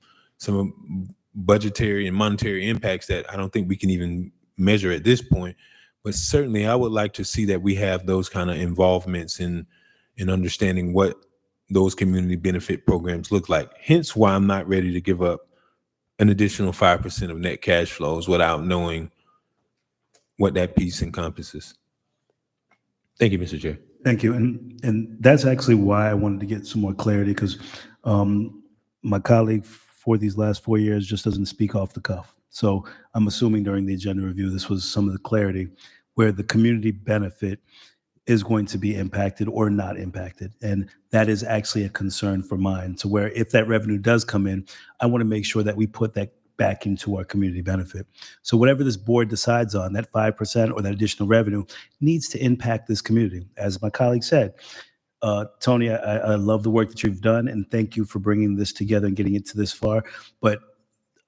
budgetary and monetary impacts that I don't think we can even measure at this point. But certainly I would like to see that we have those kind of involvements in understanding what those community benefit programs look like. Hence why I'm not ready to give up an additional 5% of net cash flows without knowing what that piece encompasses. Thank you, Mr. Chair. Thank you. And that's actually why I wanted to get some more clarity, because my colleague for these last 4 years just doesn't speak off the cuff. So I'm assuming during the agenda review, this was some of the clarity where the community benefit is going to be impacted or not impacted. And that is actually a concern for mine, to where if that revenue does come in, I want to make sure that we put that back into our community benefit. So whatever this board decides on, that 5% or that additional revenue needs to impact this community. As my colleague said, Tony, I love the work that you've done, and thank you for bringing this together and getting it to this far. But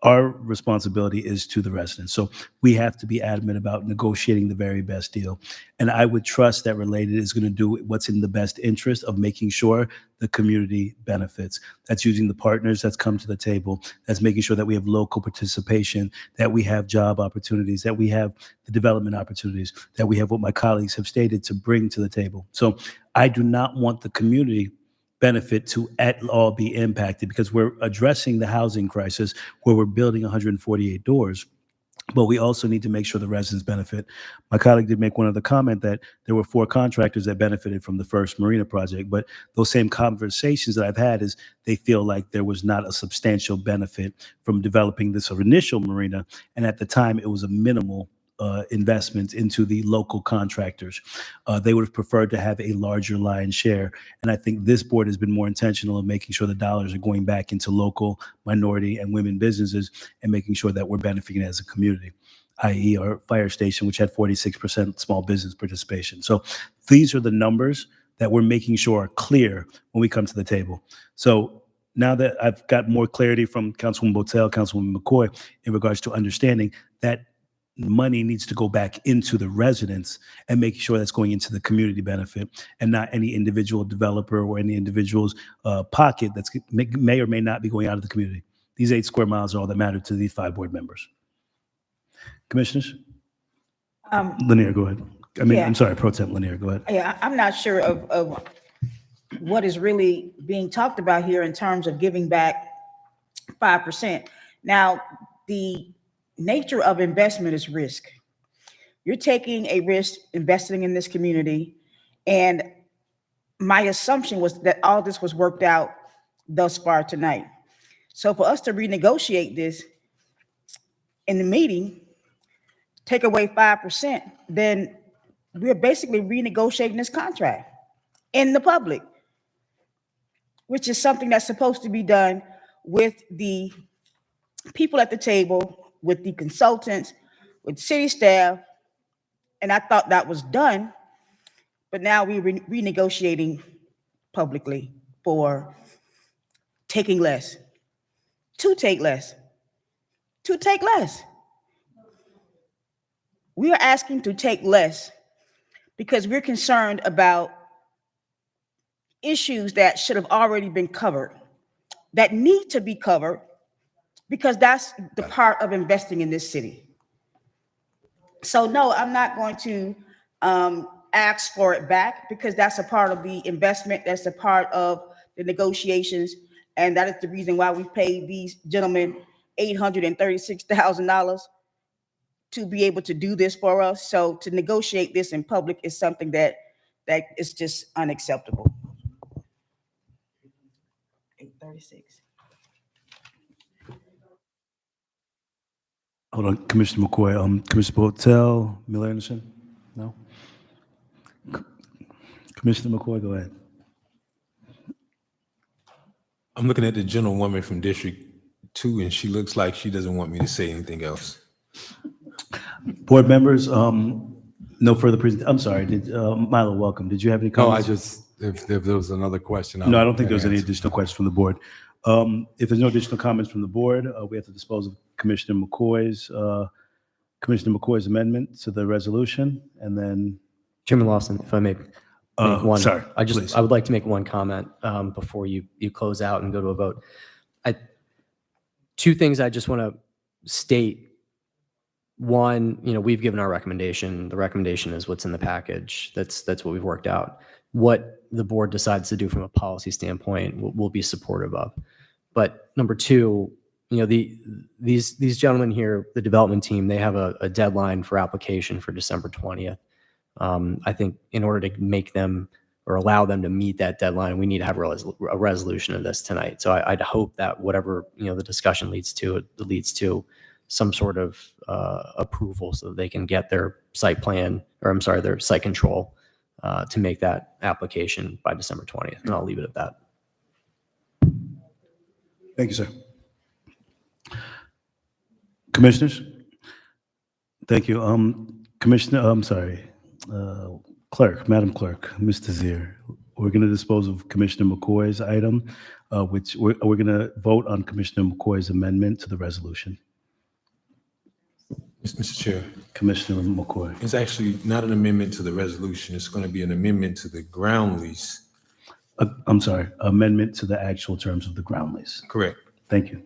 our responsibility is to the residents. So we have to be adamant about negotiating the very best deal. And I would trust that Related is going to do what's in the best interest of making sure the community benefits. That's using the partners that's come to the table. That's making sure that we have local participation, that we have job opportunities, that we have the development opportunities, that we have what my colleagues have stated to bring to the table. So I do not want the community benefit to at all be impacted, because we're addressing the housing crisis where we're building 148 doors. But we also need to make sure the residents benefit. My colleague did make one other comment that there were 4 contractors that benefited from the first marina project, but those same conversations that I've had is they feel like there was not a substantial benefit from developing this initial marina. And at the time, it was a minimal investments into the local contractors. They would have preferred to have a larger lion's share. And I think this board has been more intentional of making sure the dollars are going back into local minority and women businesses and making sure that we're benefiting as a community, i.e. our fire station, which had 46% small business participation. So these are the numbers that we're making sure are clear when we come to the table. So now that I've got more clarity from Councilwoman Botel, Councilwoman McCoy, in regards to understanding that money needs to go back into the residents and making sure that's going into the community benefit and not any individual developer or any individual's pocket that's may or may not be going out of the community. These 8 square miles are all that matter to these 5 board members. Commissioners? Lanier, go ahead. I'm sorry, Pro Temp Lanier, go ahead. Yeah, I'm not sure of what is really being talked about here in terms of giving back 5%. Now, the nature of investment is risk. You're taking a risk investing in this community. And my assumption was that all this was worked out thus far tonight. So for us to renegotiate this in the meeting, take away 5%, then we're basically renegotiating this contract in the public, which is something that's supposed to be done with the people at the table, with the consultants, with city staff. And I thought that was done, but now we're renegotiating publicly for taking less, to take less, to take less. We are asking to take less because we're concerned about issues that should have already been covered, that need to be covered, because that's the part of investing in this city. So no, I'm not going to ask for it back, because that's a part of the investment, that's a part of the negotiations, and that is the reason why we paid these gentlemen $836,000 to be able to do this for us. So to negotiate this in public is something that is just unacceptable. 836. Hold on, Commissioner McCoy. Commissioner Botel, Miller Anderson? No? Commissioner McCoy, go ahead. I'm looking at the gentlewoman from District 2, and she looks like she doesn't want me to say anything else. Board members, no further presentation. I'm sorry, Milo, welcome. Did you have any No, comments? if there was another question. No, I don't think there was any additional questions from the board. If there's no additional comments from the board, we have to dispose of Commissioner McCoy's amendment to the resolution, and then. Chairman Lawson, if I may make one. Sorry, I would like to make one comment before you close out and go to a vote. Two things I just want to state. One, we've given our recommendation. The recommendation is what's in the package. That's what we've worked out. What the board decides to do from a policy standpoint, we'll be supportive of. But number two, these gentlemen here, the development team, they have a deadline for application for December 20th. I think in order to make them or allow them to meet that deadline, we need to have a resolution of this tonight. So I'd hope that whatever the discussion leads to some sort of approval so that they can get their site plan, or I'm sorry, their site control to make that application by December 20th. And I'll leave it at that. Thank you, sir. Commissioners? Thank you. Clerk, Madam Clerk, Mr. Zier, we're going to dispose of Commissioner McCoy's item, which we're going to vote on Commissioner McCoy's amendment to the resolution. Mr. Chair. Commissioner McCoy. It's actually not an amendment to the resolution. It's going to be an amendment to the ground lease. I'm sorry, amendment to the actual terms of the ground lease. Correct. Thank you.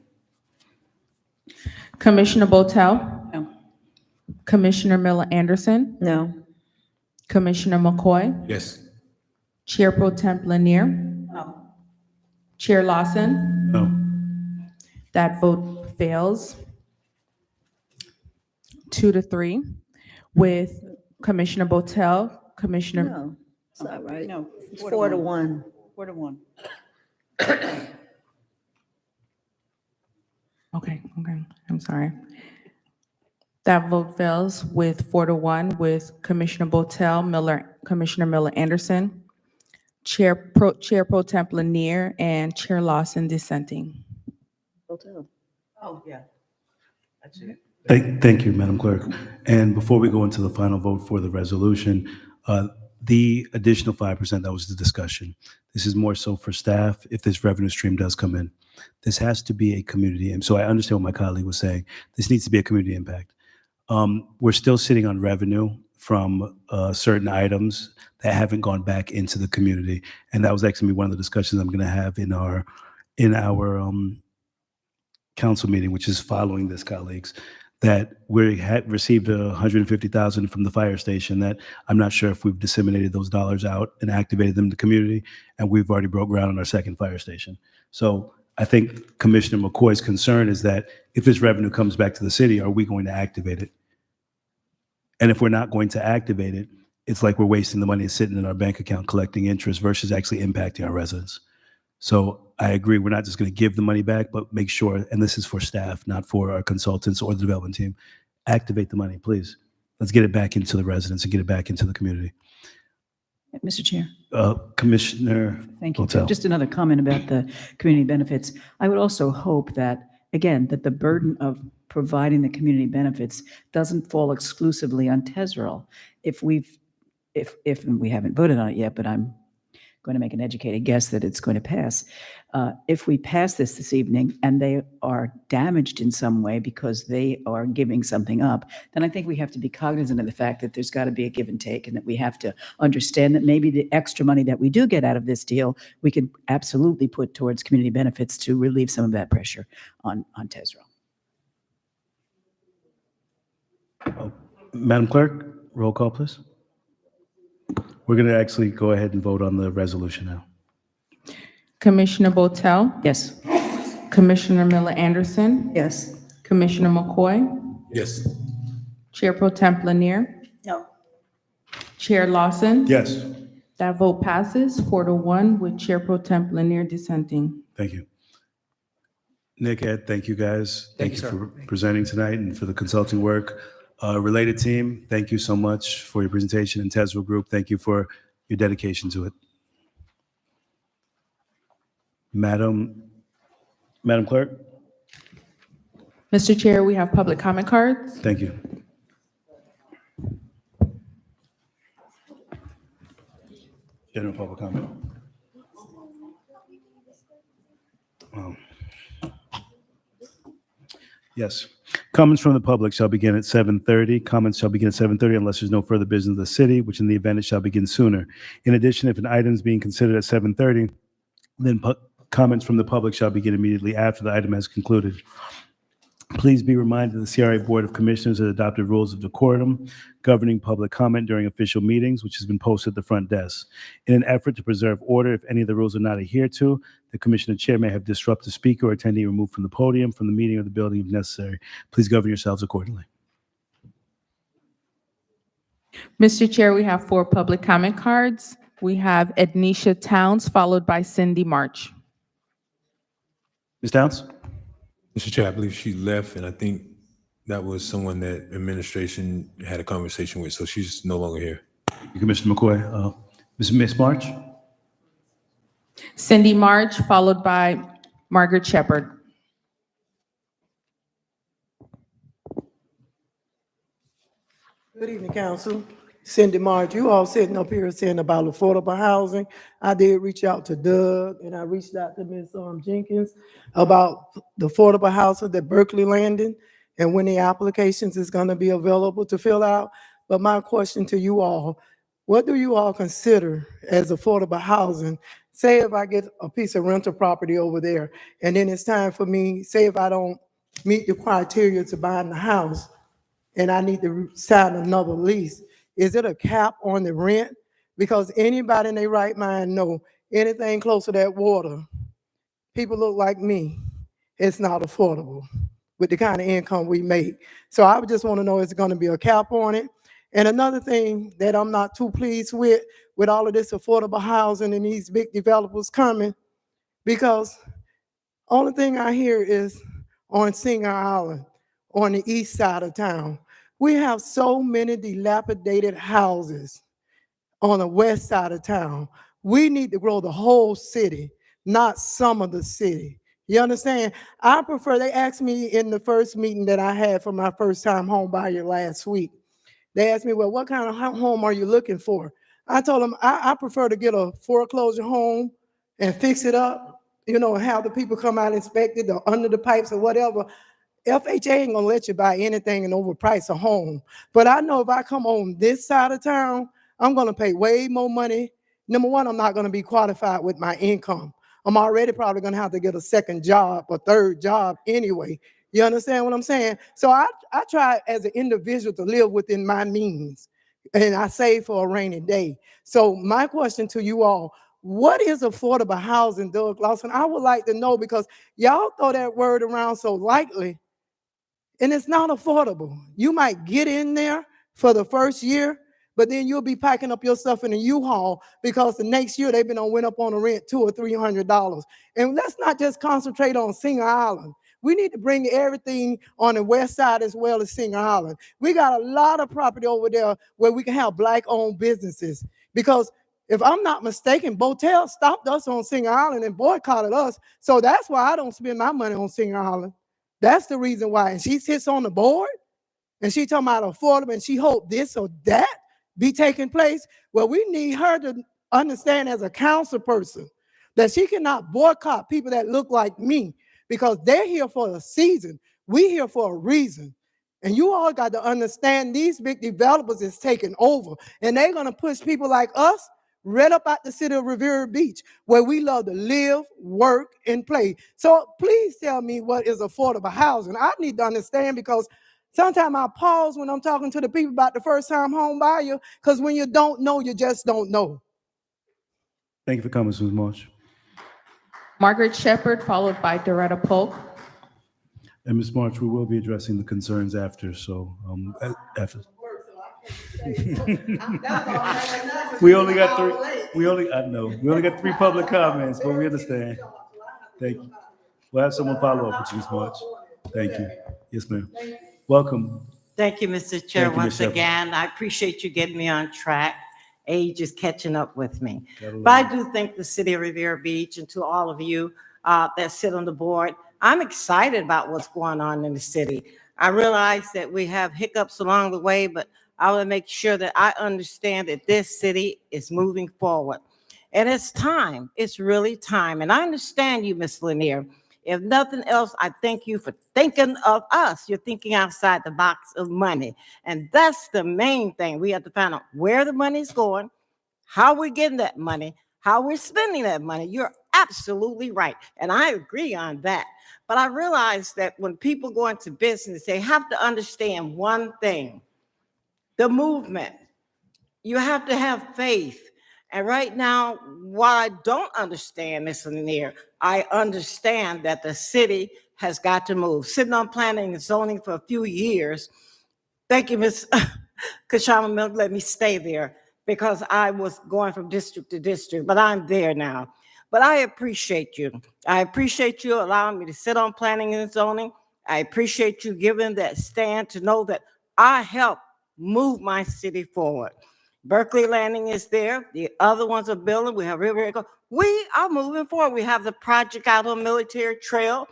Commissioner Botel? No. Commissioner Miller Anderson? No. Commissioner McCoy? Yes. Chair Pro Temp Lanier? No. Chair Lawson? No. That vote fails 2-3 with Commissioner Botel, Commissioner. No, it's not right. No, it's 4-1. 4-1. Okay, I'm sorry. That vote fails with 4-1 with Commissioner Botel, Commissioner Miller Anderson, Chair Pro Temp Lanier, and Chair Lawson dissenting. Oh, yeah. That's it. Thank you, Madam Clerk. And before we go into the final vote for the resolution, the additional 5%, that was the discussion. This is more so for staff if this revenue stream does come in. This has to be a community. And so I understand what my colleague was saying. This needs to be a community impact. We're still sitting on revenue from certain items that haven't gone back into the community. And that was actually one of the discussions I'm going to have in our council meeting, which is following this, colleagues, that we had received $150,000 from the fire station that I'm not sure if we've disseminated those dollars out and activated them in the community, and we've already broke ground on our second fire station. So I think Commissioner McCoy's concern is that if this revenue comes back to the city, are we going to activate it? And if we're not going to activate it, it's like we're wasting the money sitting in our bank account collecting interest versus actually impacting our residents. So I agree, we're not just going to give the money back, but make sure, and this is for staff, not for our consultants or the development team, activate the money, please. Let's get it back into the residents and get it back into the community. Mr. Chair. Commissioner Thank you. Hotel. Just another comment about the community benefits. I would also hope that, again, that the burden of providing the community benefits doesn't fall exclusively on Tezrell. If and we haven't voted on it yet, but I'm going to make an educated guess that it's going to pass. If we pass this evening and they are damaged in some way because they are giving something up, then I think we have to be cognizant of the fact that there's got to be a give and take, and that we have to understand that maybe the extra money that we do get out of this deal, we can absolutely put towards community benefits to relieve some of that pressure on Tezrell. Madam Clerk, roll call, please. We're going to actually go ahead and vote on the resolution now. Commissioner Botel? Yes. Commissioner Miller Anderson? Yes. Commissioner McCoy? Yes. Chair Pro Tem Lanier? No. Chair Lawson? Yes. That vote passes 4-1 with Chair Pro Tem Lanier dissenting. Thank you. Nick, Ed, thank you guys. Thank Thank you, you for presenting tonight and for the consulting work. Related team, thank you so much for your presentation. And Tezrell Group, thank you for your dedication to it. Madam Clerk, Mr. Chair, we have public comment cards. thank you. General public comment. Yes. Comments from the public shall begin at 7:30. Comments shall begin at 7:30 unless there's no further business of the city, which in the event it shall begin sooner. In addition, if an item is being considered at 7:30, then comments from the public shall begin immediately after the item has concluded. Please be reminded the CRA Board of Commissioners has adopted rules of decorum governing public comment during official meetings, which has been posted at the front desk. In an effort to preserve order, if any of the rules are not adhered to, the Commissioner Chair may have disrupted speaker or attendee removed from the podium, from the meeting, or the building if necessary. Please govern yourselves accordingly. Mr. Chair, we have 4 public comment cards. We have Ednisha Towns, followed by Cindy March. Ms. Towns? Mr. Chair, I believe she left, and I think that was someone that administration had a conversation with, so she's no longer here. Commissioner McCoy. Ms. March? Cindy March, followed by Margaret Shepherd. Good evening, Council. Cindy March, you all sitting up here saying about affordable housing. I did reach out to Doug and I reached out to Ms. Jenkins about the affordable housing that Berkeley Landing and when the applications is going to be available to fill out. But my question to you all, what do you all consider as affordable housing? Say if I get a piece of rental property over there and then it's time for me, say if I don't meet the criteria to buy the house and I need to sign another lease, is it a cap on the rent? Because anybody in their right mind know anything close to that water, people look like me, it's not affordable with the kind of income we make. So I would just want to know, is it going to be a cap on it? And another thing that I'm not too pleased with all of this affordable housing and these big developers coming, because only thing I hear is on Singer Island, on the east side of town. We have so many dilapidated houses on the west side of town. We need to grow the whole city, not some of the city. You understand? I prefer, they asked me in the first meeting that I had for my first time home buyer last week. They asked me, well, what kind of home are you looking for? I told them, I prefer to get a foreclosure home and fix it up, you know, have the people come out and inspect it or under the pipes or whatever. FHA ain't gonna let you buy anything and overprice a home. But I know if I come on this side of town, I'm gonna pay way more money. Number one, I'm not gonna be qualified with my income. I'm already probably gonna have to get a second job or third job anyway. You understand what I'm saying? So I try as an individual to live within my means, and I save for a rainy day. So my question to you all, what is affordable housing, Doug Lawson? I would like to know, because y'all throw that word around so lightly, and it's not affordable. You might get in there for the first year, but then you'll be packing up your stuff in a U-Haul because the next year they've been went up on the rent $200 or $300. And let's not just concentrate on Singer Island. We need to bring everything on the west side as well as Singer Holland. We got a lot of property over there where we can have Black-owned businesses. Because if I'm not mistaken, Botel stopped us on Singer Holland and boycotted us. So that's why I don't spend my money on Singer Holland. That's the reason why. And she sits on the board and she talking about affordable and she hope this or that be taking place. Well, we need her to understand as a council person that she cannot boycott people that look like me because they're here for a season. We here for a reason. And you all got to understand these big developers is taking over and they're going to push people like us right up out the city of Riviera Beach where we love to live, work, and play. So please tell me what is affordable housing. I need to understand because sometimes I pause when I'm talking to the people about the first time home buyer because when you don't know, you just don't know. Thank you for coming, Ms. March. Margaret Shepherd, followed by Doretta Polk. And Ms. March, we will be addressing the concerns after, so after. We only got three public comments, but we understand. Thank you. We'll have someone follow up with you, Ms. March. Thank you. Yes, ma'am. Welcome. Thank you, Mr. Chair, Thank you, Ms. once Shepherd. again. I appreciate you getting me on track. Age is catching up with me. But I do thank the city of Riviera Beach and to all of you that sit on the board. I'm excited about what's going on in the city. I realize that we have hiccups along the way, but I want to make sure that I understand that this city is moving forward. And it's time. It's really time. And I understand you, Ms. Lanier. If nothing else, I thank you for thinking of us. You're thinking outside the box of money. And that's the main thing. We have to find out where the money's going, how we're getting that money, how we're spending that money. You're absolutely right. And I agree on that. But I realize that when people go into business, they have to understand one thing, the movement. You have to have faith. And right now, what I don't understand, Ms. Lanier, I understand that the city has got to move. Sitting on planning and zoning for a few years. Thank you, Ms. Kashama, let me stay there because I was going from district to district, but I'm there now. But I appreciate you. I appreciate you allowing me to sit on planning and zoning. I appreciate you giving that stand to know that I help move my city forward. Berkeley Landing is there. The other ones are building. We have Riviera. We are moving forward. We have the project out on Military Trail.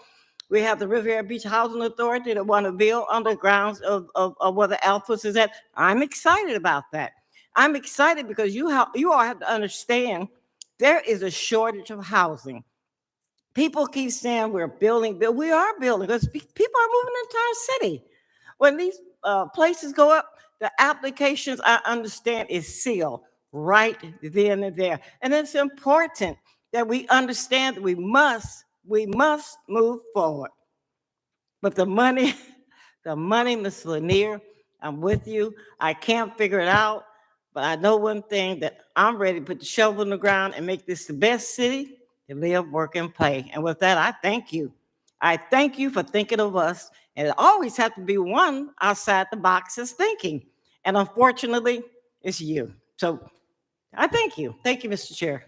We have the Riviera Beach Housing Authority that want to build undergrounds of where the Alphas is at. I'm excited about that. I'm excited because you all have to understand there is a shortage of housing. People keep saying we're building, but we are building because people are moving into our city. When these places go up, the applications, I understand, is sealed right then and there. And it's important that we understand that we must move forward. But the money, Ms. Lanier, I'm with you. I can't figure it out, but I know one thing, that I'm ready to put the shovel in the ground and make this the best city to live, work, and play. And with that, I thank you. I thank you for thinking of us. And it always has to be one outside the box is thinking. And unfortunately, it's you. So I thank you. Thank you, Mr. Chair.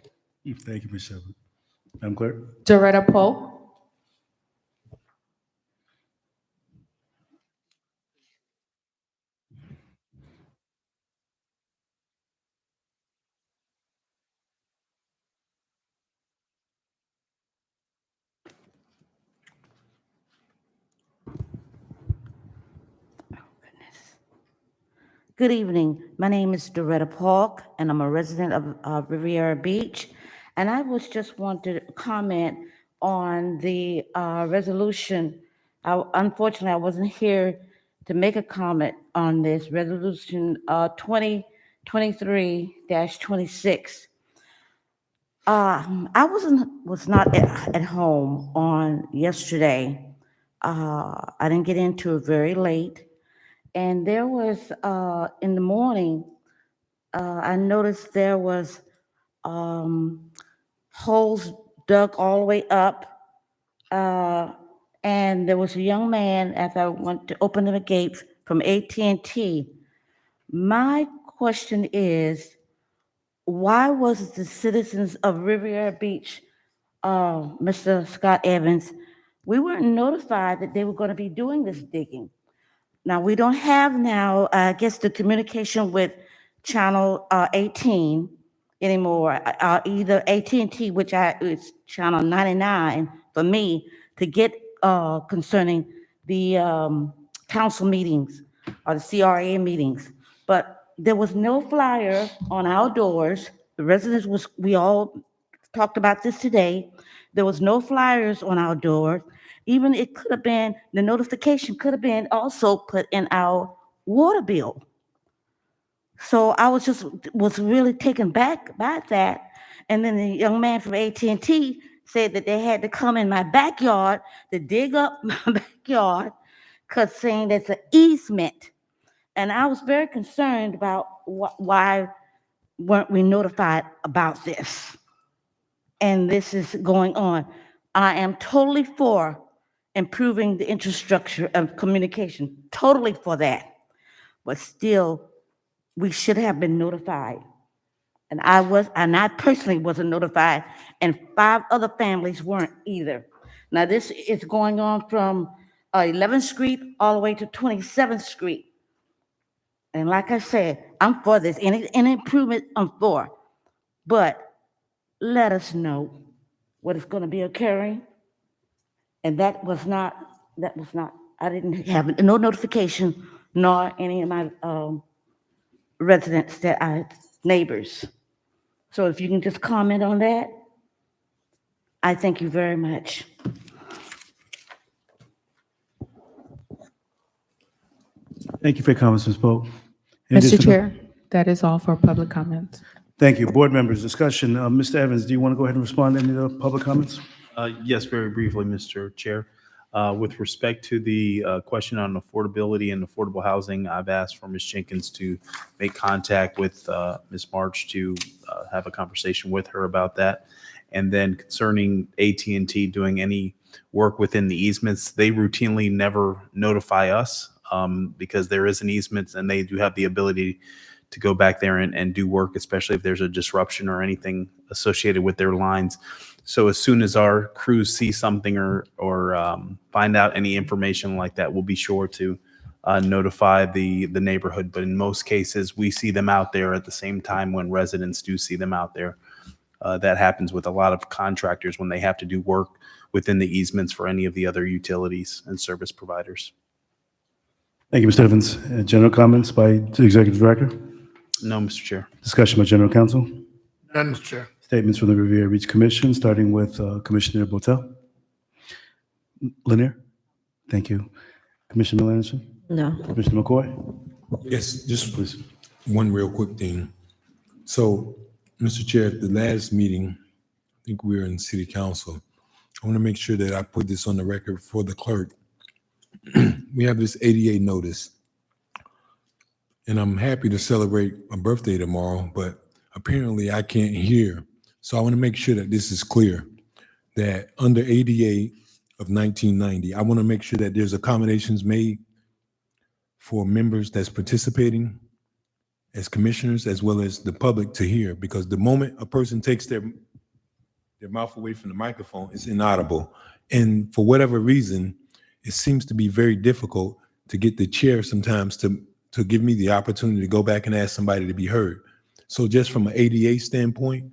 Thank you, Ms. Shepherd. Madam Clerk. Doretta Polk. Good evening. My name is Doretta Polk, and I'm a resident of Riviera Beach. And I was just wanted to comment on the resolution. Unfortunately, I wasn't here to make a comment on this resolution 2023-26. I was not at home on yesterday. I didn't get into it very late. And there was, in the morning, I noticed there was holes dug all the way up. And there was a young man, as I went to open the gate from AT&T. My question is, why was the citizens of Riviera Beach, Mr. Scott Evans, We weren't notified that they were going to be doing this digging. Now, we don't have now, I guess, the communication with Channel 18 anymore, either AT&T, which is Channel 99 for me, to get concerning the council meetings or the CRA meetings. But there was no flyer on our doors. The residents we all talked about this today. There was no flyers on our doors. Even it could have been, the notification could have been also put in our water bill. So I was really taken back by that. And then the young man from AT&T said that they had to come in my backyard to dig up my backyard, because saying that's an easement. And I was very concerned about why weren't we notified about this? And this is going on. I am totally for improving the infrastructure of communication, totally for that. But still, we should have been notified. And I personally wasn't notified, and 5 other families weren't either. Now, this is going on from 11th Street all the way to 27th Street. And like I said, I'm for this. Any improvement, I'm for. But let us know what is going to be occurring. And that was not, I didn't have no notification, nor any of my residents neighbors. So if you can just comment on that, I thank you very much. Thank you for your comments, Ms. Pope. Mr. Chair, that is all for public comments. Thank you. Board members, discussion. Mr. Evans, do you want to go ahead and respond to any of the public comments? Yes, very briefly, Mr. Chair. With respect to the question on affordability and affordable housing, I've asked for Ms. Jenkins to make contact with Ms. March to have a conversation with her about that. And then concerning AT&T doing any work within the easements, they routinely never notify us because there is an easement and they do have the ability to go back there and do work, especially if there's a disruption or anything associated with their lines. So as soon as our crews see something or find out any information like that, we'll be sure to notify the neighborhood. But in most cases, we see them out there at the same time when residents do see them out there. That happens with a lot of contractors when they have to do work within the easements for any of the other utilities and service providers. Thank you, Mr. Evans. General comments by the Executive Director? No, Mr. Chair. Discussion by General Counsel? None, Mr. Chair. Statements from the Riviera Beach Commission, starting with Commissioner Botel. Lanier? Thank you. Commissioner Melanson? No. Commissioner McCoy? Yes, just please. One real quick thing. So, Mr. Chair, at the last meeting, I think we were in City Council. I want to make sure that I put this on the record for the clerk. We have this ADA notice, and I'm happy to celebrate my birthday tomorrow, but apparently I can't hear. So I want to make sure that this is clear, that under ADA of 1990, I want to make sure that there's accommodations made for members that's participating as commissioners as well as the public to hear, because the moment a person takes their mouth away from the microphone, it's inaudible. And for whatever reason, it seems to be very difficult to get the chair sometimes to give me the opportunity to go back and ask somebody to be heard. So just from an ADA standpoint,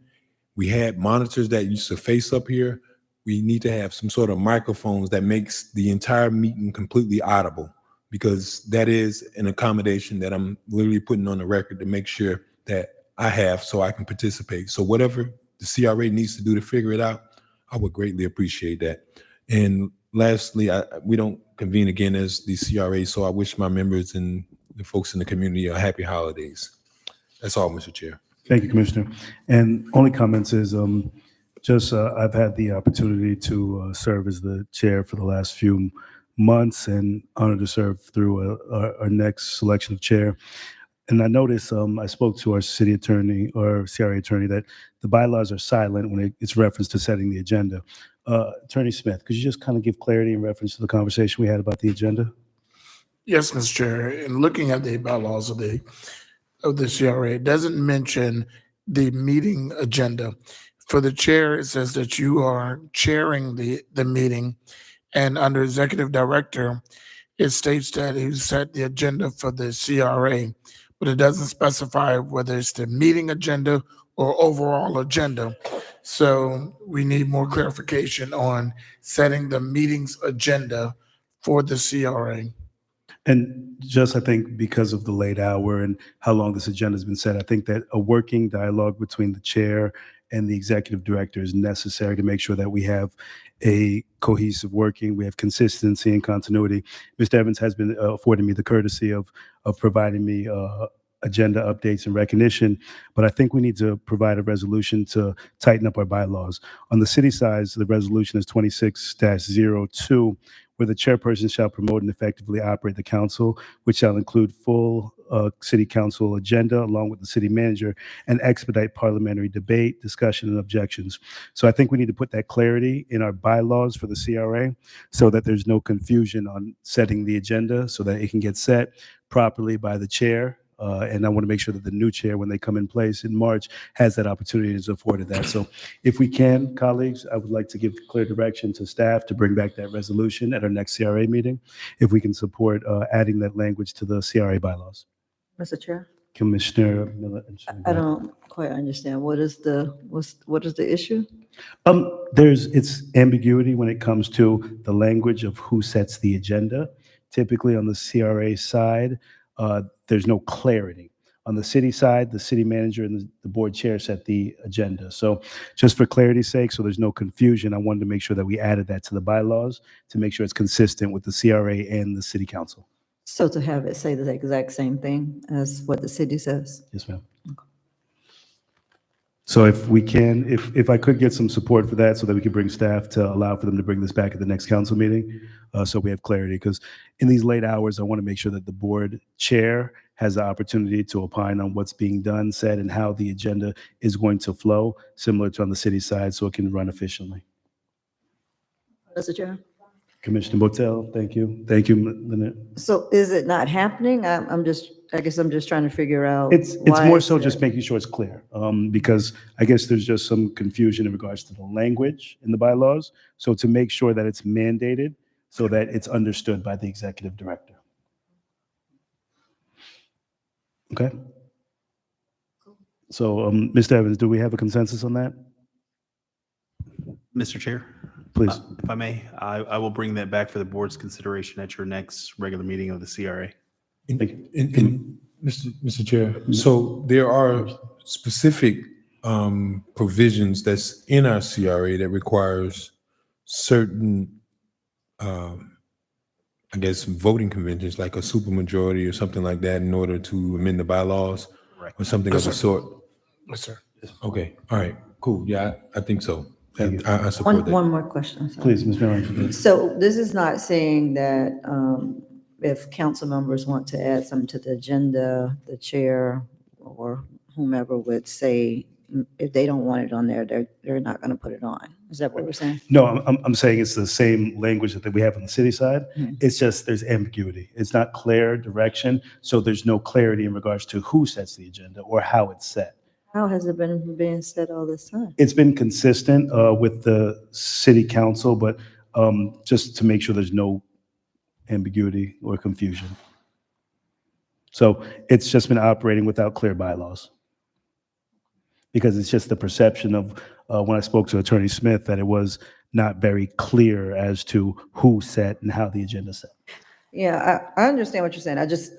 we had monitors that used to face up here. We need to have some sort of microphones that makes the entire meeting completely audible, because that is an accommodation that I'm literally putting on the record to make sure that I have so I can participate. So whatever the CRA needs to do to figure it out, I would greatly appreciate that. And lastly, we don't convene again as the CRA, so I wish my members and the folks in the community a happy holidays. That's all, Mr. Chair. Thank you, Commissioner. And only comments is I've had the opportunity to serve as the chair for the last few months and honored to serve through our next selection of chair. And I noticed, I spoke to our city attorney or CRA attorney that the bylaws are silent when it's referenced to setting the agenda. Attorney Smith, could you just kind of give clarity in reference to the conversation we had about the agenda? Yes, Mr. Chair. In looking at the bylaws of the CRA, it doesn't mention the meeting agenda. For the chair, it says that you are chairing the meeting, And under executive director, it states that he set the agenda for the CRA, but it doesn't specify whether it's the meeting agenda or overall agenda. So we need more clarification on setting the meeting's agenda for the CRA. And just, I think, because of the late hour and how long this agenda has been set, I think that a working dialogue between the chair and the executive director is necessary to make sure that we have a cohesive working, we have consistency and continuity. Mr. Evans has been affording me the courtesy of providing me agenda updates and recognition, but I think we need to provide a resolution to tighten up our bylaws. On the city side, the resolution is 26-02, where the chairperson shall promote and effectively operate the council, which shall include full city council agenda along with the city manager and expedite parliamentary debate, discussion, and objections. So I think we need to put that clarity in our bylaws for the CRA so that there's no confusion on setting the agenda so that it can get set properly by the chair. And I want to make sure that the new chair, when they come in place in March, has that opportunity and is afforded that. So if we can, colleagues, I would like to give clear direction to staff to bring back that resolution at our next CRA meeting, if we can support adding that language to the CRA bylaws. Mr. Chair, Commissioner Miller. I don't quite understand. What is the issue? It's ambiguity when it comes to the language of who sets the agenda. Typically on the CRA side, there's no clarity. On the city side, the city manager and the board chair set the agenda. So just for clarity's sake, so there's no confusion, I wanted to make sure that we added that to the bylaws to make sure it's consistent with the CRA and the city council. So to have it say the exact same thing as what the city says? Yes, ma'am. So if we can, if I could get some support for that so that we could bring staff to allow for them to bring this back at the next council meeting, so we have clarity, because in these late hours, I want to make sure that the board chair has the opportunity to opine on what's being done, said, and how the agenda is going to flow, similar to on the city side, so it can run efficiently. Mr. Chair? Commissioner Botel, thank you. Thank you, Lynette. So is it not happening? I guess I'm just trying to figure out. It's why more is so it- just making sure it's clear, because I guess there's just some confusion in regards to the language in the bylaws. So to make sure that it's mandated so that it's understood by the executive director. Okay? So, Mr. Evans, do we have a consensus on that? Mr. Chair? Please. If I may, I will bring that back for the board's consideration at your next regular meeting of the CRA. Mr. Chair, so there are specific provisions that's in our CRA that requires certain, I guess, voting conventions, like a supermajority or something like that, in order to amend the bylaws or something of the sort. Yes, sir. Okay, all right, cool. Yeah, I think so. I support that. One more question. I'm sorry. Please, Ms. Miller. So this is not saying that if council members want to add something to the agenda, the chair or whomever would say, if they don't want it on there, they're not going to put it on. Is that what we're saying? No, I'm saying it's the same language that we have on the city side. It's just there's ambiguity. It's not clear direction, so there's no clarity in regards to who sets the agenda or how it's set. How has it been being said all this time? It's been consistent with the city council, but just to make sure there's no ambiguity or confusion. So it's just been operating without clear bylaws. Because it's just the perception of, when I spoke to Attorney Smith, that it was not very clear as to who set and how the agenda set. Yeah, I understand what you're saying. I just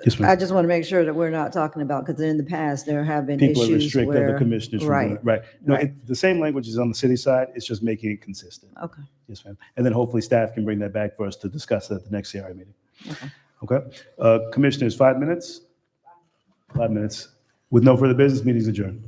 want to make sure that we're not talking about, because in the past, there have been People issues restrict where. other commissioners from doing it. Right. No, the same language is on the city side. It's just making it consistent. Okay. Yes, ma'am. And then hopefully staff can bring that back for us to discuss at the next CRA meeting. Okay. Commissioners, 5 minutes? 5 minutes. With no further business, meeting's adjourned.